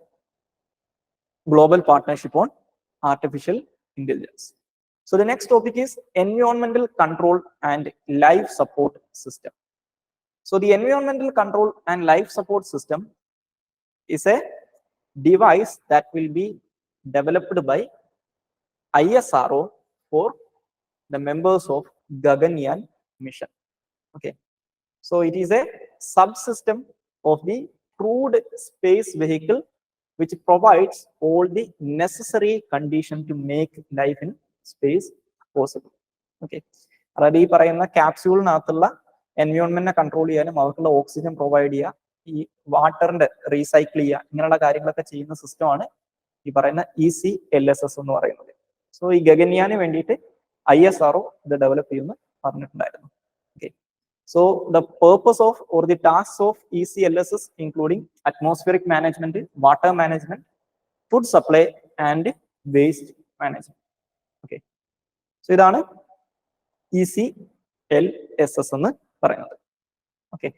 global partnership on artificial intelligence. So the next topic is environmental control and life support system. So the environmental control and life support system is a device that will be developed by ISRO for the members of Gaganyaan mission. Okay, so it is a subsystem of the crewed space vehicle which provides all the necessary condition to make life in space possible. Okay, അതായത് ഈ പറയുന്ന ക്യാപ്സ്യൂളിനകത്തുള്ള എൻവയോൺമെന്റിനെ control ചെയ്യാനും അവർക്കുള്ള oxygen provide ചെയ്യുക, ഈ വാട്ടറിന്റെ recycle ചെയ്യുക, ഇങ്ങനെയുള്ള കാര്യങ്ങളൊക്കെ ചെയ്യുന്ന സിസ്റ്റമാണ് ഈ പറയുന്ന ECLSS എന്ന് പറയുന്നത്. സോ ഈ ഗഗൻയാന് വേണ്ടിയിട്ട് ISRO ഇത് ഡെവലപ്പ് ചെയ്യുമെന്ന് പറഞ്ഞിട്ടുണ്ടായിരുന്നു. Okay, so the purpose of or the tasks of ECLSS including atmospheric management, water management, food supply and waste management. Okay, so ഇതാണ് ECLSS എന്ന് പറയുന്നത്. Okay,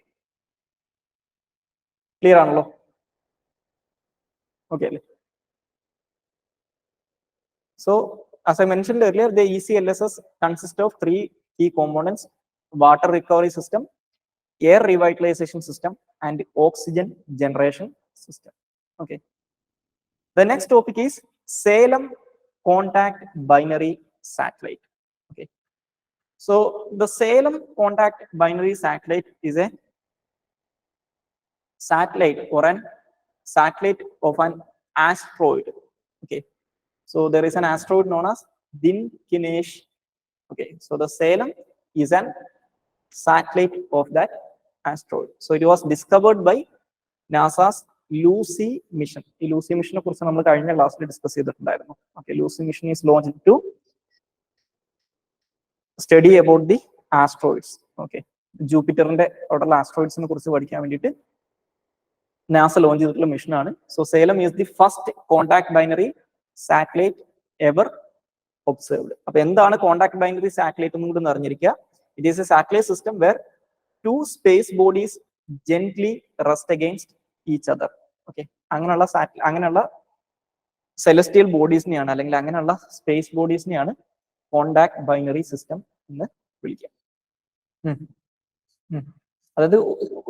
clear ആണല്ലോ? Okay, so as I mentioned earlier, the ECLSS consists of three key components: water recovery system, air revitalization system, and oxygen generation system. Okay, the next topic is Salem contact binary satellite. Okay, so the Salem contact binary satellite is a satellite or an satellite of an asteroid. Okay, so there is an asteroid known as Dinkinesh. Okay, so the Salem is an satellite of that asteroid. So it was discovered by NASA's Lucy mission. ഈ Lucy മിഷനെ കുറിച്ച് നമ്മൾ കഴിഞ്ഞ ക്ലാസ്സിൽ discuss ചെയ്തിട്ടുണ്ടായിരുന്നു. Okay, Lucy mission is launched to study about the asteroids. Okay, ജൂപ്പിറ്ററിന്റെ അവിടെയുള്ള ആസ്ട്രോയിഡ്സിനെ കുറിച്ച് പഠിക്കാൻ വേണ്ടിയിട്ട് നാസ ലോഞ്ച് ചെയ്തിട്ടുള്ള മിഷനാണ്. So Selam is the first contact binary satellite ever observed. അപ്പൊ എന്താണ് കോണ്ടാക്ട് ബൈനറി സാറ്റലൈറ്റ് എന്നും കൂടി അറിഞ്ഞിരിക്കുക. It is a satellite system where two space bodies gently rest against each other. Okay, അങ്ങനെയുള്ള സെലസ്റ്റിയൽ ബോഡീസിനെയാണ് അല്ലെങ്കിൽ അങ്ങനെയുള്ള സ്പേസ് ബോഡീസിനെയാണ് കോണ്ടാക്ട് ബൈനറി സിസ്റ്റം എന്ന് വിളിക്കുക. അതായത്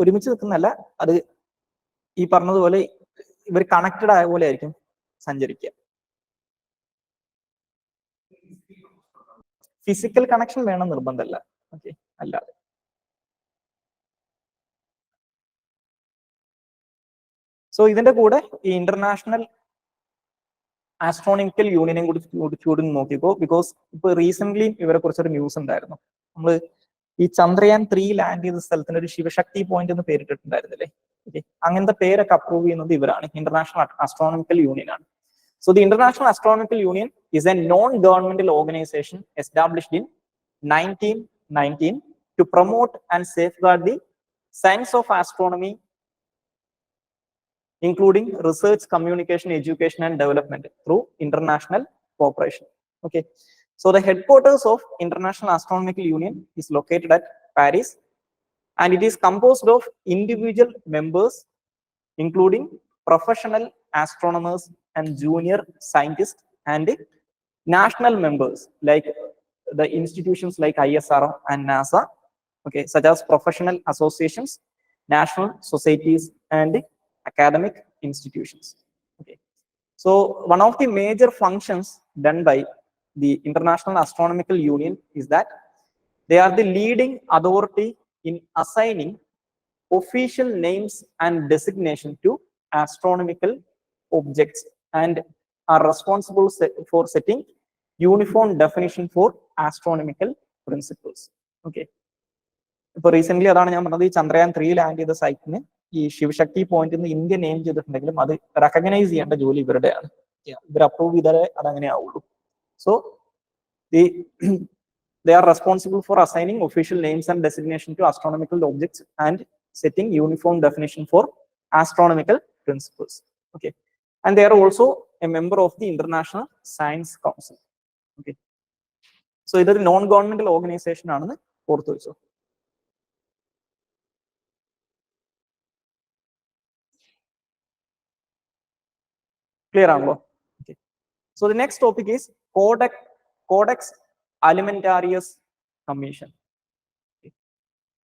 ഒരുമിച്ച് നിൽക്കുന്നല്ല, അത് ഈ പറഞ്ഞതുപോലെ ഇവർ കണക്റ്റഡ് ആയ പോലെ ആയിരിക്കും സഞ്ചരിക്കുക. ഫിസിക്കൽ കണക്ഷൻ വേണം നിർബന്ധമല്ല. ഓക്കെ, അല്ലാതെ സോ ഇതിന്റെ കൂടെ ഈ ഇന്റർനാഷണൽ ആസ്ട്രോണമിക്കൽ യൂണിയനെ കൂടി നോക്കിക്കോ. ബിക്കോസ് ഇപ്പൊ റീസെന്റ് ഇവരെ കുറിച്ചൊരു ന്യൂസ് ഉണ്ടായിരുന്നു. നമ്മള് ഈ ചന്ദ്രയാൻ 3 ലാൻഡ് ചെയ്ത സ്ഥലത്തിന് ഒരു ശിവശക്തി പോയിന്റ് എന്ന് പേരിട്ടിട്ടുണ്ടായിരുന്നില്ലേ? ഓക്കെ, അങ്ങനത്തെ പേരൊക്കെ അപ്രൂവ് ചെയ്യുന്നത് ഇവരാണ്, ഇന്റർനാഷണൽ ആസ്ട്രോണമിക്കൽ യൂണിയൻ ആണ്. So the International Astronomical Union is a non-governmental organization established in 1919 to promote and safeguard the science of astronomy, including research, communication, education, and development through international cooperation. Okay, so the headquarters of International Astronomical Union is located at Paris, and it is composed of individual members, including professional astronomers and junior scientists, and national members like the institutions like ISRO and NASA, okay, such as professional associations, national societies, and academic institutions. Okay, so one of the major functions done by the International Astronomical Union is that they are the leading authority in assigning official names and designation to astronomical objects and are responsible for setting uniform definition for astronomical principles. Okay, ഇപ്പൊ recent അതാണ് ഞാൻ പറഞ്ഞത്, ഈ Chandrayaan 3 land ചെയ്ത സൈറ്റിന് ഈ Sivasakthi point എന്ന് India name ചെയ്തിട്ടുണ്ടെങ്കിലും അത് റെക്കഗ്നൈസ് ചെയ്യേണ്ട ജോലി ഇവരുടെയാണ്. ഇവർ അപ്രൂവ് ചെയ്താലേ അതങ്ങനെ ആവുള്ളൂ. So they are responsible for assigning official names and designation to astronomical objects and setting uniform definition for astronomical principles. Okay, and they are also a member of the International Science Council. Okay, so ഇതൊരു non governmental organisation ആണെന്ന് ഓർത്തു വെച്ചോ. Clear ആണല്ലോ? So the next topic is Codex Alimentarius Commission.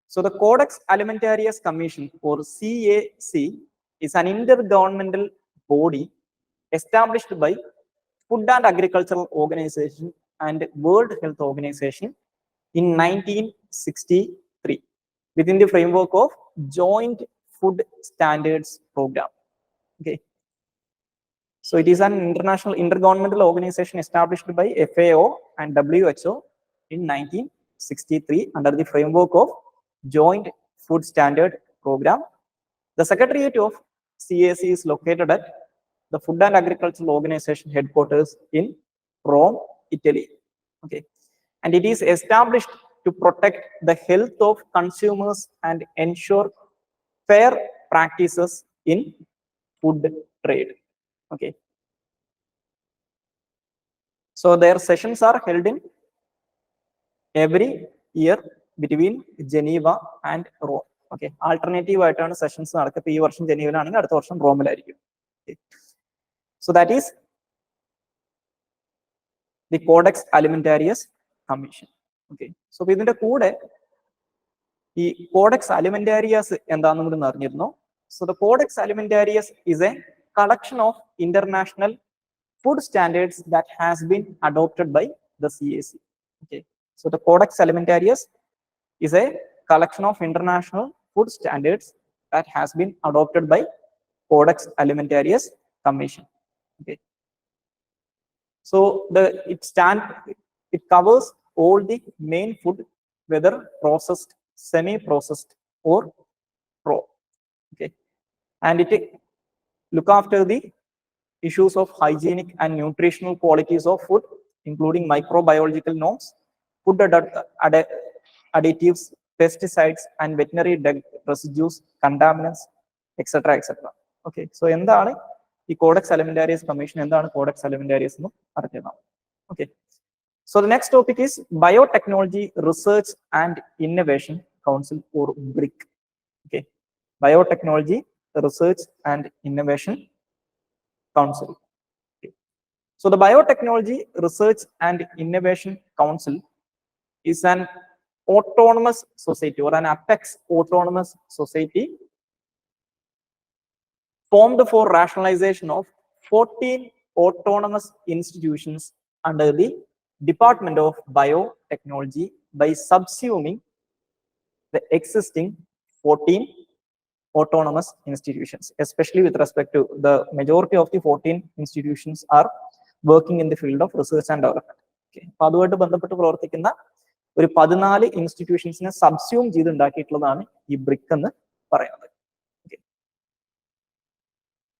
So the Codex Alimentarius Commission, or CAC, is an intergovernmental body established by Food and Agricultural Organization and World Health Organization in 1963 within the framework of Joint Food Standards Program. Okay. So it is an international intergovernmental organization established by FAO and WHO in 1963 under the framework of Joint Food Standard Program. The Secretariat of CAC is located at the Food and Agricultural Organization headquarters in Rome, Italy. Okay. And it is established to protect the health of consumers and ensure fair practices in food trade. Okay. So their sessions are held in every year between Geneva and Rome. Okay. Alternative ആയിട്ടാണ് sessions നടക്കുക. ഇപ്പോൾ ഈ വർഷം ജനീവയിലാണെങ്കിൽ അടുത്ത വർഷം റോമിലായിരിക്കും. So that is the Codex Alimentarius Commission. Okay. So ഇതിന്റെ കൂടെ ഈ Codex Alimentarius എന്താണെന്നും കൂടി അറിഞ്ഞിരുന്നു. So the Codex Alimentarius is a collection of international food standards that has been adopted by the CAC. Okay. So the Codex Alimentarius is a collection of international food standards that has been adopted by Codex Alimentarius Commission. Okay. So it covers all the main food, whether processed, semi-processed, or raw. Okay. And it look after the issues of hygienic and nutritional qualities of food, including microbiological norms, food additives, pesticides, and veterinary residues, contaminants, etc. etc. Okay. So എന്താണ് ഈ Codex Alimentarius Commission? എന്താണ് Codex Alimentarius എന്ന് അറിയണം. Okay. So the next topic is Biotechnology Research and Innovation Council, or BRIC. Okay. Biotechnology Research and Innovation Council. Okay. So the Biotechnology Research and Innovation Council is an autonomous society, or an apex autonomous society formed for rationalization of 14 autonomous institutions under the Department of Biotechnology by subsuming the existing 14 autonomous institutions, especially with respect to the majority of the 14 institutions are working in the field of research and development. Okay. അപ്പോൾ അതുമായിട്ട് ബന്ധപ്പെട്ട് പ്രവർത്തിക്കുന്ന ഒരു 14 ഇൻസ്റ്റിറ്റ്യൂഷൻസിനെ subsume ചെയ്ത് ഉണ്ടാക്കിയിട്ടുള്ളതാണ് ഈ brick എന്ന് പറയുന്നത്.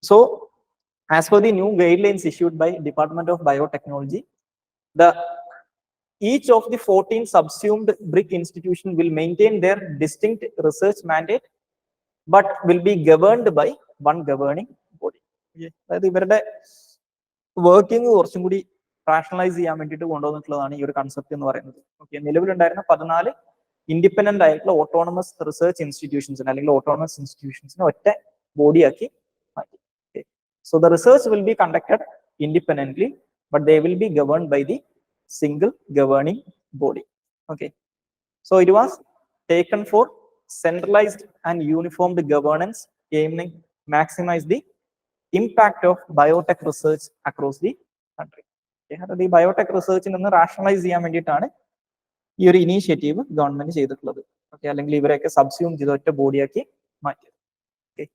So as per the new guidelines issued by Department of Biotechnology, each of the 14 subsumed BRIC institution will maintain their distinct research mandate, but will be governed by one governing body. അതായത് ഇവരുടെ working കുറച്ചും കൂടി rationalise ചെയ്യാൻ വേണ്ടിയിട്ട് കൊണ്ടുവന്നിട്ടുള്ളതാണ് ഈ ഒരു concept എന്ന് പറയുന്നത്. ഓക്കെ. നിലവിലുണ്ടായിരുന്ന 14 ഇൻഡിപെൻഡന്റ് ആയിട്ടുള്ള ഓട്ടോണമസ് റിസർച്ച് ഇൻസ്റ്റിറ്റ്യൂഷൻസിന് അല്ലെങ്കിൽ ഓട്ടോണമസ് ഇൻസ്റ്റിറ്റ്യൂഷൻസിനെ ഒറ്റ ബോഡിയാക്കി മാറ്റി. So the research will be conducted independently, but they will be governed by the single governing body. Okay. So it was taken for centralized and uniformed governance, aiming maximize the impact of biotech research across the country. The biotech research in rationalize ചെയ്യാൻ വേണ്ടിയിട്ടാണ് ഈ ഒരു initiative government ചെയ്തിട്ടുള്ളത്. Okay. അല്ലെങ്കിൽ ഇവരെയൊക്കെ subsume ചെയ്ത് ഒറ്റ ബോഡിയാക്കി മാറ്റിയത്. ഓക്കെ.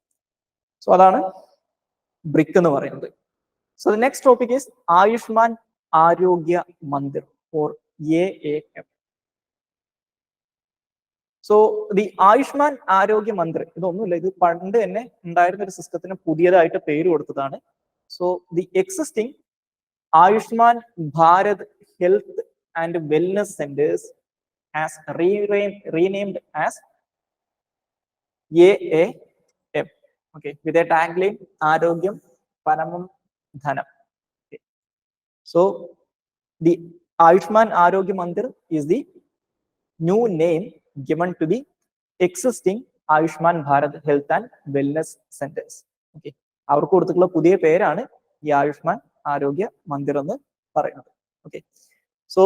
സോ അതാണ് ബ്രിക് എന്ന് പറയുന്നത്. So the next topic is Ayushman Arogya Mandir, or AAM. So the Ayushman Arogya Mandir, ഇതൊന്നുമില്ല, ഇത് പണ്ട് തന്നെ ഉണ്ടായിരുന്ന ഒരു സിസ്റ്റത്തിന് പുതിയതായിട്ട് പേര് കൊടുത്തതാണ്. So the existing Ayushman Bharat Health and Wellness Centers has renamed as AAM. Okay, with a tagline Arogyam Paramam Dhanam. Okay. So the Ayushman Arogya Mandir is the new name given to the existing Ayushman Bharat Health and Wellness Centers. Okay. അവർക്ക് കൊടുത്തിട്ടുള്ള പുതിയ പേരാണ് ഈ ആയുഷ്മാൻ ആരോഗ്യ മന്ദിർ എന്ന് പറയുന്നത്. Okay, so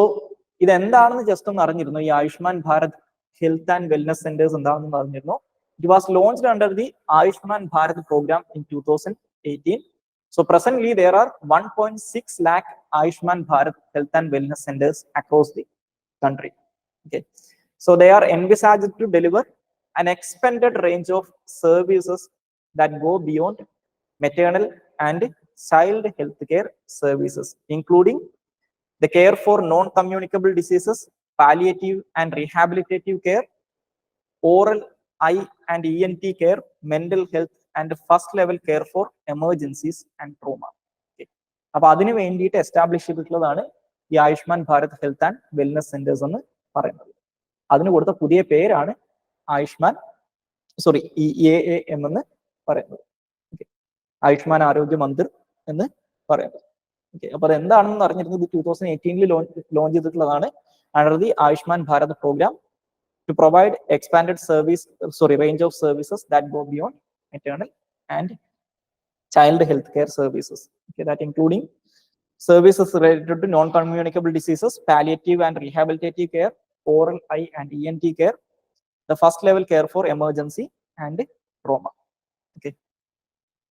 ഇതെന്താണെന്ന് just ഒന്ന് അറിഞ്ഞിരുന്നു. ഈ Ayushman Bharat health and wellness centres എന്താണെന്ന് അറിഞ്ഞിരുന്നു. It was launched under the Ayushman Bharat program in 2018. So presently there are 1.6 lakh Ayushman Bharat health and wellness centers across the country. Okay, so they are envisaged to deliver an expanded range of services that go beyond maternal and child health care services, including the care for non-communicable diseases, palliative and rehabilitative care, oral, eye and ENT care, mental health and first level care for emergencies and trauma. Okay, അപ്പോൾ അതിനു വേണ്ടിയിട്ട് establish ചെയ്തിട്ടുള്ളതാണ് ഈ Ayushman Bharat health and wellness centres എന്ന് പറയുന്നത്. അതിന് കൊടുത്ത പുതിയ പേരാണ് EAA എന്ന് പറയുന്നത്. ആയുഷ്മാൻ ആരോഗ്യ മന്ദിർ എന്ന് പറയുന്നത്. ഓക്കെ, അപ്പൊ അത് എന്താണെന്ന് അറിഞ്ഞിരുന്നത് 2018 ലോഞ്ച് ചെയ്തിട്ടുള്ളതാണ് under the Ayushman Bharat programme to provide expanded range of services that go beyond maternal and child healthcare services. Okay, that including services related to non-communicable diseases, palliative and rehabilitative care, oral, eye and ENT care, the first level care for emergency and trauma. Okay,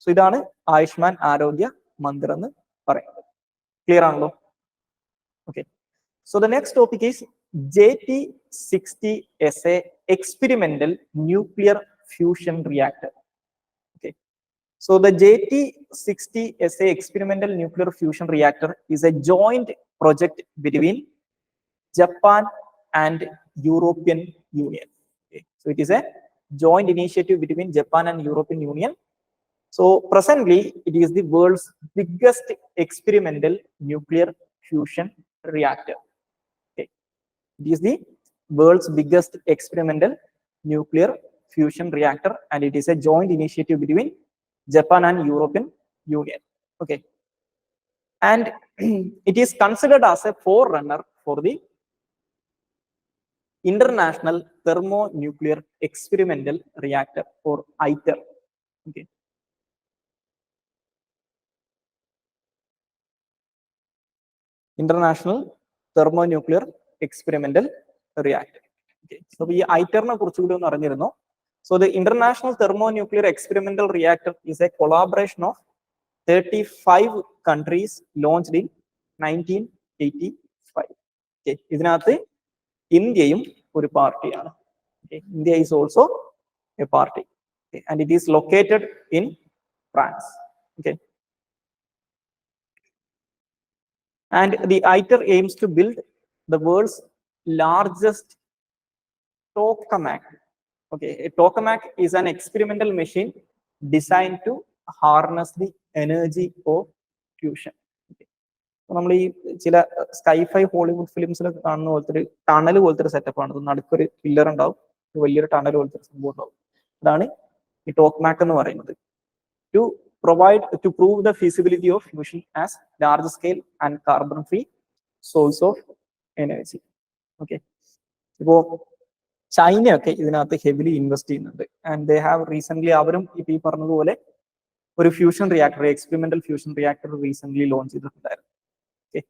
so idana Ayushman Arogya Mandir ennu parayunnathu. Clear aanallo? Okay, so the next topic is JT60SA experimental nuclear fusion reactor. Okay, so the JT60SA experimental nuclear fusion reactor is a joint project between Japan and European Union. Okay, so it is a joint initiative between Japan and European Union. So presently it is the world's biggest experimental nuclear fusion reactor. It is the world's biggest experimental nuclear fusion reactor and it is a joint initiative between Japan and European Union. Okay, and it is considered as a forerunner for the International Thermonuclear Experimental Reactor or ITER. Okay, International Thermonuclear Experimental Reactor. Okay, so ഈ ഐറ്ററിനെ കുറിച്ചുകൂടി ഒന്ന് അറിഞ്ഞിരുന്നു. So the International Thermonuclear Experimental Reactor is a collaboration of 35 countries launched in 1985. Okay, ഇതിനകത്ത് ഇന്ത്യയും ഒരു പാർട്ടിയാണ്. Okay, India is also a party. Okay, and it is located in France. Okay, and the ITER aims to build the world's largest tokamak. Okay, a tokamak is an experimental machine designed to harness the energy of fusion. Okay, നമ്മൾ ഈ ചില sci-fi Hollywood ഫിലിംസിലൊക്കെ കാണുന്ന പോലത്തെ ഒരു tunnel പോലത്തെ ഒരു setup ആണ്. നടുക്കൊരു pillar ഉണ്ടാവും, വലിയൊരു ടണൽ പോലത്തെ ഒരു സംഭവം ഉണ്ടാവും. അതാണ് ഈ ടോക്മാക്ക് എന്ന് പറയുന്നത്. To prove the feasibility of fusion as large scale and carbon free source of energy. Okay, ഇപ്പോ ചൈനയൊക്കെ ഇതിനകത്ത് ഹെവിലി ഇൻവെസ്റ്റ് ചെയ്യുന്നുണ്ട് ആൻഡ് ദേ ഹാവ് റീസെന്റ് അവരും ഇപ്പൊ ഈ പറഞ്ഞതുപോലെ ഒരു fusion reactor, experimental fusion reactor recent launch ചെയ്തിട്ടുണ്ടായിരുന്നു. ഓക്കെ,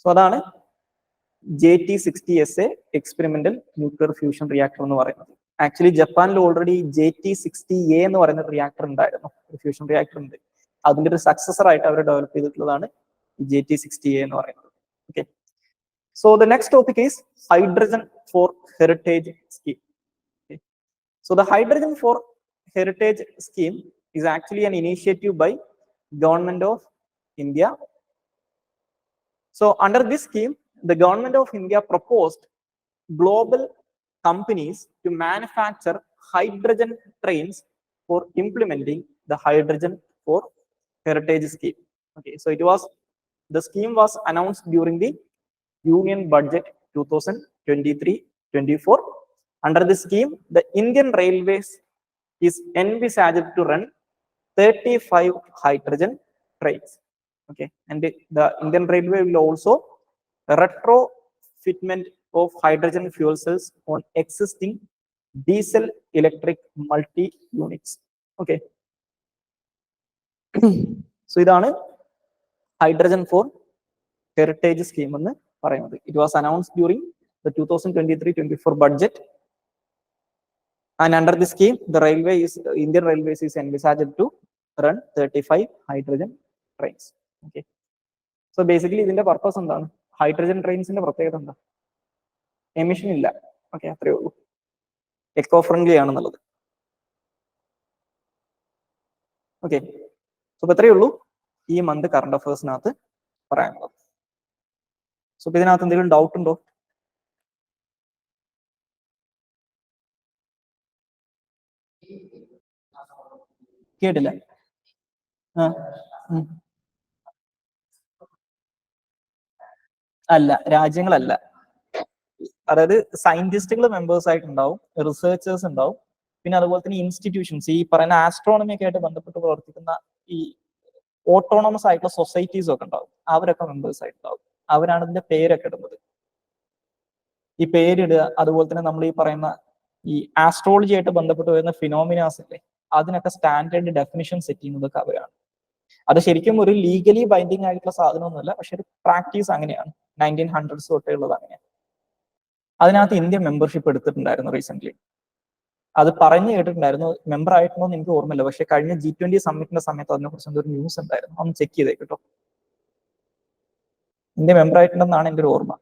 സോ അതാണ് JT60SA experimental nuclear fusion reactor എന്ന് പറയുന്നത്. ആക്ച്വലി ജപ്പാനിൽ ഓൾറെഡി JT60A എന്ന് പറയുന്ന റിയാക്ടർ ഉണ്ടായിരുന്നു, ഒരു ഫ്യൂഷൻ റിയാക്ടർ ഉണ്ട്. അതിന്റെ ഒരു സക്സസർ ആയിട്ട് അവർ ഡെവലപ്പ് ചെയ്തിട്ടുള്ളതാണ് JT60A എന്ന് പറയുന്നത്. Okay, so the next topic is Hydrogen for Heritage Scheme. Okay, so the Hydrogen for Heritage Scheme is actually an initiative by Government of India. So under this scheme, the Government of India proposed global companies to manufacture hydrogen trains for implementing the Hydrogen for Heritage Scheme. Okay, so the scheme was announced during the Union Budget 2023-24. Under the scheme, the Indian Railways is envisaged to run 35 hydrogen trains. Okay, and the Indian Railway will also retrofitment of hydrogen fuel cells on existing diesel electric multi units. Okay, so idana hydrogen four heritage scheme എന്ന് പറയുന്നത്. It was announced during the 2023-24 budget, and under the scheme the Indian Railways is envisaged to run 35 hydrogen trains. Okay, so basically ഇതിന്റെ purpose എന്താണ്? Hydrogen ട്രെയിൻസിന്റെ പ്രത്യേകത എന്താ? Emission ഇല്ല. Okay, അത്രേ ഉള്ളൂ. Eco friendly ആണെന്നുള്ളത്. ഓക്കെ, സോ അത്രയേ ഉള്ളൂ ഈ മന്ത് കറണ്ട് അഫയേഴ്സിനകത്ത് പറയാനുള്ളത്. സോ ഇതിനകത്ത് എന്തെങ്കിലും ഡൗട്ട് ഉണ്ടോ? കേട്ടില്ല. അല്ല, രാജ്യങ്ങളല്ല. അതായത് സയന്റിസ്റ്റുകൾ മെമ്പേഴ്സ് ആയിട്ടുണ്ടാവും, റിസർച്ചേഴ്സ് ഉണ്ടാവും, പിന്നെ അതുപോലെ തന്നെ ഇൻസ്റ്റിറ്റ്യൂഷൻസ്, ഈ പറയുന്ന ആസ്ട്രോണമി ഒക്കെ ആയിട്ട് ബന്ധപ്പെട്ട് പ്രവർത്തിക്കുന്ന ഈ ഓട്ടോണമസ് ആയിട്ടുള്ള സൊസൈറ്റീസ് ഒക്കെ ഉണ്ടാവും. അവരൊക്കെ മെമ്പേഴ്സ് ആയിട്ടുണ്ടാവും. അവരാണ് ഇതിന്റെ പേരൊക്കെ ഇടുന്നത്. ഈ പേരിടുക, അതുപോലെ തന്നെ നമ്മൾ ഈ പറയുന്ന ഈ ആസ്ട്രോളജി ആയിട്ട് ബന്ധപ്പെട്ട് വരുന്ന ഫിനോമിനാസ് ഇല്ലേ, അതിനൊക്കെ സ്റ്റാൻഡേർഡ് ഡെഫിനിഷൻ സെറ്റ് ചെയ്യുന്നതൊക്കെ അവരാണ്. അത് ശരിക്കും ഒരു ലീഗലി ബൈൻഡിങ് ആയിട്ടുള്ള സാധനമൊന്നുമല്ല, പക്ഷെ ഒരു പ്രാക്ടീസ് അങ്ങനെയാണ്. 1900s തൊട്ടേ ഉള്ളത് അങ്ങനെയാണ്. അതിനകത്ത് ഇന്ത്യ മെമ്പർഷിപ്പ് എടുത്തിട്ടുണ്ടായിരുന്നു റീസെന്റ്. അത് പറഞ്ഞു കേട്ടിട്ടുണ്ടായിരുന്നു. മെമ്പർ ആയിട്ടുണ്ടോ എന്ന് എനിക്ക് ഓർമ്മയില്ല, പക്ഷെ കഴിഞ്ഞ G20 സമ്മിറ്റിന്റെ സമയത്ത് അതിനെക്കുറിച്ച് എന്തൊരു ന്യൂസ് ഉണ്ടായിരുന്നു. ഒന്ന് ചെക്ക് ചെയ്തേ കേട്ടോ. ഇന്ത്യ മെമ്പർ ആയിട്ടുണ്ടെന്നാണ് എൻ്റെ ഒരു ഓർമ്മ.